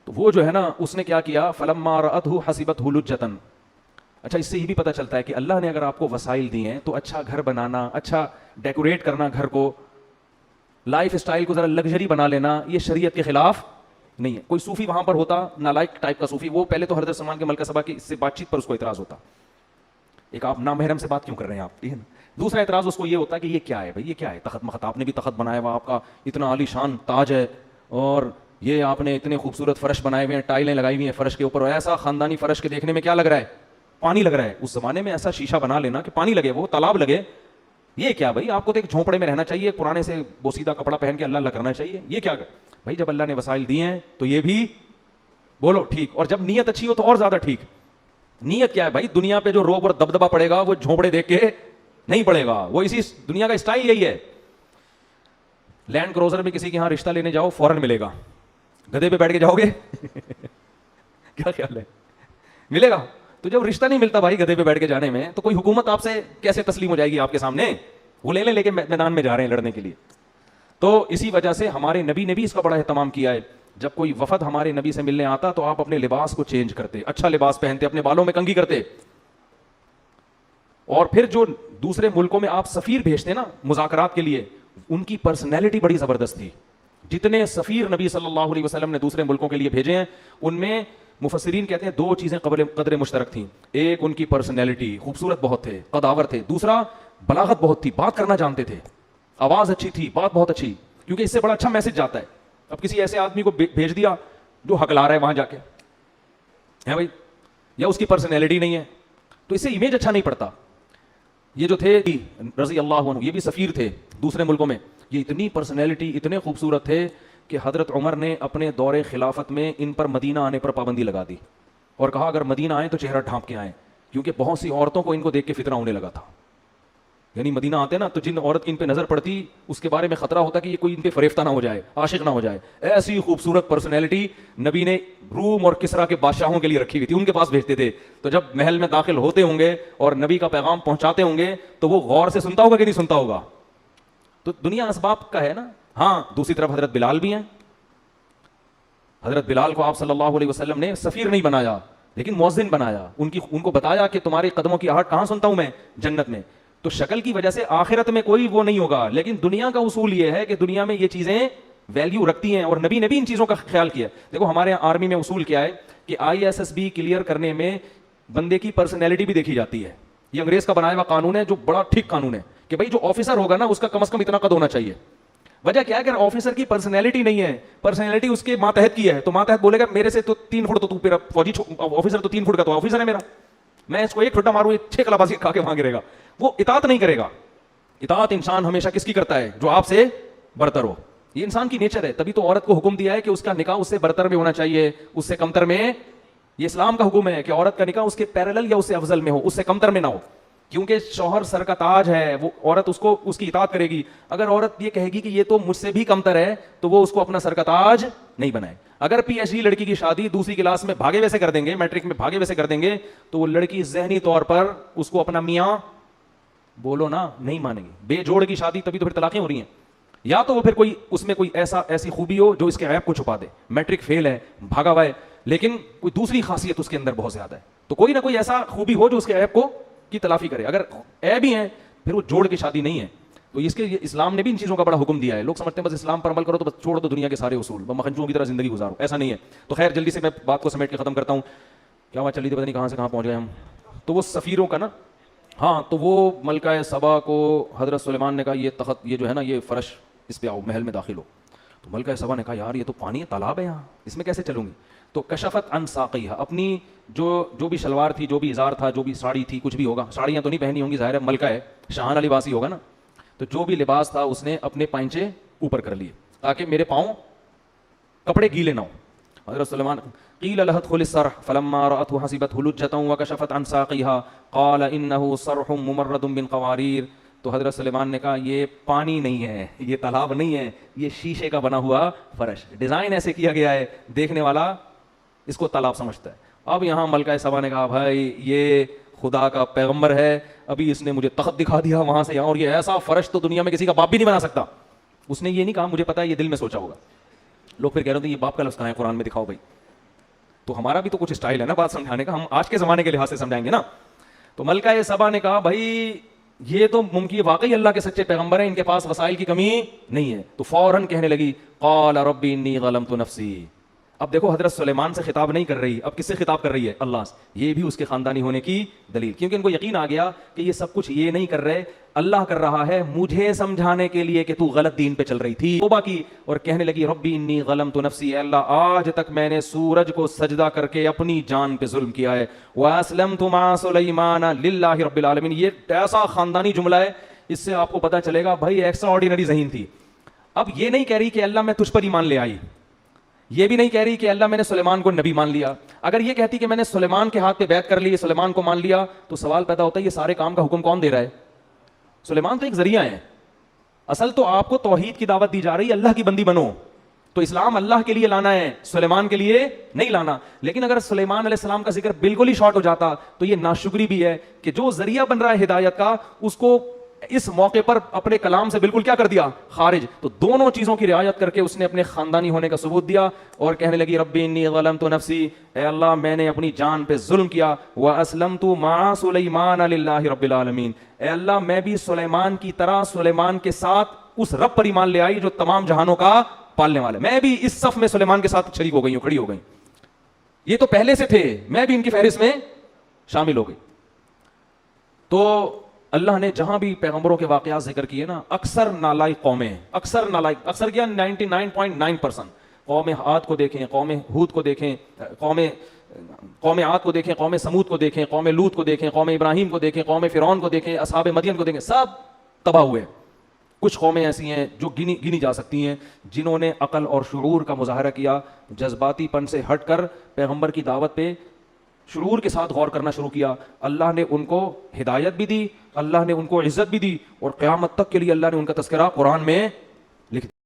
تو وہ جو ہے نا اس نے کیا کیا, فلما رأته حسبته لجة. اچھا اس سے یہ بھی پتہ چلتا ہے کہ اللہ نے اگر آپ کو وسائل دی ہیں تو اچھا گھر بنانا, اچھا ڈیکوریٹ کرنا گھر کو, لائف اسٹائل کو ذرا لگژری بنا لینا, یہ شریعت کے خلاف نہیں ہے. کوئی صوفی وہاں پر ہوتا, نالائق ٹائپ کا صوفی, وہ پہلے تو حضرت سلمان کے ملکہ سبا کی اس سے بات چیت پر اس کو اعتراض ہوتا, ایک آپ نامحرم سے بات کیوں کر رہے ہیں آپ. دوسرا اعتراض اس کو یہ ہوتا ہے کہ یہ کیا ہے بھائی, یہ کیا ہے تخت مخت, آپ نے بھی تخت بنایا ہوا, آپ کا اتنا عالی شان تاج ہے, اور یہ آپ نے اتنے خوبصورت فرش بنائے ہوئے ہیں, ٹائلیں لگائی ہوئی ہیں فرش کے اوپر, اور ایسا خاندانی فرش کے دیکھنے میں کیا لگ رہا ہے, پانی لگ رہا ہے. اس زمانے میں ایسا شیشہ بنا لینا کہ پانی لگے, وہ تالاب لگے, یہ کیا بھائی, آپ کو تو ایک جھونپڑے میں رہنا چاہیے, پرانے سے بوسیدہ کپڑا پہن کے اللہ اللہ کرنا چاہیے, یہ کیا بھائی. جب اللہ نے وسائل دیے ہیں تو یہ بھی بولو ٹھیک, اور جب نیت اچھی ہو تو اور زیادہ ٹھیک. نیت کیا ہے بھائی, دنیا پہ جو روب اور دبدبا پڑے گا وہ جھونپڑے دیکھ کے نہیں پڑے گا, وہ اسی دنیا کا اسٹائل یہی ہے. لینڈ کروزر میں کسی کے یہاں رشتہ لینے جاؤ فوراً ملے گا, گدھے پہ بیٹھ کے جاؤ گے کیا خیال ہے, ملے گا. تو جب رشتہ نہیں ملتا بھائی گدھے پہ بیٹھ کے جانے میں, تو کوئی حکومت آپ سے کیسے تسلیم ہو جائے گی آپ کے سامنے, وہ لے کے میدان میں جا رہے ہیں لڑنے کے لیے. تو اسی وجہ سے ہمارے نبی نے بھی اس کا بڑا اہتمام کیا ہے. جب کوئی وفد ہمارے نبی سے ملنے آتا تو آپ اپنے لباس کو چینج کرتے, اچھا لباس پہنتے, اپنے بالوں میں کنگھی کرتے. اور پھر جو دوسرے ملکوں میں آپ سفیر بھیجتے نا مذاکرات کے لیے, ان کی پرسنالٹی بڑی زبردست تھی. جتنے سفیر نبی صلی اللہ علیہ وسلم نے دوسرے ملکوں کے لیے بھیجے ہیں, ان میں مفسرین کہتے ہیں دو چیزیں قدر مشترک تھیں. ایک ان کی پرسنالٹی, خوبصورت بہت تھے, قداور تھے. دوسرا بلاغت بہت تھی, بات کرنا جانتے تھے, آواز اچھی تھی, بات بہت اچھی, کیونکہ اس سے بڑا اچھا میسج جاتا ہے. اب کسی ایسے آدمی کو بھیج دیا جو ہکلا رہا ہے وہاں جا کے ہے بھائی, یا اس کی پرسنالٹی نہیں ہے, تو اس سے امیج اچھا نہیں پڑتا. یہ جو تھے رضی اللہ عنہ, یہ بھی سفیر تھے دوسرے ملکوں میں, یہ اتنی پرسنالٹی, اتنے خوبصورت تھے کہ حضرت عمر نے اپنے دور خلافت میں ان پر مدینہ آنے پر پابندی لگا دی, اور کہا اگر مدینہ آئیں تو چہرہ ڈھانپ کے آئیں, کیونکہ بہت سی عورتوں کو ان کو دیکھ کے فتنہ ہونے لگا تھا. یعنی مدینہ آتے نا تو جن عورت کی ان پہ نظر پڑتی اس کے بارے میں خطرہ ہوتا کہ یہ کوئی ان پہ فریفتہ نہ ہو جائے, عاشق نہ ہو جائے. ایسی خوبصورت پرسنالٹی نبی نے روم اور کسرا کے بادشاہوں کے لیے رکھی ہوئی تھی, ان کے پاس بھیجتے تھے. تو جب محل میں داخل ہوتے ہوں گے اور نبی کا پیغام پہنچاتے ہوں گے تو وہ غور سے سنتا ہوگا کہ نہیں سنتا ہوگا. تو دنیا اسباب کا ہے نا. ہاں دوسری طرف حضرت بلال بھی ہیں. حضرت بلال کو آپ صلی اللہ علیہ وسلم نے سفیر نہیں بنایا لیکن مؤذن بنایا, ان کو بتایا کہ تمہارے قدموں کی آہٹ کہاں سنتا ہوں میں, جنت میں. تو شکل کی وجہ سے آخرت میں کوئی وہ نہیں ہوگا, لیکن دنیا کا اصول یہ ہے کہ دنیا میں یہ چیزیں ویلیو رکھتی ہیں, اور نبی نے بھی ان چیزوں کا خیال کیا. دیکھو ہمارے یہاں آرمی میں اصول کیا ہے کہ ISSB کلیئر کرنے میں بندے کی پرسنالٹی بھی دیکھی جاتی ہے. یہ انگریز کا بنایا ہوا قانون ہے جو بڑا ٹھیک قانون ہے کہ بھائی جو آفیسر ہوگا نا اس کا کم از کم اتنا قد ہونا چاہیے. وجہ کیا ہے کہ آفیسر کی پرسنالٹی نہیں ہے, پرسنالٹی اس کے ماتحت کی ہے, تو ماتحت بولے گا میرے سے تو 3 فٹ, تو تو میرا فوجی آفیسر تو 3 فٹ کا تو آفیسر ہے میرا, میں اس کو 1 ٹھڈا ماروں 6 کلابازی کھا کے وہاں گرے گا. وہ اطاعت نہیں کرے گا. اطاعت انسان ہمیشہ کس کی کرتا ہے, جو آپ سے برتر ہو. یہ انسان کی نیچر ہے. تبھی تو عورت کو حکم دیا ہے کہ اس کا نکاح اس سے برتر میں ہونا چاہیے, اس سے کمتر میں یہ اسلام کا حکم ہے کہ عورت کا نکاح اس کے پیرلل یا اس سے افضل میں ہو، اس سے کمتر میں نہ ہو، کیونکہ شوہر سر کا تاج ہے، وہ عورت اس کو اس کی اطاعت کرے گی. اگر عورت یہ کہے گی کہ یہ تو مجھ سے بھی کمتر ہے تو وہ اس کو اپنا سر کا تاج نہیں بنائے. اگر پی ایچ ڈی لڑکی کی شادی دوسری کلاس میں بھاگے ویسے کر دیں گے، میٹرک میں بھاگے ویسے کر دیں گے، تو وہ لڑکی ذہنی طور پر اس کو اپنا میاں بولو نا نہیں مانے گی. بے جوڑ کی شادی تبھی تو پھر طلاقیں ہو رہی ہیں. یا تو وہ پھر کوئی اس میں کوئی ایسی خوبی ہو جو اس کے عیب کو چھپا دے، میٹرک فیل ہے، بھاگا ہوا ہے، لیکن کوئی دوسری خاصیت اس کے اندر بہت زیادہ ہے، تو کوئی نہ کوئی ایسا خوبی ہو جو اس کے عیب کو کی تلافی کرے. اگر عیب ہی ہیں پھر وہ جوڑ کی شادی نہیں ہے. تو اس کے اسلام نے بھی ان چیزوں کا بڑا حکم دیا ہے. لوگ سمجھتے ہیں بس اسلام پر عمل کرو تو بس چھوڑ دو دنیا کے سارے اصول، مکھنچوں کی طرح زندگی گزارو. ایسا نہیں ہے. تو خیر جلدی سے میں بات کو سمیٹ کے ختم کرتا ہوں. کیا بات چلی تھی، پتہ نہیں کہاں سے کہاں پہنچ گئے ہم. تو وہ سفیروں کا نا، ہاں تو وہ ملکہ سبا کو حضرت سلیمان نے کہا یہ تخت، یہ جو ہے نا یہ فرش، اس پہ آؤ، محل میں داخل ہو. تو ملکہ سبا نے کہا یار یہ تو پانی ہے، تالاب ہے یہاں، اس میں کیسے چلوں گی. تو کشفت عن ساقیہا، اپنی جو بھی شلوار تھی، جو بھی ازار تھا، جو بھی ساڑی تھی، کچھ بھی ہوگا، ساڑیاں تو نہیں پہنی ہوں گی، ظاہر ہے ملکہ ہے، شاہانہ لباس ہی ہوگا نا، تو جو بھی لباس تھا اس نے اپنے پائنچے اوپر کر لیے تاکہ میرے پاؤں کپڑے گیلے نہ ہوں. حضرت سلیمان قیل لها ادخل الصرح فلما رأته حسبته لجة وكشفت عن ساقيها قال إنه صرح ممرد من قوارير. تو حضرت سلیمان نے کہا یہ پانی نہیں ہے، یہ تالاب نہیں ہے، یہ شیشے کا بنا ہوا فرش، ڈیزائن ایسے کیا گیا ہے دیکھنے والا اس کو تالاب سمجھتا ہے. اب یہاں ملکہ سبا نے کہا بھائی یہ خدا کا پیغمبر ہے، ابھی اس نے مجھے تخت دکھا دیا وہاں سے یہاں، اور یہ ایسا فرش تو دنیا میں کسی کا باپ بھی نہیں بنا سکتا. اس نے یہ نہیں کہا مجھے پتا ہے، یہ دل میں سوچا ہوگا. لوگ پھر کہہ رہے تھے یہ باپ کا لفظ کہاں ہے قرآن میں، دکھاؤ بھائی. تو ہمارا بھی تو کچھ اسٹائل ہے نا بات سمجھانے کا، ہم آج کے زمانے کے لحاظ سے سمجھائیں گے نا. تو ملکہ سبا نے کہا بھائی یہ تو ممکن واقعی اللہ کے سچے پیغمبر ہیں، ان کے پاس وسائل کی کمی نہیں ہے. تو فوراً کہنے لگی قال ربی انی ظلمت نفسی. اب دیکھو حضرت سلیمان سے خطاب نہیں کر رہی، اب کس سے خطاب کر رہی ہے؟ اللہ سے. یہ بھی اس کے خاندانی ہونے کی دلیل، کیونکہ ان کو یقین آ گیا کہ یہ سب کچھ یہ نہیں کر رہے، اللہ کر رہا ہے مجھے سمجھانے کے لیے کہ تو غلط دین پہ چل رہی تھی. توبہ کی اور کہنے لگی ربی انی ظلمت نفسی، اے اللہ آج تک میں نے سورج کو سجدہ کر کے اپنی جان پہ ظلم کیا ہے. واسلمت مع سلیمان للہ رب العالمین. یہ ایسا خاندانی جملہ ہے، اس سے آپ کو پتہ چلے گا بھائی ایکسٹرا آرڈینری ذہین تھی. اب یہ نہیں کہہ رہی کہ اللہ میں تجھ پر ایمان لے آئی، یہ بھی نہیں کہہ رہی کہ اللہ میں نے سلیمان کو نبی مان لیا. اگر یہ کہتی کہ میں نے سلیمان کے ہاتھ پہ بیعت کر لی، سلیمان کو مان لیا، تو سوال پیدا ہوتا ہے یہ سارے کام کا حکم کون دے رہا ہے؟ سلیمان تو ایک ذریعہ ہے. اصل تو آپ کو توحید کی دعوت دی جا رہی ہے، اللہ کی بندی بنو. تو اسلام اللہ کے لیے لانا ہے، سلیمان کے لیے نہیں لانا. لیکن اگر سلیمان علیہ السلام کا ذکر بالکل ہی شارٹ ہو جاتا تو یہ ناشکری بھی ہے کہ جو ذریعہ بن رہا ہے ہدایت کا، اس کو اس موقع پر اپنے کلام سے بالکل کیا کر دیا؟ خارج. تو دونوں چیزوں کی رعایت کر کے اس نے اپنے خاندانی ہونے کا ثبوت دیا اور کہنے لگی ربی انی ظلمت نفسی، اے اللہ میں نے اپنی جان پہ ظلم کیا. واسلمت مع سلیمان للہ رب العالمین، اے اللہ میں بھی سلیمان کی طرح سلیمان کے ساتھ اس رب پر ایمان لے آئی جو تمام جہانوں کا پالنے والا ہے. میں بھی اس صف میں سلیمان کے ساتھ شریک ہو گئی ہوں، کھڑی ہو گئی. یہ تو پہلے سے تھے، میں بھی ان کی فہرست میں شامل ہو گئی. تو اللہ نے جہاں بھی پیغمبروں کے واقعات ذکر کیے نا، اکثر نالائق قومیں، اکثر کیا 99.9%. قوم عاد کو دیکھیں، قوم ہود کو دیکھیں، قوم عاد کو دیکھیں، قوم سمود کو دیکھیں، قوم لوط کو دیکھیں، قوم ابراہیم کو دیکھیں، قوم فرعون کو دیکھیں، اصحاب مدین کو دیکھیں، سب تباہ ہوئے. کچھ قومیں ایسی ہیں جو گنی جا سکتی ہیں جنہوں نے عقل اور شعور کا مظاہرہ کیا، جذباتی پن سے ہٹ کر پیغمبر کی دعوت پہ شعور کے ساتھ غور کرنا شروع کیا. اللہ نے ان کو ہدایت بھی دی، اللہ نے ان کو عزت بھی دی، اور قیامت تک کے لیے اللہ نے ان کا تذکرہ قرآن میں لکھ دیا.